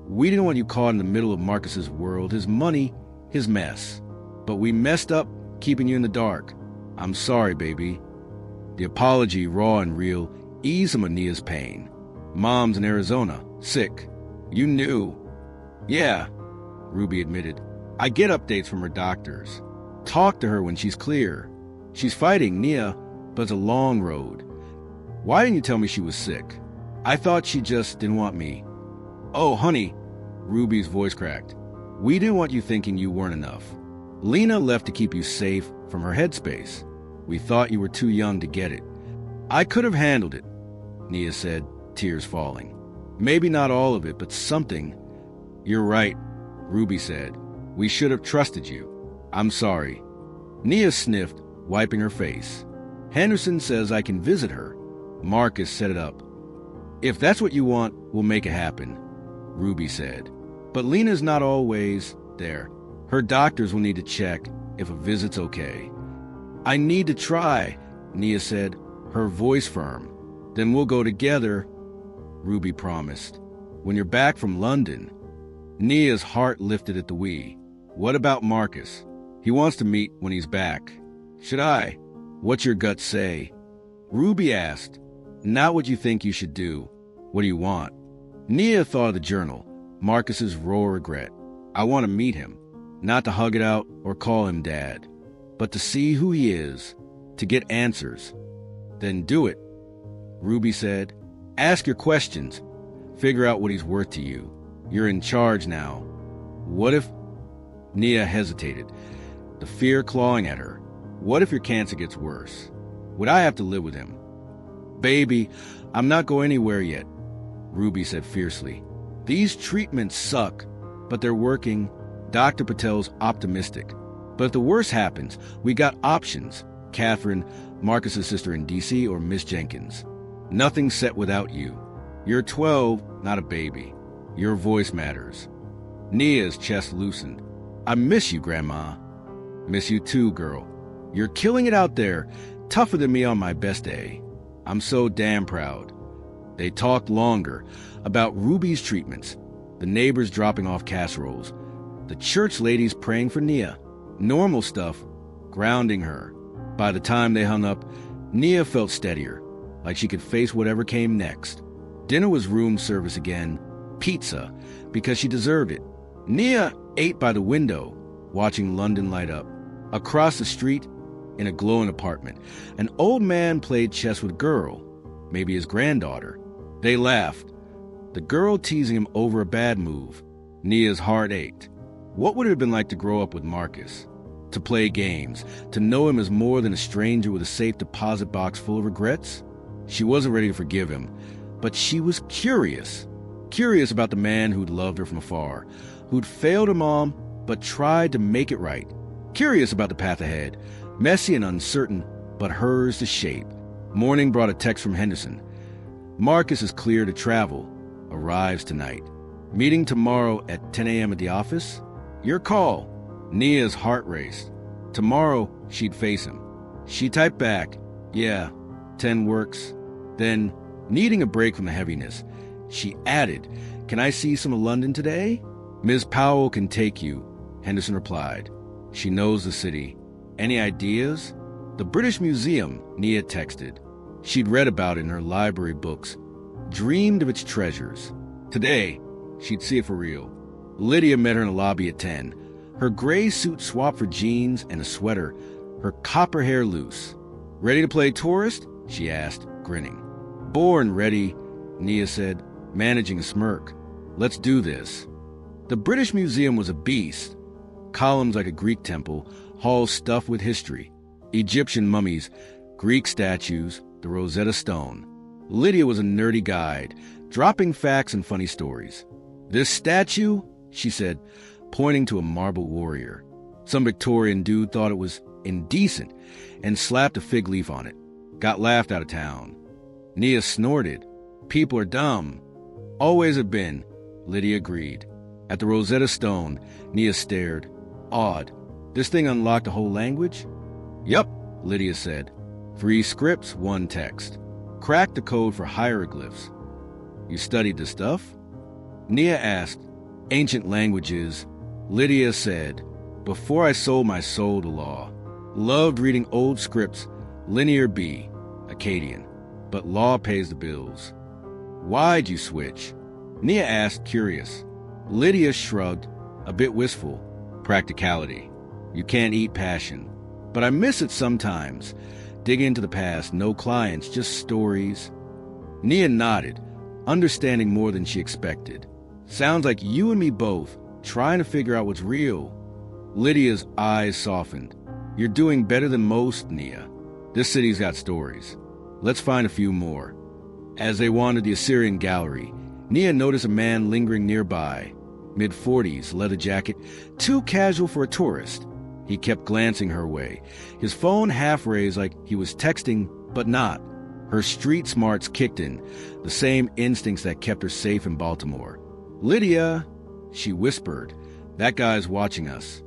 We didn't want you caught in the middle of Marcus's world, his money, his mess. But we messed up keeping you in the dark. I'm sorry, baby. The apology, raw and real, eased some of Nia's pain. Mom's in Arizona, sick. You knew. Yeah, Reby admitted. I get updates from her doctors. Talk to her when she's clear. She's fighting, Nia, but it's a long road. Why didn't you tell me she was sick? I thought she just didn't want me. Oh, honey, Ruby's voice cracked. We didn't want you thinking you weren't enough. Lena left to keep you safe from her headspace. We thought you were too young to get it. I could have handled it, Nia said, tears falling. Maybe not all of it, but something. You're right, Reby said. We should have trusted you. I'm sorry. Nia sniffed, wiping her face. Henderson says I can visit her. Marcus set it up. If that's what you want, we'll make it happen, Reby said. But Lena's not always there. Her doctors will need to check if a visit's okay. I need to try, Nia said, her voice firm. Then we'll go together, Reby promised. When you're back from London. Nia's heart lifted at the we. What about Marcus? He wants to meet when he's back. Should I? What's your gut say? Reby asked. Not what you think you should do. What do you want? Nia thought of the journal, Marcus's raw regret. I want to meet him. Not to hug it out or call him dad, but to see who he is, to get answers. Then do it, Reby said. Ask your questions. Figure out what he's worth to you. You're in charge now. What if... Nia hesitated, the fear clawing at her. What if your cancer gets worse? Would I have to live with him? Baby, I'm not going anywhere yet, Reby said fiercely. These treatments suck, but they're working. Dr. Patel's optimistic. But if the worst happens, we got options. Catherine, Marcus's sister in D.C., or Miss Jenkins. Nothing's set without you. You're 12, not a baby. Your voice matters. Nia's chest loosened. I miss you, Grandma. Miss you too, girl. You're killing it out there, tougher than me on my best day. I'm so damn proud. They talked longer about Ruby's treatments, the neighbors dropping off casseroles, the church ladies praying for Nia. Normal stuff, grounding her. By the time they hung up, Nia felt steadier, like she could face whatever came next. Dinner was room service again, pizza, because she deserved it. Nia ate by the window, watching London light up. Across the street, in a glowing apartment, an old man played chess with a girl, maybe his granddaughter. They laughed, the girl teasing him over a bad move. Nia's heart ached. What would it have been like to grow up with Marcus? To play games, to know him as more than a stranger with a safe deposit box full of regrets? She wasn't ready to forgive him, but she was curious. Curious about the man who'd loved her from afar, who'd failed her mom but tried to make it right. Curious about the path ahead, messy and uncertain, but hers to shape. Morning brought a text from Henderson. Marcus is clear to travel. Arrives tonight. Meeting tomorrow at 10 a.m. at the office? Your call. Nia's heart raced. Tomorrow, she'd face him. She typed back, yeah, 10 works. Then, needing a break from the heaviness, she added, can I see some of London today? Ms. Powell can take you, Henderson replied. She knows the city. Any ideas? The British Museum, Nia texted. She'd read about it in her library books, dreamed of its treasures. Today, she'd see it for real. Lydia met her in the lobby at 10. Her gray suit swapped for jeans and a sweater, her copper hair loose. Ready to play tourist? She asked, grinning. Born ready, Nia said, managing a smirk. Let's do this. The British Museum was a beast. Columns like a Greek temple, halls stuffed with history. Egyptian mummies, Greek statues, the Rosetta Stone. Lydia was a nerdy guide, dropping facts and funny stories. This statue, she said, pointing to a marble warrior. Some Victorian dude thought it was indecent and slapped a fig leaf on it. Got laughed out of town. Nia snorted. People are dumb. Always have been, Lydia agreed. At the Rosetta Stone, Nia stared, awed. This thing unlocked a whole language? Yup, Lydia said. 3 scripts, 1 text. Cracked the code for hieroglyphs. You studied the stuff? Nia asked. Ancient languages, Lydia said. Before I sold my soul to law. Loved reading old scripts, Linear B, Akkadian. But law pays the bills. Why'd you switch? Nia asked, curious. Lydia shrugged, a bit wistful. Practicality. You can't eat passion. But I miss it sometimes. Digging into the past, no clients, just stories. Nia nodded, understanding more than she expected. Sounds like you and me both, trying to figure out what's real. Lydia's eyes softened. You're doing better than most, Nia. This city's got stories. Let's find a few more. As they wandered the Assyrian gallery, Nia noticed a man lingering nearby. Mid-40s, leather jacket, too casual for a tourist. He kept glancing her way, his phone half raised like he was texting, but not. Her street smarts kicked in, the same instincts that kept her safe in Baltimore. Lydia, she whispered, that guy's watching us.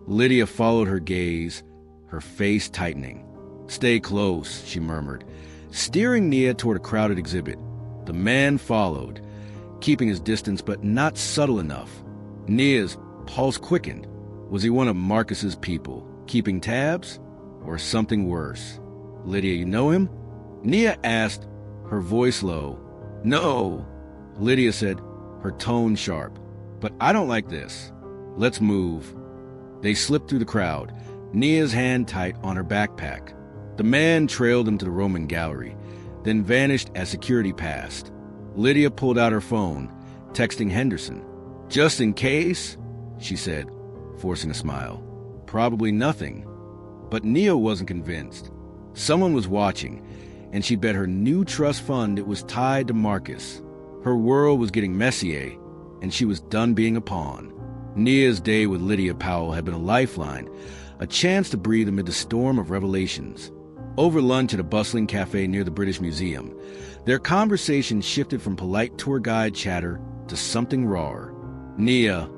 Lydia followed her gaze, her face tightening. Stay close, she murmured, steering Nia toward a crowded exhibit. The man followed, keeping his distance but not subtle enough. Nia's pulse quickened. Was he one of Marcus's people, keeping tabs? Or something worse? Lydia, you know him? Nia asked, her voice low. No, Lydia said, her tone sharp. But I don't like this. Let's move. They slipped through the crowd, Nia's hand tight on her backpack. The man trailed them to the Roman gallery, then vanished as security passed. Lydia pulled out her phone, texting Henderson. Just in case, she said, forcing a smile. Probably nothing. But Nia wasn't convinced. Someone was watching, and she bet her new trust fund it was tied to Marcus. Her world was getting messier, and she was done being a pawn. Nia's day with Lydia Powell had been a lifeline, a chance to breathe amid the storm of revelations. Over lunch at a bustling cafe near the British Museum, their conversation shifted from polite tour guide chatter to something rawer. Nia,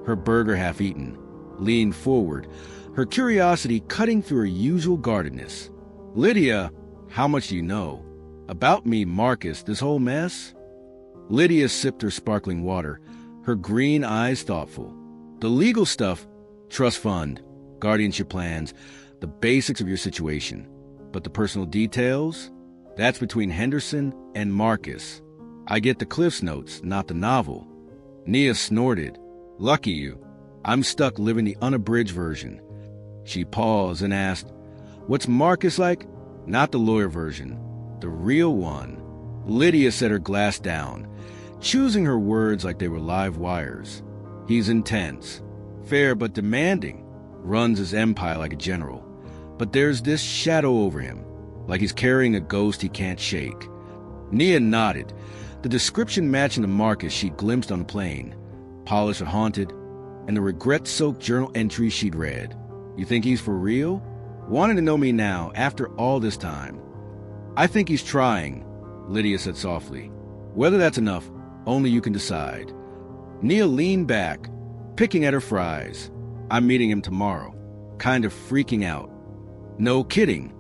her burger half eaten, leaned forward, her curiosity cutting through her usual guardedness. Lydia, how much do you know? About me, Marcus, this whole mess? Lydia sipped her sparkling water, her green eyes thoughtful. The legal stuff, trust fund, guardianship plans, the basics of your situation. But the personal details? That's between Henderson and Marcus. I get the Cliff's Notes, not the novel. Nia snorted. Lucky you. I'm stuck living the unabridged version. She paused and asked, What's Marcus like? Not the lawyer version. The real one. Lydia set her glass down, choosing her words like they were live wires. He's intense. Fair but demanding. Runs his empire like a general. But there's this shadow over him, like he's carrying a ghost he can't shake. Nia nodded, the description matching the Marcus she'd glimpsed on the plane, polished or haunted, and the regret-soaked journal entries she'd read. You think he's for real? Wanting to know me now, after all this time. I think he's trying, Lydia said softly. Whether that's enough, only you can decide. Nia leaned back, picking at her fries. I'm meeting him tomorrow, kind of freaking out. No kidding,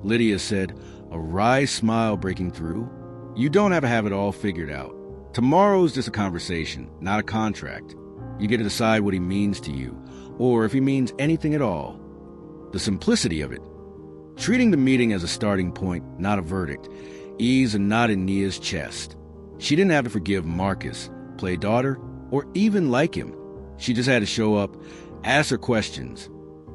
Lydia said, a wry smile breaking through. You don't have to have it all figured out. Tomorrow's just a conversation, not a contract. You get to decide what he means to you, or if he means anything at all. The simplicity of it. Treating the meeting as a starting point, not a verdict, eased a knot in Nia's chest. She didn't have to forgive Marcus, play daughter, or even like him. She just had to show up, ask her questions,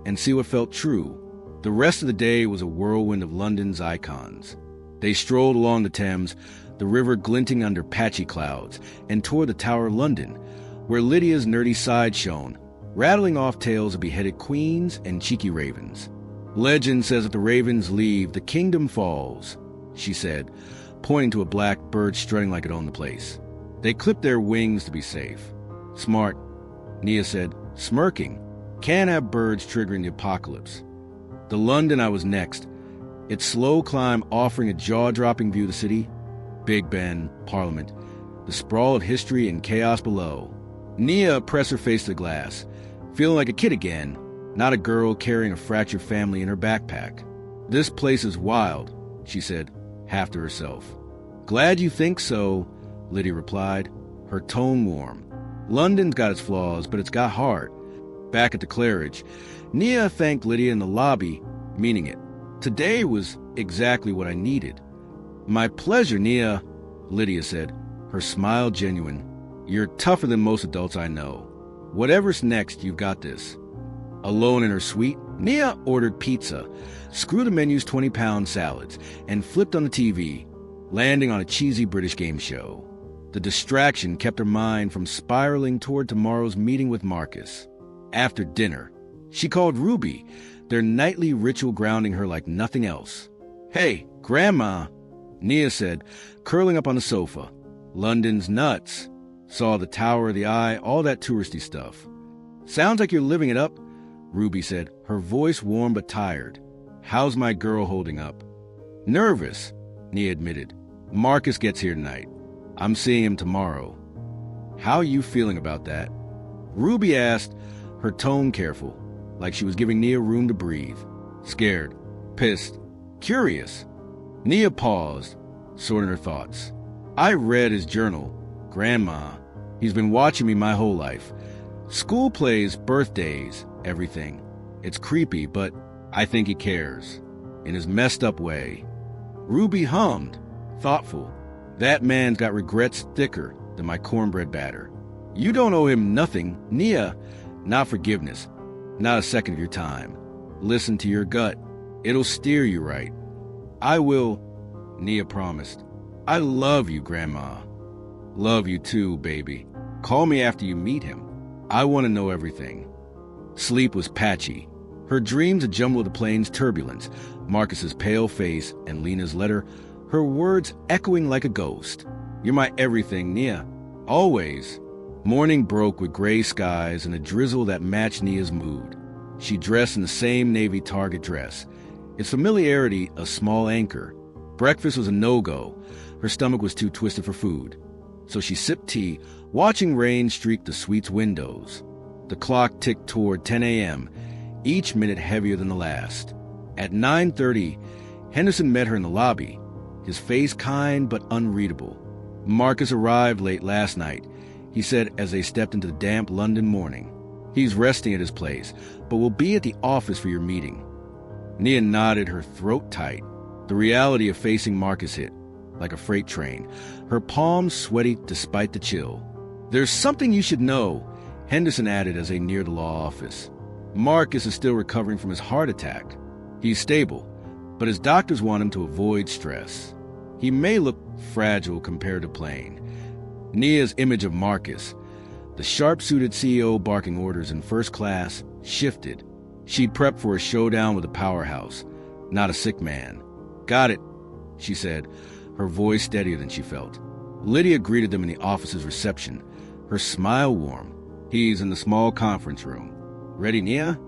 and see what felt true. The rest of the day was a whirlwind of London's icons. They strolled along the Thames, the river glinting under patchy clouds, and toward the Tower of London, where Lydia's nerdy side shone, rattling off tales of beheaded queens and cheeky ravens. Legend says if the ravens leave, the kingdom falls, she said, pointing to a black bird strutting like it owned the place. They clipped their wings to be safe. Smart, Nia said, smirking. Can't have birds triggering the apocalypse. The London I was next, its slow climb offering a jaw-dropping view of the city, Big Ben, Parliament, the sprawl of history and chaos below. Nia pressed her face to the glass, feeling like a kid again, not a girl carrying a fractured family in her backpack. This place is wild, she said, half to herself. Glad you think so, Lydia replied, her tone warm. London's got its flaws, but it's got heart. Back at the Claridge, Nia thanked Lydia in the lobby, meaning it. Today was exactly what I needed. My pleasure, Nia, Lydia said, her smile genuine. You're tougher than most adults I know. Whatever's next, you've got this. Alone in her suite, Nia ordered pizza, screwed the menu's 20-pound salads, and flipped on the TV, landing on a cheesy British game show. The distraction kept her mind from spiraling toward tomorrow's meeting with Marcus. After dinner, she called Reby, their nightly ritual grounding her like nothing else. Hey, Grandma, Nia said, curling up on the sofa. London's nuts. Saw the Tower of the Eye, all that touristy stuff. Sounds like you're living it up, Reby said, her voice warm but tired. How's my girl holding up? Nervous, Nia admitted. Marcus gets here tonight. I'm seeing him tomorrow. How are you feeling about that? Reby asked, her tone careful, like she was giving Nia room to breathe. Scared, pissed, curious. Nia paused, sorting her thoughts. I read his journal, Grandma. He's been watching me my whole life. School plays, birthdays, everything. It's creepy, but I think he cares. In his messed up way. Reby hummed, thoughtful. That man's got regrets thicker than my cornbread batter. You don't owe him nothing, Nia. Not forgiveness. Not a second of your time. Listen to your gut. It'll steer you right. I will, Nia promised. I love you, Grandma. Love you too, baby. Call me after you meet him. I want to know everything. Sleep was patchy. Her dreams a jumble of the plane's turbulence, Marcus's pale face, and Lena's letter, her words echoing like a ghost. You're my everything, Nia. Always. Morning broke with gray skies and a drizzle that matched Nia's mood. She dressed in the same navy Target dress. Its familiarity a small anchor. Breakfast was a no-go. Her stomach was too twisted for food. So she sipped tea, watching rain streak the suite's windows. The clock ticked toward 10 a.m., each minute heavier than the last. At 9:30, Henderson met her in the lobby, his face kind but unreadable. Marcus arrived late last night, he said as they stepped into the damp London morning. He's resting at his place, but will be at the office for your meeting. Nia nodded, her throat tight. The reality of facing Marcus hit. like a freight train, her palms sweaty despite the chill. "There's something you should know," Henderson added as they neared the law office. "Marcus is still recovering from his heart attack. He's stable, but his doctors want him to avoid stress. He may look fragile compared to Plain." Nia's image of Marcus, the sharp-suited CEO barking orders in first class, shifted. She'd prepped for a showdown with a powerhouse, not a sick man. "Got it," she said, her voice steadier than she felt. Lydia greeted them in the office's reception, her smile warm. "He's in the small conference room. Ready, Nia?"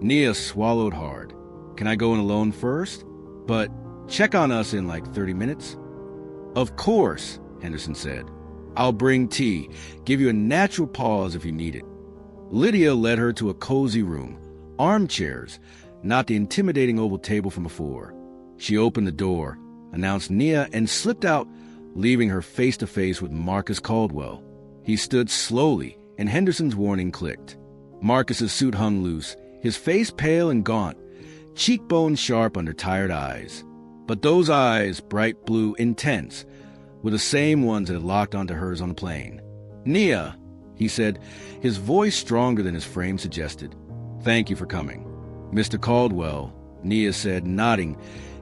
Nia swallowed hard. "Can I go in alone first? But check on us in like 30 minutes. "Of course," Henderson said. "I'll bring tea, give you a natural pause if you need it." Lydia led her to a cozy room, armchairs, not the intimidating oval table from before. She opened the door, announced Nia, and slipped out, leaving her face-to-face with Marcus Caldwell. He stood slowly, and Henderson's warning clicked. Marcus's suit hung loose, his face pale and gaunt, cheekbones sharp under tired eyes. But those eyes, bright blue, intense, were the same ones that had locked onto hers on the plane. "Nia," he said, his voice stronger than his frame suggested. "Thank you for coming." "Mr. Caldwell," Nia said, nodding,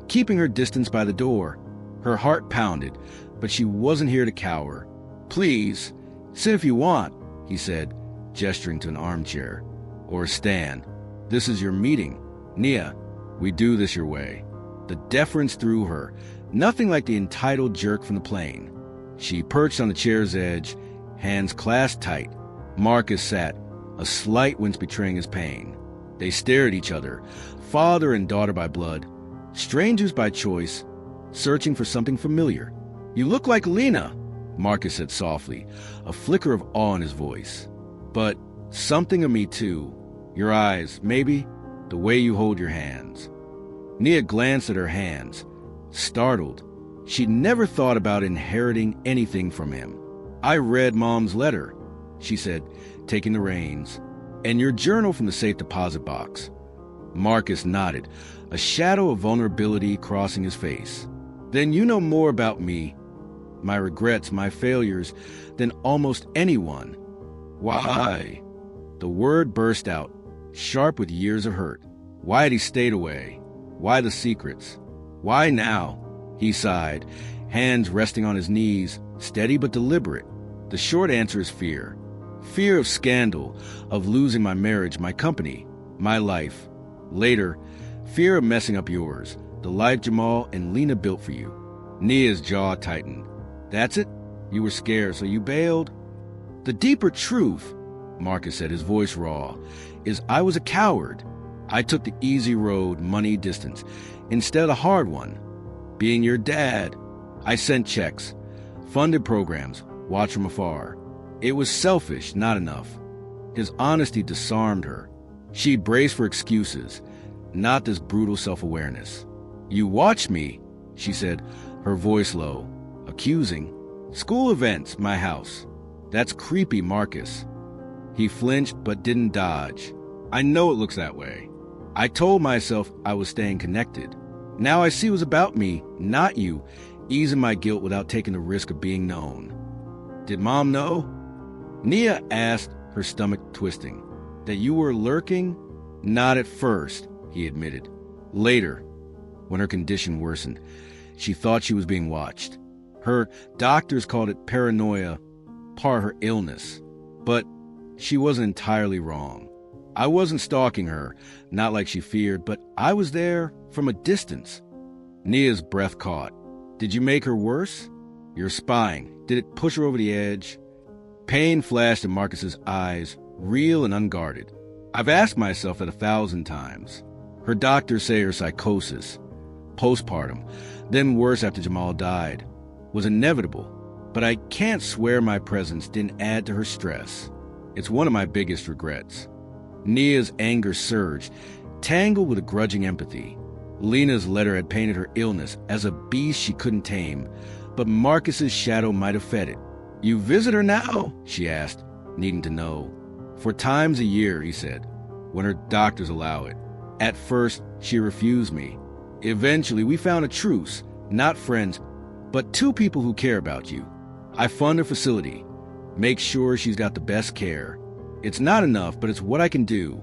keeping her distance by the door. Her heart pounded, but she wasn't here to cower. "Please, sit if you want," he said, gesturing to an armchair. "Or stand. This is your meeting. Nia, we do this your way." The deference through her, nothing like the entitled jerk from the plane. She perched on the chair's edge, hands clasped tight. Marcus sat, a slight wince betraying his pain. They stared at each other, father and daughter by blood, strangers by choice, searching for something familiar. "You look like Lena," Marcus said softly, a flicker of awe in his voice. "But something of me too. Your eyes, maybe, the way you hold your hands." Nia glanced at her hands, startled. She'd never thought about inheriting anything from him. "I read Mom's letter," she said, taking the reins, "and your journal from the safe deposit box." Marcus nodded, a shadow of vulnerability crossing his face. "Then you know more about me, my regrets, my failures, than almost anyone." "Why?" The word burst out, sharp with years of hurt. Why had he stayed away? Why the secrets? Why now? He sighed, hands resting on his knees, steady but deliberate. The short answer is fear. Fear of scandal, of losing my marriage, my company, my life. Later, fear of messing up yours, the life Jamal and Lena built for you. Nia's jaw tightened. "That's it? You were scared, so you bailed?" "The deeper truth," Marcus said, his voice raw, "is I was a coward. I took the easy road, money, distance, instead a hard one. Being your dad, I sent checks, funded programs, watched from afar. It was selfish, not enough." His honesty disarmed her. She braced for excuses, not this brutal self-awareness. "You watched me," she said, her voice low, accusing. "School events, my house. That's creepy, Marcus." He flinched but didn't dodge. "I know it looks that way. I told myself I was staying connected. Now I see it was about me, not you, easing my guilt without taking the risk of being known." "Did Mom know?" Nia asked, her stomach twisting. "That you were lurking?" "Not at first," he admitted. "Later, when her condition worsened, she thought she was being watched. Her doctors called it paranoia, part of her illness. But she wasn't entirely wrong. I wasn't stalking her, not like she feared, but I was there from a distance." Nia's breath caught. "Did you make her worse? Your spying, did it push her over the edge?" Pain flashed in Marcus's eyes, real and unguarded. "I've asked myself that 1,000 times. Her doctors say her psychosis, postpartum, then worse after Jamal died, was inevitable, but I can't swear my presence didn't add to her stress. It's one of my biggest regrets." Nia's anger surged, tangled with a grudging empathy. Lena's letter had painted her illness as a beast she couldn't tame, but Marcus's shadow might have fed it. "You visit her now?" she asked, needing to know. "4 times a year," he said, "when her doctors allow it. At first, she refused me. Eventually, we found a truce, not friends, but 2 people who care about you. I fund a facility. Make sure she's got the best care. It's not enough, but it's what I can do."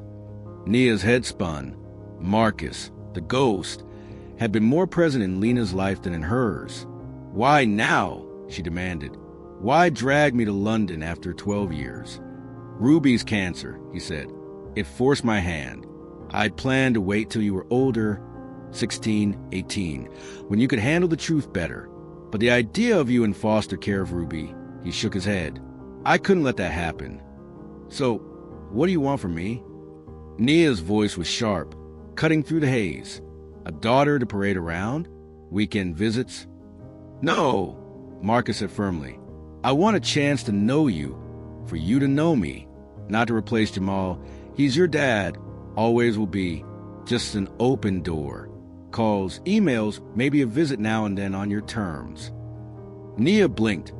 Nia's head spun. Marcus, the ghost, had been more present in Lena's life than in hers. "Why now?" she demanded. "Why drag me to London after 12 years? "Ruby's cancer," he said. "It forced my hand. I'd planned to wait till you were older, 16, 18, when you could handle the truth better. But the idea of you in foster care of Ruby," he shook his head. "I couldn't let that happen. So, what do you want from me?" Nia's voice was sharp, cutting through the haze. "A daughter to parade around? Weekend visits?" "No," Marcus said firmly. "I want a chance to know you, for you to know me. Not to replace Jamal. He's your dad, always will be. Just an open door. Calls, emails, maybe a visit now and then on your terms." Nia blinked,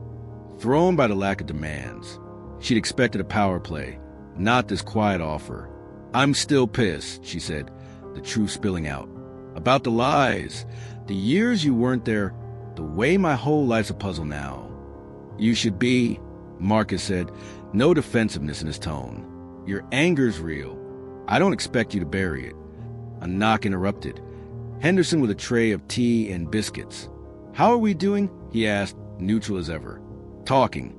thrown by the lack of demands. She'd expected a power play, not this quiet offer. "I'm still pissed," she said, the truth spilling out. "About the lies, the years you weren't there, the way my whole life's a puzzle now." "You should be," Marcus said, no defensiveness in his tone. "Your anger's real. I don't expect you to bury it." A knock interrupted. Henderson with a tray of tea and biscuits. "How are we doing?" he asked, neutral as ever. "Talking,"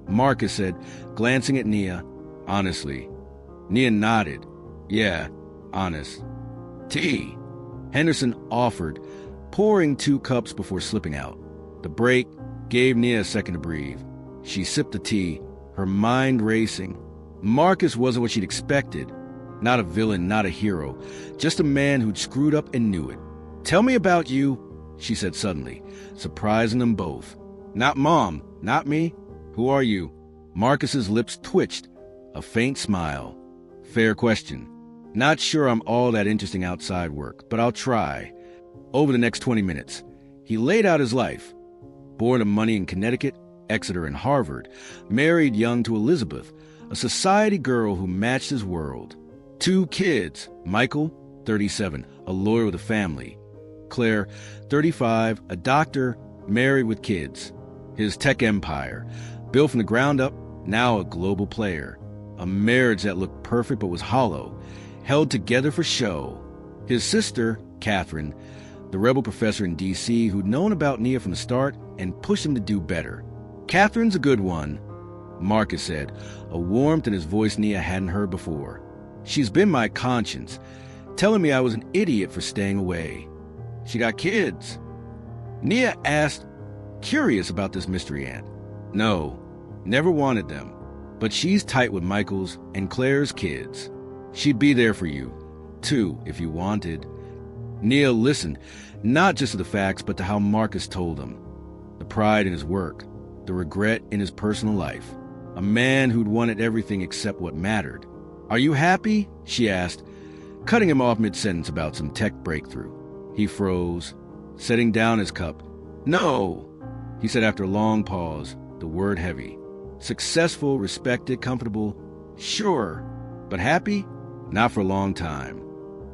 Marcus said, glancing at Nia. "Honestly." Nia nodded. "Yeah, honest." "Tea," Henderson offered, pouring 2 cups before slipping out. The break gave Nia a second to breathe. She sipped the tea, her mind racing. Marcus wasn't what she'd expected. Not a villain, not a hero, just a man who'd screwed up and knew it. "Tell me about you," she said suddenly, surprising them both. "Not Mom, not me. Who are you?" Marcus's lips twitched, a faint smile. "Fair question. Not sure I'm all that interesting outside work, but I'll try." Over the next 20 minutes, he laid out his life. Born of money in Connecticut, Exeter, and Harvard, married young to Elizabeth, a society girl who matched his world. 2 kids, Michael, 37, a lawyer with a family. Claire, 35, a doctor, married with kids. His tech empire, built from the ground up, now a global player. A marriage that looked perfect but was hollow, held together for show. His sister, Catherine, the rebel professor in D.C. who'd known about Nia from the start and pushed him to do better. "Catherine's a good one," Marcus said, a warmth in his voice Nia hadn't heard before. "She's been my conscience, telling me I was an idiot for staying away." "She got kids?" Nia asked, curious about this mystery aunt. "No, never wanted them, but she's tight with Michael's and Claire's kids. She'd be there for you, too, if you wanted." Nia listened, not just to the facts, but to how Marcus told him. The pride in his work, the regret in his personal life. A man who'd wanted everything except what mattered. "Are you happy?" she asked, cutting him off mid-sentence about some tech breakthrough. He froze, setting down his cup. "No," he said after a long pause, the word heavy. "Successful, respected, comfortable, sure, but happy? Not for a long time."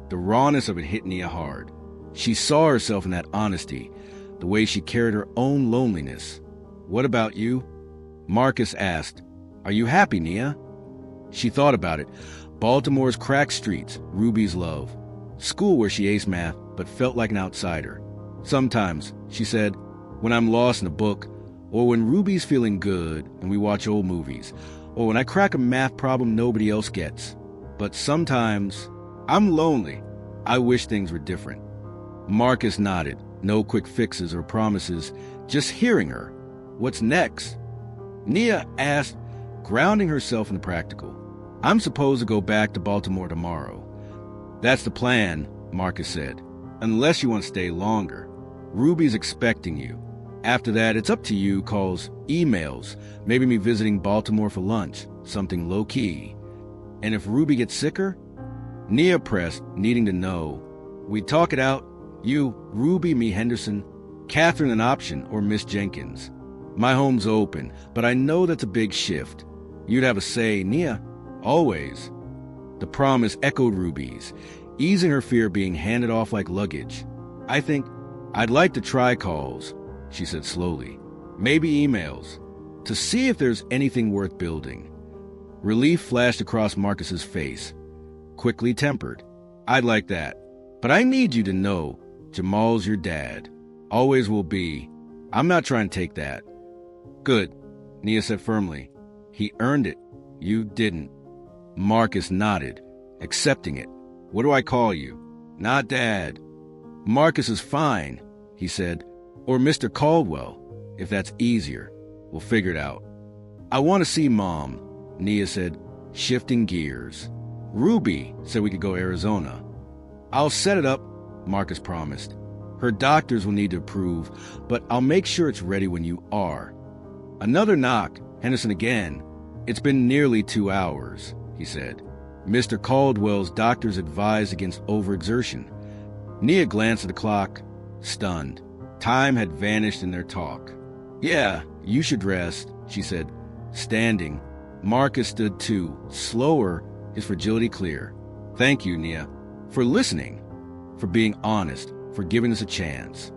The rawness of it hit Nia hard. She saw herself in that honesty, the way she carried her own loneliness. "What about you?" Marcus asked. "Are you happy, Nia?" She thought about it. Baltimore's cracked streets, Ruby's love. School where she aced math, but felt like an outsider. "Sometimes," she said, "when I'm lost in a book, or when Ruby's feeling good and we watch old movies, or when I crack a math problem nobody else gets. But sometimes I'm lonely. I wish things were different." Marcus nodded. No quick fixes or promises, just hearing her. "What's next?" Nia asked, grounding herself in the practical. "I'm supposed to go back to Baltimore tomorrow." "That's the plan," Marcus said, "unless you want to stay longer. Ruby's expecting you. After that, it's up to you, calls, emails, maybe me visiting Baltimore for lunch, something low-key. And if Ruby gets sicker?" Nia pressed, needing to know. "We talk it out. You, Ruby, me, Henderson, Catherine an option, or Miss Jenkins. My home's open, but I know that's a big shift. You'd have a say, Nia, always." The promise echoed Ruby's, easing her fear of being handed off like luggage. "I think I'd like to try calls. she said slowly. Maybe emails, to see if there's anything worth building. Relief flashed across Marcus's face, quickly tempered. I'd like that, but I need you to know Jamal's your dad. Always will be. I'm not trying to take that. Good, Nia said firmly. He earned it. You didn't. Marcus nodded, accepting it. What do I call you? Not Dad. Marcus is fine, he said. Or Mr. Caldwell, if that's easier. We'll figure it out. I want to see Mom, Nia said, shifting gears. Reby said we could go Arizona. I'll set it up, Marcus promised. Her doctors will need to approve, but I'll make sure it's ready when you are. Another knock. Henderson again. It's been nearly 2 hours, he said. Mr. Caldwell's doctors advised against overexertion. Nia glanced at the clock, stunned. Time had vanished in their talk. Yeah, you should rest, she said, standing. Marcus stood too, slower, his fragility clear. Thank you, Nia, for listening, for being honest, for giving us a chance.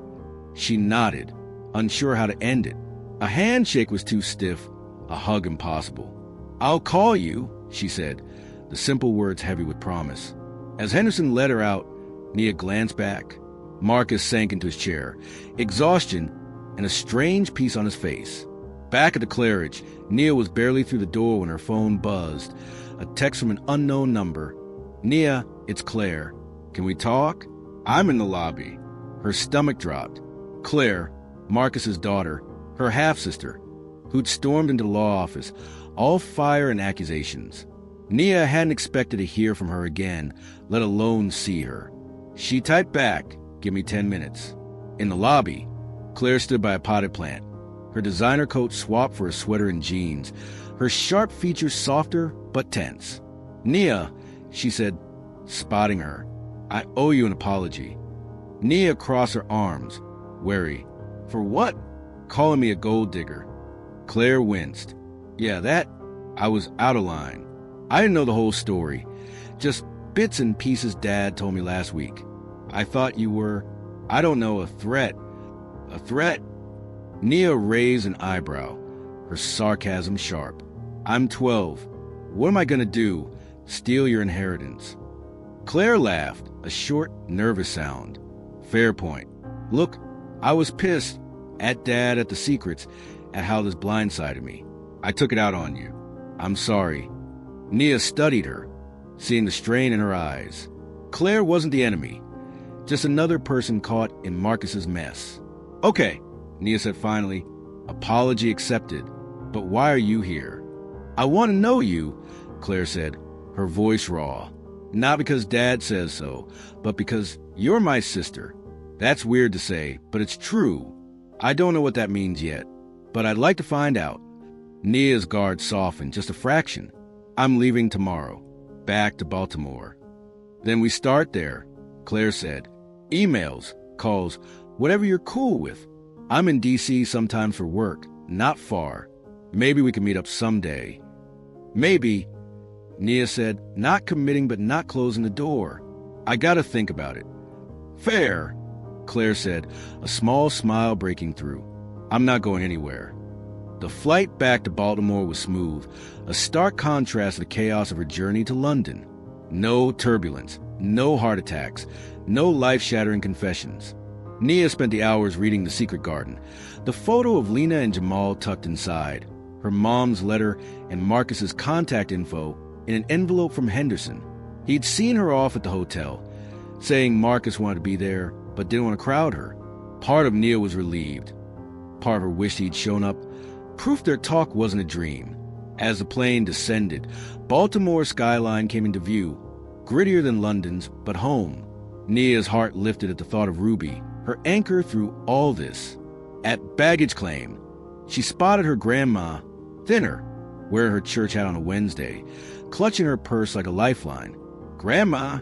She nodded, unsure how to end it. A handshake was too stiff, a hug impossible. I'll call you, she said, the simple words heavy with promise. As Henderson led her out, Nia glanced back. Marcus sank into his chair, exhaustion and a strange peace on his face. Back at the Claridge, Nia was barely through the door when her phone buzzed. A text from an unknown number. Nia, it's Claire. Can we talk? I'm in the lobby. Her stomach dropped. Claire, Marcus's daughter, her half-sister, who'd stormed into the law office, all fire and accusations. Nia hadn't expected to hear from her again, let alone see her. She typed back, give me 10 minutes. In the lobby, Claire stood by a potted plant, her designer coat swapped for a sweater and jeans, her sharp features softer but tense. Nia, she said, spotting her, I owe you an apology. Nia crossed her arms, wary. For what? Calling me a gold digger. Claire winced. Yeah, that, I was out of line. I didn't know the whole story. Just bits and pieces Dad told me last week. I thought you were, I don't know, a threat. A threat? Nia raised an eyebrow, her sarcasm sharp. I'm 12. What am I gonna do? Steal your inheritance? Claire laughed, a short, nervous sound. Fair point. Look, I was pissed at Dad, at the secrets, at how this blindsided me. I took it out on you. I'm sorry. Nia studied her, seeing the strain in her eyes. Claire wasn't the enemy, just another person caught in Marcus's mess. Okay, Nia said finally. Apology accepted. But why are you here? I want to know you, Claire said, her voice raw. Not because Dad says so, but because you're my sister. That's weird to say, but it's true. I don't know what that means yet, but I'd like to find out. Nia's guard softened just a fraction. I'm leaving tomorrow, back to Baltimore. Then we start there, Claire said. Emails, calls, whatever you're cool with. I'm in D.C. sometimes for work, not far. Maybe we can meet up someday. Maybe, Nia said, not committing but not closing the door. I gotta think about it. Fair, Claire said, a small smile breaking through. I'm not going anywhere. The flight back to Baltimore was smooth, a stark contrast to the chaos of her journey to London. No turbulence, no heart attacks, no life-shattering confessions. Nia spent the hours reading The Secret Garden, the photo of Lena and Jamal tucked inside, her mom's letter and Marcus's contact info in an envelope from Henderson. He'd seen her off at the hotel, saying Marcus wanted to be there, but didn't want to crowd her. Part of Nia was relieved. Part of her wished he'd shown up, proof their talk wasn't a dream. As the plane descended, Baltimore's skyline came into view, grittier than London's, but home. Nia's heart lifted at the thought of Reby, her anchor through all this. At baggage claim, she spotted her grandma, thinner, wearing her church hat on a Wednesday, clutching her purse like a lifeline. Grandma!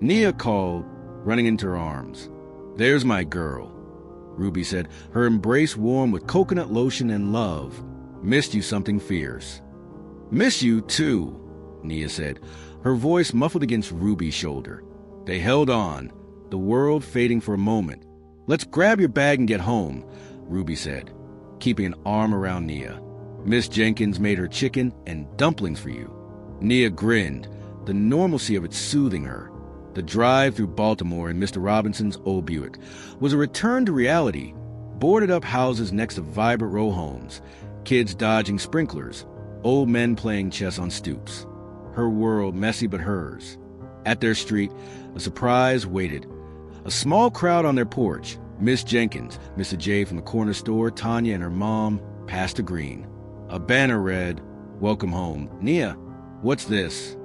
Nia called, running into her arms. There's my girl, Reby said, her embrace warm with coconut lotion and love. Missed you something fierce. Miss you, too, Nia said, her voice muffled against Ruby's shoulder. They held on, the world fading for a moment. Let's grab your bag and get home. Reby said, keeping an arm around Nia. Miss Jenkins made her chicken and dumplings for you. Nia grinned, the normalcy of it soothing her. The drive through Baltimore in Mr. Robinson's old Buick was a return to reality. Boarded up houses next to vibrant row homes, kids dodging sprinklers, old men playing chess on stoops. Her world messy but hers. At their street, a surprise waited. A small crowd on their porch. Miss Jenkins, Mr. J from the corner store, Tanya and her mom, Pastor Green. A banner read, "Welcome home." "Nia, what's this?"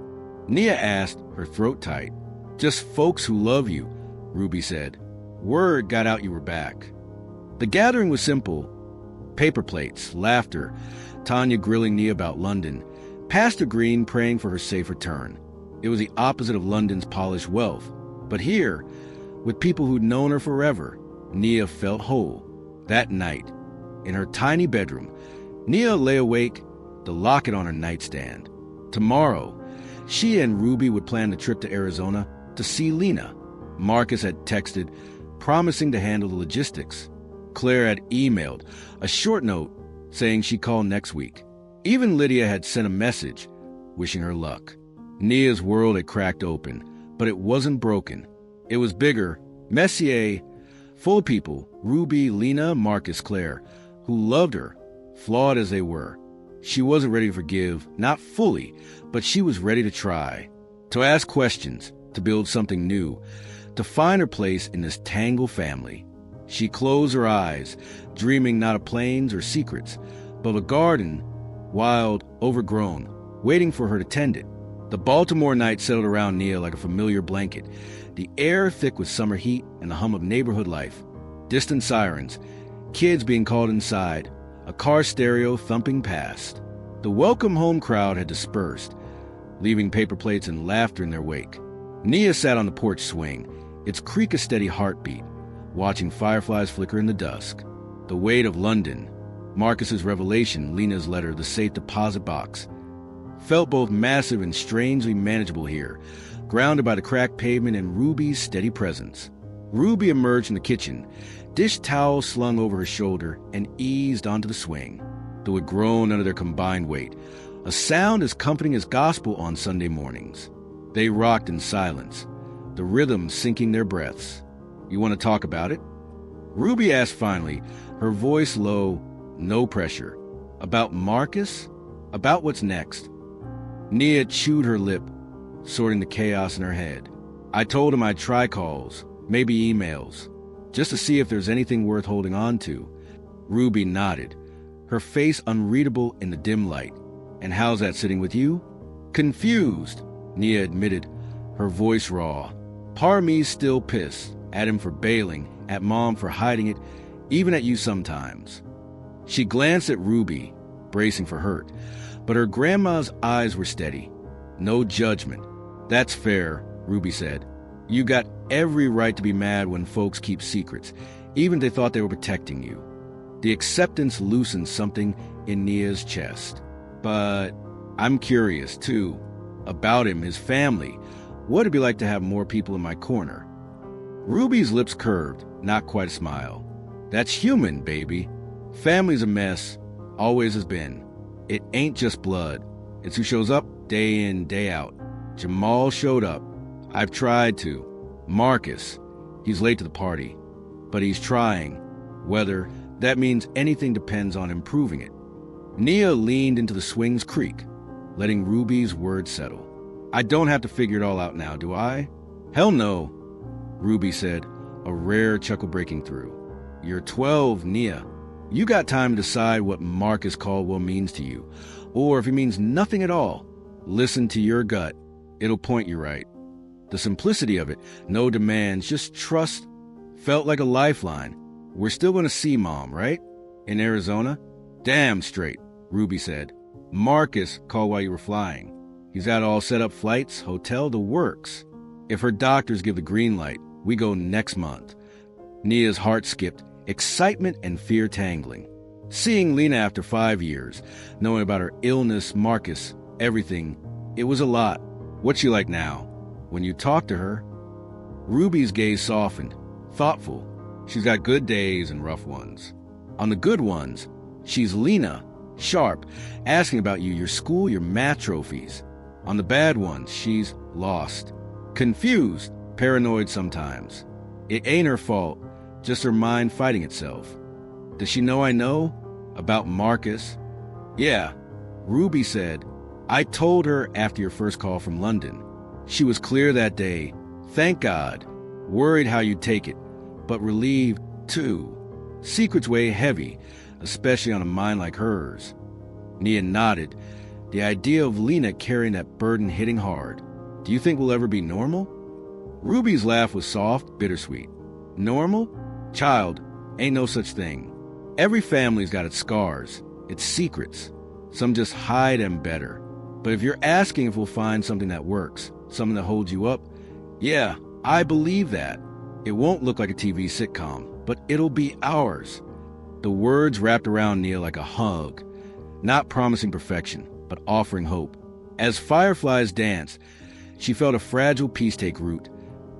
Nia asked, her throat tight. "Just folks who love you," Reby said. "Word got out you were back." The gathering was simple. Paper plates, laughter, Tanya grilling Nia about London, Pastor Green praying for her safe return. It was the opposite of London's polished wealth. But here, with people who'd known her forever, Nia felt whole. That night, in her tiny bedroom, Nia lay awake, the locket on her nightstand. Tomorrow, she and Reby would plan the trip to Arizona to see Lena. Marcus had texted, promising to handle the logistics. Claire had emailed a short note saying she'd call next week. Even Lydia had sent a message wishing her luck. Nia's world had cracked open, but it wasn't broken. It was bigger, messier, full of people, Reby, Lena, Marcus, Claire, who loved her, flawed as they were. She wasn't ready to forgive, not fully, but she was ready to try, to ask questions, to build something new, to find her place in this tangled family. She closed her eyes, dreaming not of planes or secrets, but of a garden, wild, overgrown, waiting for her to tend it. The Baltimore night settled around Nia like a familiar blanket, the air thick with summer heat and the hum of neighborhood life. Distant sirens, kids being called inside, a car stereo thumping past. The welcome home crowd had dispersed, leaving paper plates and laughter in their wake. Nia sat on the porch swing, its creak a steady heartbeat, watching fireflies flicker in the dusk. The weight of London, Marcus's revelation, Lena's letter, the safe deposit box, felt both massive and strangely manageable here, grounded by the cracked pavement and Ryby's steady presence. Reby emerged from the kitchen, dish towel slung over her shoulder, and eased onto the swing, though it groaned under their combined weight, a sound as comforting as gospel on Sunday mornings. They rocked in silence, the rhythm sinking their breaths. "You want to talk about it?" Reby asked finally, her voice low, no pressure. "About Marcus? About what's next?" Nia chewed her lip, sorting the chaos in her head. "I told him I'd try calls, maybe emails, just to see if there's anything worth holding on to." Reby nodded, her face unreadable in the dim light. "And how's that sitting with you?" "Confused," Nia admitted, her voice raw. "Part of me's still pissed. At him for bailing, at Mom for hiding it, even at you sometimes." She glanced at Reby, bracing for hurt, but her grandma's eyes were steady. No judgment. "That's fair," Reby said. "You got every right to be mad when folks keep secrets, even if they thought they were protecting you." The acceptance loosened something in Nia's chest. "But I'm curious, too, about him, his family. What it'd be like to have more people in my corner." Ruby's lips curved, not quite a smile. "That's human, baby. Family's a mess, always has been. It ain't just blood. It's who shows up day in, day out. Jamal showed up. I've tried to. Marcus, he's late to the party, but he's trying. Whether that means anything depends on improving it." Nia leaned into the swing's creak, letting Ruby's words settle. "I don't have to figure it all out now, do I?" "Hell no," Reby said, a rare chuckle breaking through. "You're 12, Nia. You got time to decide what Marcus Caldwell means to you, or if he means nothing at all. Listen to your gut. It'll point you right." The simplicity of it, no demands, just trust, felt like a lifeline. "We're still going to see Mom, right? In Arizona?" "Damn straight," Reby said. "Marcus called while you were flying. He's got all set up flights, hotel, the works. If her doctors give the green light, we go next month." Nia's heart skipped, excitement and fear tangling. Seeing Lena after 5 years, knowing about her illness, Marcus, everything, it was a lot. "What's she like now? When you talk to her?" Ruby's gaze softened, thoughtful. "She's got good days and rough ones. On the good ones, she's Lena, sharp, asking about you, your school, your math trophies. On the bad ones, she's lost, confused, paranoid sometimes. It ain't her fault, just her mind fighting itself. Does she know I know? About Marcus? Yeah, Ruby said. I told her after your first call from London. She was clear that day. Thank God. Worried how you'd take it, but relieved, too. Secrets weigh heavy, especially on a mind like hers. Nia nodded. The idea of Lena carrying that burden hitting hard. Do you think we'll ever be normal? Ruby's laugh was soft, bittersweet. Normal? Child, ain't no such thing. Every family's got its scars, its secrets. Some just hide them better. But if you're asking if we'll find something that works, something that holds you up, yeah, I believe that. It won't look like a TV sitcom, but it'll be ours. The words wrapped around Nia like a hug, not promising perfection, but offering hope. As fireflies danced, she felt a fragile peace take root,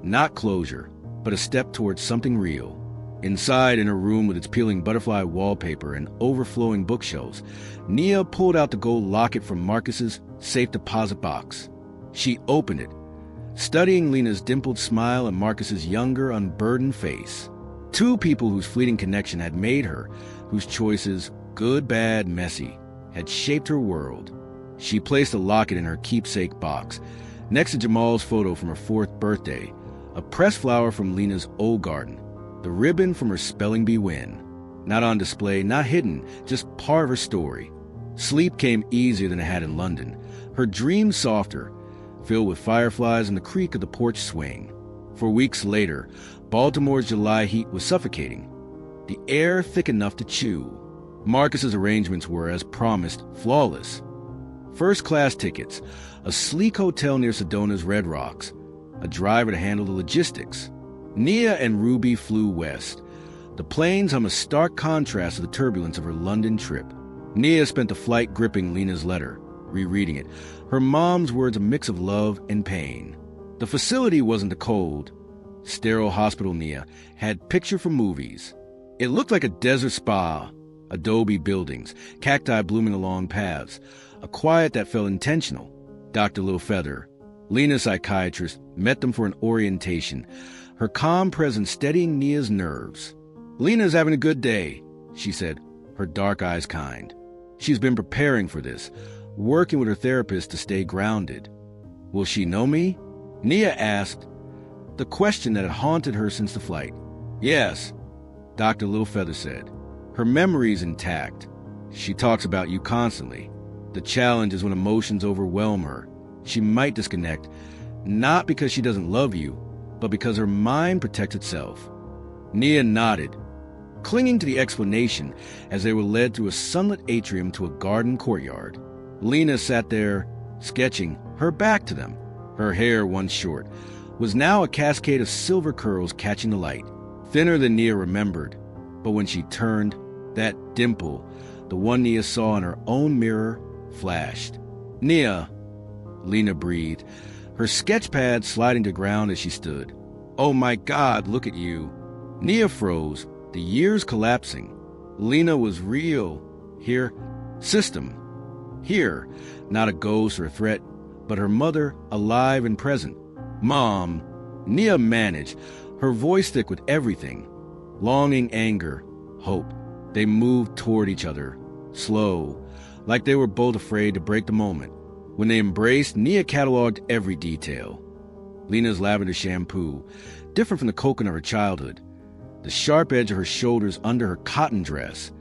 not closure, but a step towards something real. Inside, in her room with its peeling butterfly wallpaper and overflowing bookshelves, Nia pulled out the gold locket from Marcus's safe deposit box. She opened it, studying Lena's dimpled smile and Marcus's younger, unburdened face. Two people whose fleeting connection had made her, whose choices, good, bad, messy, had shaped her world. She placed the locket in her keepsake box, next to Jamal's photo from her 4th birthday, a pressed flower from Lena's old garden, the ribbon from her spelling bee win. Not on display, not hidden, just part of her story. Sleep came easier than it had in London, her dreams softer, filled with fireflies and the creak of the porch swing. For weeks later, Baltimore's July heat was suffocating, the air thick enough to chew. Marcus's arrangements were, as promised, flawless. First-class tickets, a sleek hotel near Sedona's Red Rocks, a driver to handle the logistics. Nia and Ruby flew west. The planes hum a stark contrast to the turbulence of her London trip. Nia spent the flight gripping Lena's letter, rereading it, her mom's words a mix of love and pain. The facility wasn't the cold, sterile hospital Nia had pictured from movies. It looked like a desert spa, adobe buildings, cacti blooming along paths, a quiet that felt intentional. Dr. Littlefeather, Lena's psychiatrist, met them for an orientation, her calm presence steadying Nia's nerves. Lena's having a good day, she said, her dark eyes kind. She's been preparing for this, working with her therapist to stay grounded. Will she know me? Nia asked, the question that had haunted her since the flight. Yes, Dr. Littlefeather said. Her memory's intact. She talks about you constantly. The challenge is when emotions overwhelm her. She might disconnect, not because she doesn't love you, but because her mind protects itself. Nia nodded, clinging to the explanation as they were led through a sunlit atrium to a garden courtyard. Lena sat there, sketching, her back to them. Her hair, once short, was now a cascade of silver curls catching the light, thinner than Nia remembered. But when she turned, that dimple, the one Nia saw in her own mirror, flashed. Nia, Lena breathed, her sketch pad sliding to ground as she stood. Oh my God, look at you. Nia froze, the years collapsing. Lena was real. Here, system. Here, not a ghost or a threat, but her mother, alive and present. Mom. Nia managed, her voice thick with everything. Longing, anger, hope. They moved toward each other, slow, like they were both afraid to break the moment. When they embraced, Nia cataloged every detail. Lena's lavender shampoo, different from the coconut of her childhood. The sharp edge of her shoulders under her cotton dress.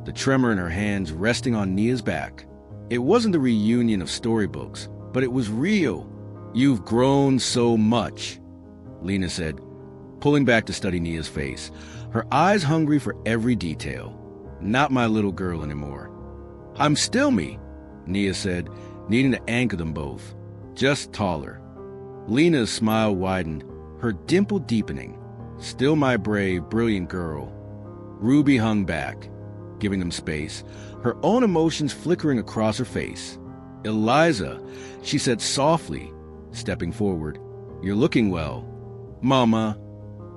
The tremor in her hands resting on Nia's back. It wasn't the reunion of storybooks, but it was real. You've grown so much, Lena said, pulling back to study Nia's face, her eyes hungry for every detail. Not my little girl anymore. I'm still me, Nia said, needing to anchor them both. Just taller. Lena's smile widened, her dimple deepening. Still my brave, brilliant girl. Ruby hung back, giving them space, her own emotions flickering across her face. Eliza, she said softly, stepping forward. You're looking well. Mama,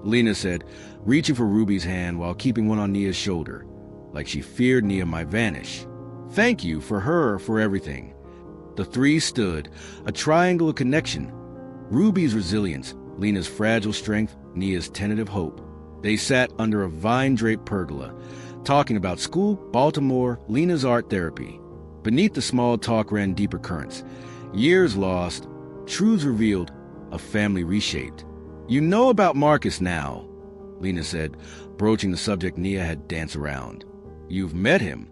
Lena said, reaching for Ruby's hand while keeping one on Nia's shoulder. like she feared Nia might vanish. Thank you for everything. The three stood, a triangle of connection. Ruby's resilience, Lena's fragile strength, Nia's tentative hope. They sat under a vine-draped pergola, talking about school, Baltimore, Lena's art therapy. Beneath the small talk ran deeper currents. Years lost, truths revealed, a family reshaped. You know about Marcus now, Lena said, broaching the subject Nia had danced around. You've met him?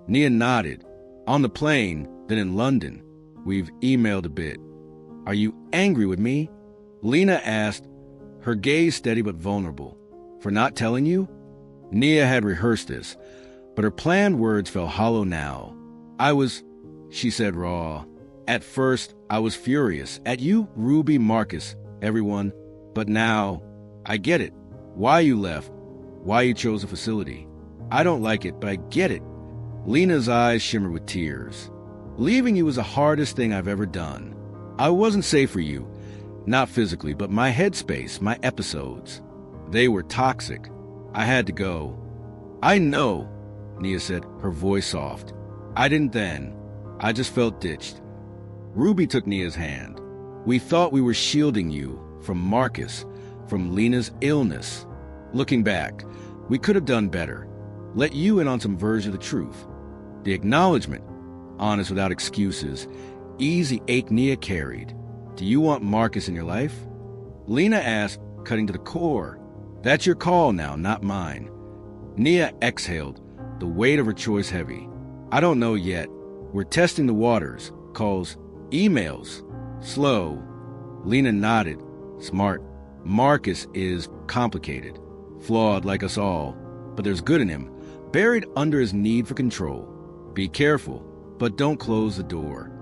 Nia nodded. On the plane, then in London. We've emailed a bit. Are you angry with me? Lena asked, her gaze steady but vulnerable. For not telling you? Nia had rehearsed this, but her planned words fell hollow now. She said raw. At first, I was furious. At you, Ruby, Marcus, everyone. But now, I get it. Why you left. Why you chose a facility. I don't like it, but I get it. Lena's eyes shimmered with tears. Leaving you was the hardest thing I've ever done. I wasn't safe for you. Not physically, but my headspace, my episodes. They were toxic. I had to go. I know, Nia said, her voice soft. I didn't then. I just felt ditched. Ruby took Nia's hand. We thought we were shielding you from Marcus, from Lena's illness. Looking back, we could have done better. Let you in on some version of the truth. The acknowledgement, honest without excuses, easy ache Nia carried. Do you want Marcus in your life? Lena asked, cutting to the core. That's your call now, not mine. Nia exhaled, the weight of her choice heavy. I don't know yet. We're testing the waters. Calls, emails. Slow. Lena nodded. Smart. Marcus is complicated. Flawed like us all. But there's good in him, buried under his need for control. Be careful, but don't close the door.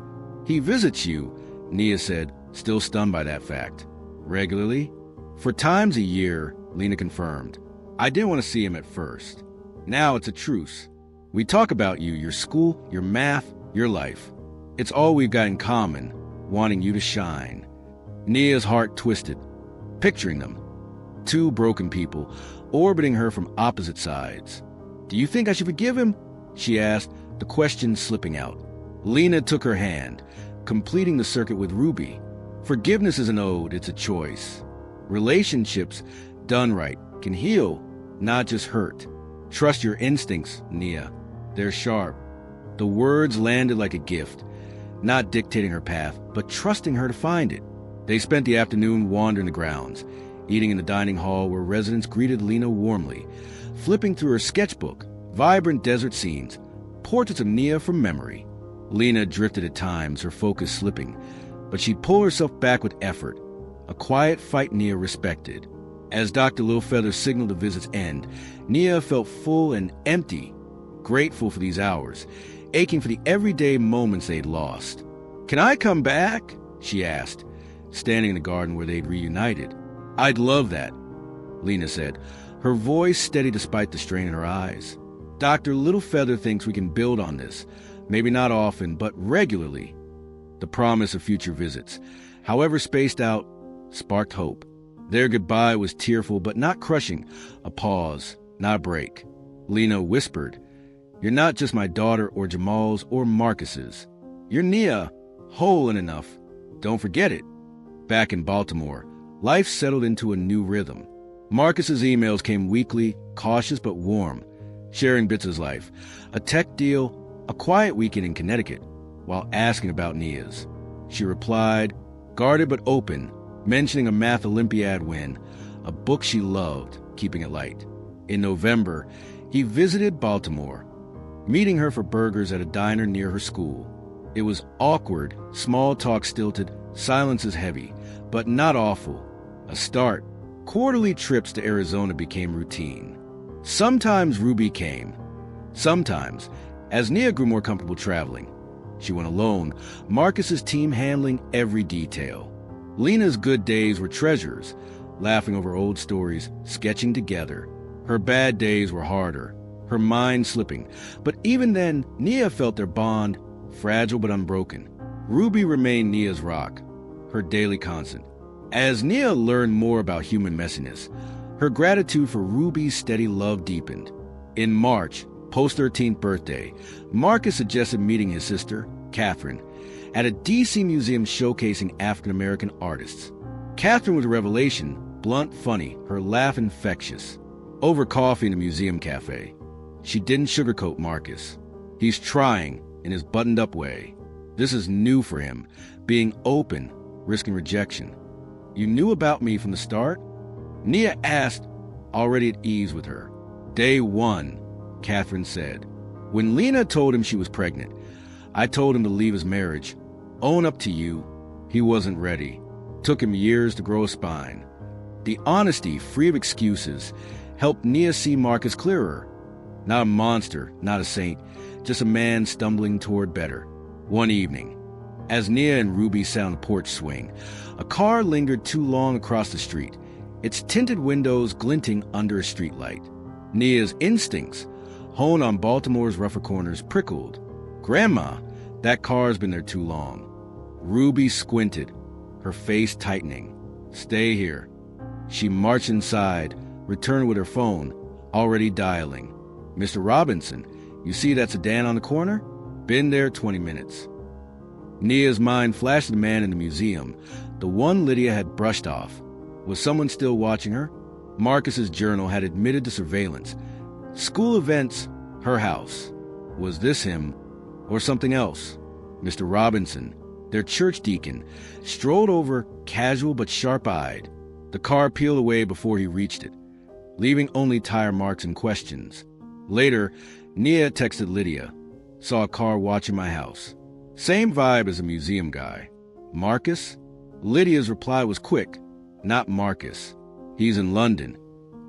He visits you, Nia said, still stunned by that fact. Regularly? For times a year, Lena confirmed. I didn't want to see him at first. Now it's a truce. We talk about you, your school, your math, your life. It's all we've got in common, wanting you to shine. Nia's heart twisted, picturing them. Two broken people, orbiting her from opposite sides. Do you think I should forgive him? She asked, the question slipping out. Lena took her hand, completing the circuit with Ruby. Forgiveness is an ode, it's a choice. Relationships, done right, can heal, not just hurt. Trust your instincts, Nia. They're sharp. The words landed like a gift, not dictating her path, but trusting her to find it. They spent the afternoon wandering the grounds, eating in the dining hall where residents greeted Lena warmly, flipping through her sketchbook, vibrant desert scenes, portraits of Nia from memory. Lena drifted at times, her focus slipping, but she'd pull herself back with effort, a quiet fight Nia respected. As Dr. Littlefeather signaled the visit's end, Nia felt full and empty, grateful for these hours, aching for the everyday moments they'd lost. Can I come back? She asked, standing in the garden where they'd reunited. I'd love that, Lena said, her voice steady despite the strain in her eyes. Dr. Littlefeather thinks we can build on this, maybe not often, but regularly. The promise of future visits, however spaced out, sparked hope. Their goodbye was tearful but not crushing, a pause, not a break. Lena whispered, You're not just my daughter or Jamal's or Marcus's. You're Nia, whole and enough. Don't forget it. Back in Baltimore, life settled into a new rhythm. Marcus's emails came weekly, cautious but warm, sharing bits of his life, a tech deal, a quiet weekend in Connecticut, while asking about Nia's. She replied, guarded but open, mentioning a math Olympiad win, a book she loved, keeping it light. In November, he visited Baltimore, meeting her for burgers at a diner near her school. It was awkward, small talk stilted, silences heavy, but not awful. A start. Quarterly trips to Arizona became routine. Sometimes Ruby came. Sometimes, as Nia grew more comfortable traveling. She went alone, Marcus's team handling every detail. Lena's good days were treasures, laughing over old stories, sketching together. Her bad days were harder, her mind slipping. But even then, Nia felt their bond, fragile but unbroken. Ruby remained Nia's rock, her daily constant. As Nia learned more about human messiness, her gratitude for Ruby's steady love deepened. In March, post-13th birthday, Marcus suggested meeting his sister, Catherine, at a D.C. museum showcasing African-American artists. Catherine was a revelation, blunt, funny, her laugh infectious. Over coffee in a museum cafe, she didn't sugarcoat Marcus. He's trying in his buttoned-up way. This is new for him, being open, risking rejection. You knew about me from the start? Nia asked, already at ease with her. Day one, Catherine said. When Lena told him she was pregnant, I told him to leave his marriage. Own up to you, he wasn't ready. Took him years to grow a spine. The honesty, free of excuses, helped Nia see Marcus clearer. Not a monster, not a saint, just a man stumbling toward better. One evening, as Nia and Reby sat on the porch swing, a car lingered too long across the street, its tinted windows glinting under a streetlight. Nia's instincts, honed on Baltimore's rougher corners, prickled. Grandma, that car's been there too long. Reby squinted, her face tightening. Stay here. She marched inside, returned with her phone, already dialing. Mr. Robinson, you see that sedan on the corner? Been there 20 minutes. Nia's mind flashed the man in the museum, the one Lydia had brushed off. Was someone still watching her? Marcus's journal had admitted to surveillance. School events, her house. Was this him or something else? Mr. Robinson, their church deacon, strolled over, casual but sharp-eyed. The car peeled away before he reached it, leaving only tire marks and questions. Later, Nia texted Lydia. Saw a car watching my house. Same vibe as a museum guy. Marcus? Lydia's reply was quick. Not Marcus. He's in London,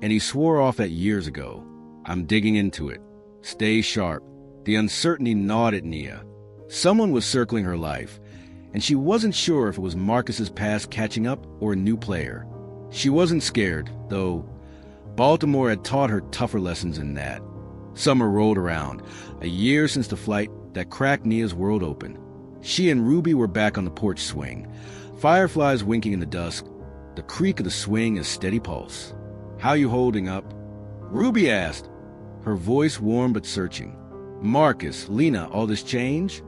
and he swore off that years ago. I'm digging into it. Stay sharp. The uncertainty gnawed at Nia. Someone was circling her life, and she wasn't sure if it was Marcus's past catching up or a new player. She wasn't scared, though. Baltimore had taught her tougher lessons than that. Summer rolled around, a year since the flight that cracked Nia's world open. She and Reby were back on the porch swing, fireflies winking in the dusk, the creak of the swing a steady pulse. How you holding up? Reby asked, her voice warm but searching. Marcus, Lena, all this change?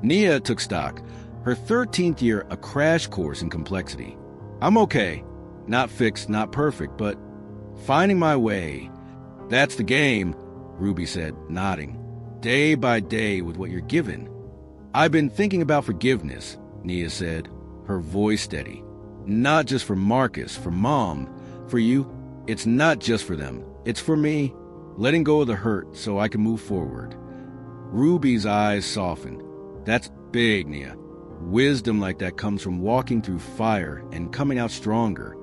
Nia took stock, her 13th year a crash course in complexity. I'm okay. Not fixed, not perfect, but finding my way. That's the game, Reby said, nodding. Day by day with what you're given. I've been thinking about forgiveness, Nia said, her voice steady. Not just for Marcus, for Mom, for you. It's not just for them. It's for me. Letting go of the hurt so I can move forward. Ruby's eyes softened. That's big, Nia. Wisdom like that comes from walking through fire and coming out stronger.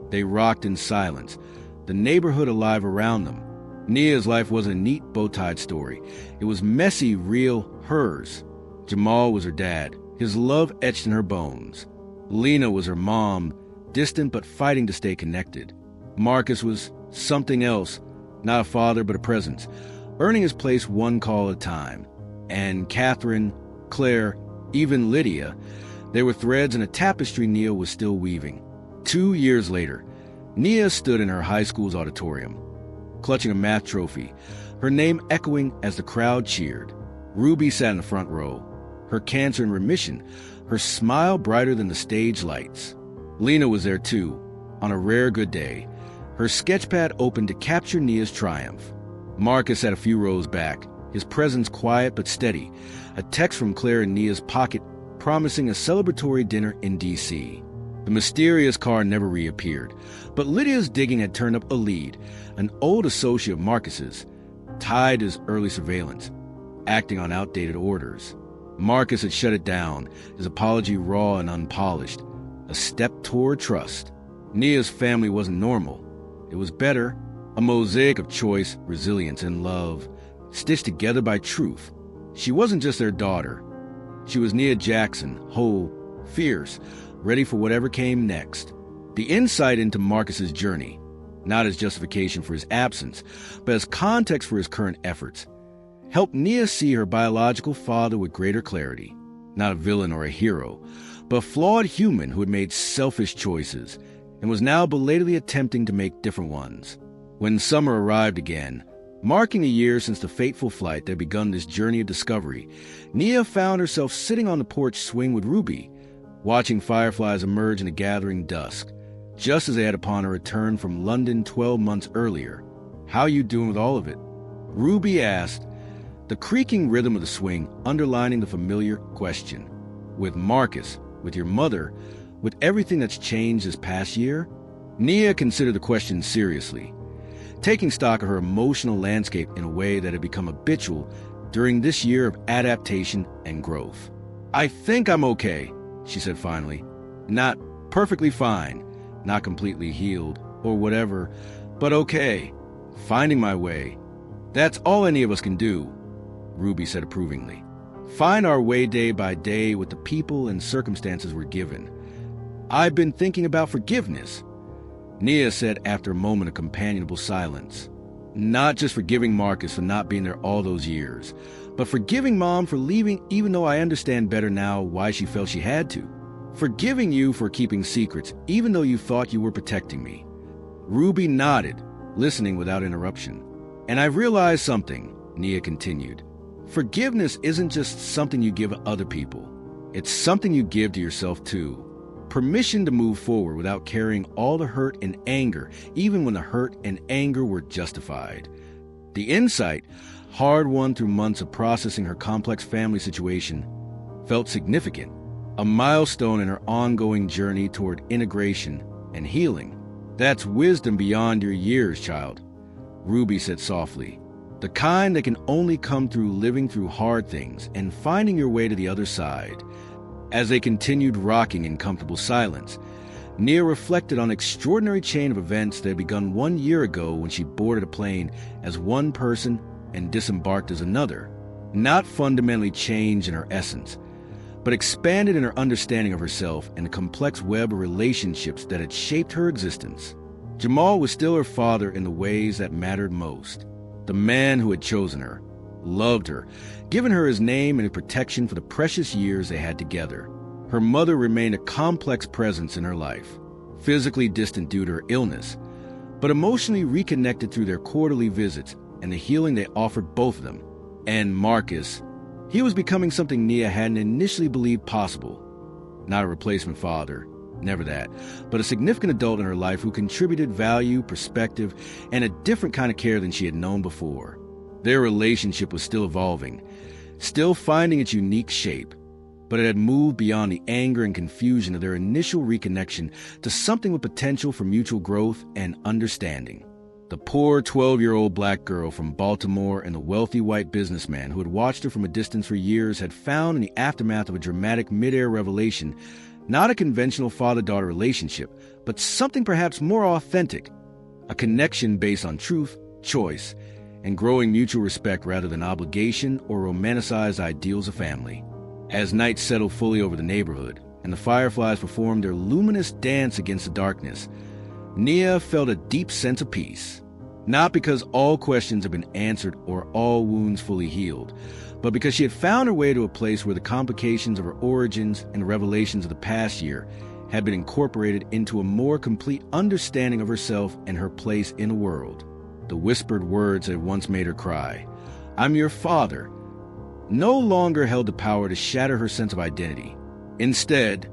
They rocked in silence, the neighborhood alive around them. Nia's life wasn't a neat bow-tied story. It was messy, real, hers. Jamal was her dad, his love etched in her bones. Lena was her mom, distant but fighting to stay connected. Marcus was something else, not a father but a presence, earning his place one call at a time. And Catherine, Claire, even Lydia, they were threads in a tapestry Nia was still weaving. 2 years later, Nia stood in her high school's auditorium, clutching a math trophy, her name echoing as the crowd cheered. Reby sat in the front row, her cancer in remission, her smile brighter than the stage lights. Lena was there too, on a rare good day, her sketchpad open to capture Nia's triumph. Marcus sat a few rows back, his presence quiet but steady, a text from Claire in Nia's pocket promising a celebratory dinner in D.C. The mysterious car never reappeared, but Lydia's digging had turned up a lead, an old associate of Marcus's, tied his early surveillance, acting on outdated orders. Marcus had shut it down, his apology raw and unpolished, a step toward trust. Nia's family wasn't normal. It was better, a mosaic of choice, resilience, and love, stitched together by truth. She wasn't just their daughter. She was Nia Jackson, whole, fierce, ready for whatever came next. The insight into Marcus's journey, not as justification for his absence, but as context for his current efforts, helped Nia see her biological father with greater clarity. Not a villain or a hero, but a flawed human who had made selfish choices and was now belatedly attempting to make different ones. When summer arrived again, Marking a year since the fateful flight that had begun this journey of discovery, Nia found herself sitting on the porch swing with Reby, watching fireflies emerge in the gathering dusk, just as they had upon her return from London 12 months earlier. "How you doing with all of it?" Reby asked, the creaking rhythm of the swing underlining the familiar question. "With Marcus, with your mother, with everything that's changed this past year?" Nia considered the question seriously, taking stock of her emotional landscape in a way that had become habitual during this year of adaptation and growth. "I think I'm okay," she said finally. "Not perfectly fine, not completely healed, or whatever, but okay. Finding my way. That's all any of us can do," Reby said approvingly. "Find our way day by day with the people and circumstances we're given. I've been thinking about forgiveness," Nia said after a moment of companionable silence. "Not just forgiving Marcus for not being there all those years, but forgiving Mom for leaving, even though I understand better now why she felt she had to. Forgiving you for keeping secrets, even though you thought you were protecting me." Reby nodded, listening without interruption. "And I've realized something," Nia continued. "Forgiveness isn't just something you give other people. It's something you give to yourself too. Permission to move forward without carrying all the hurt and anger, even when the hurt and anger were justified." The insight, hard-won through months of processing her complex family situation, felt significant, a milestone in her ongoing journey toward integration and healing. "That's wisdom beyond your years, child," Reby said softly. "The kind that can only come through living through hard things and finding your way to the other side." As they continued rocking in comfortable silence, Nia reflected on the extraordinary chain of events that had begun 1 year ago when she boarded a plane as one person and disembarked as another. Not fundamentally changed in her essence, but expanded in her understanding of herself and the complex web of relationships that had shaped her existence. Jamal was still her father in the ways that mattered most. The man who had chosen her, loved her, given her his name and his protection for the precious years they had together. Her mother remained a complex presence in her life, physically distant due to her illness, but emotionally reconnected through their quarterly visits and the healing they offered both of them. And Marcus, he was becoming something Nia hadn't initially believed possible. Not a replacement father, never that, but a significant adult in her life who contributed value, perspective, and a different kind of care than she had known before. Their relationship was still evolving, still finding its unique shape, but it had moved beyond the anger and confusion of their initial reconnection to something with potential for mutual growth and understanding. The poor 12-year-old black girl from Baltimore and the wealthy white businessman who had watched her from a distance for years had found in the aftermath of a dramatic mid-air revelation not a conventional father-daughter relationship, but something perhaps more authentic, a connection based on truth, choice, and growing mutual respect rather than obligation or romanticized ideals of family. As night settled fully over the neighborhood and the fireflies performed their luminous dance against the darkness, Nia felt a deep sense of peace. Not because all questions had been answered or all wounds fully healed, but because she had found her way to a place where the complications of her origins and the revelations of the past year had been incorporated into a more complete understanding of herself and her place in the world. The whispered words that had once made her cry, "I'm your father," no longer held the power to shatter her sense of identity. Instead,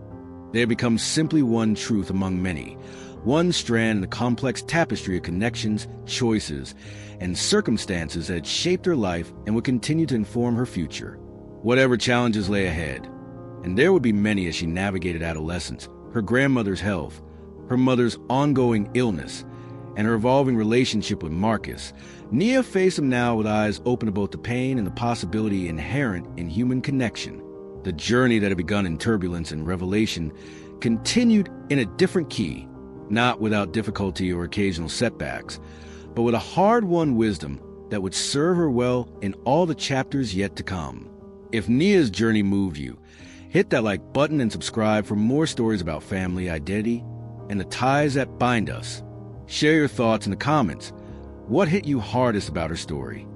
they had become simply one truth among many, one strand in the complex tapestry of connections, choices, and circumstances that had shaped her life and would continue to inform her future. Whatever challenges lay ahead, and there would be many as she navigated adolescence, her grandmother's health, her mother's ongoing illness, and her evolving relationship with Marcus, Nia faced him now with eyes open to both the pain and the possibility inherent in human connection. The journey that had begun in turbulence and revelation continued in a different key, not without difficulty or occasional setbacks, but with a hard-won wisdom that would serve her well in all the chapters yet to come. If Nia's journey moved you, hit that like button and subscribe for more stories about family, identity, and the ties that bind us. Share your thoughts in the comments. What hit you hardest about her story?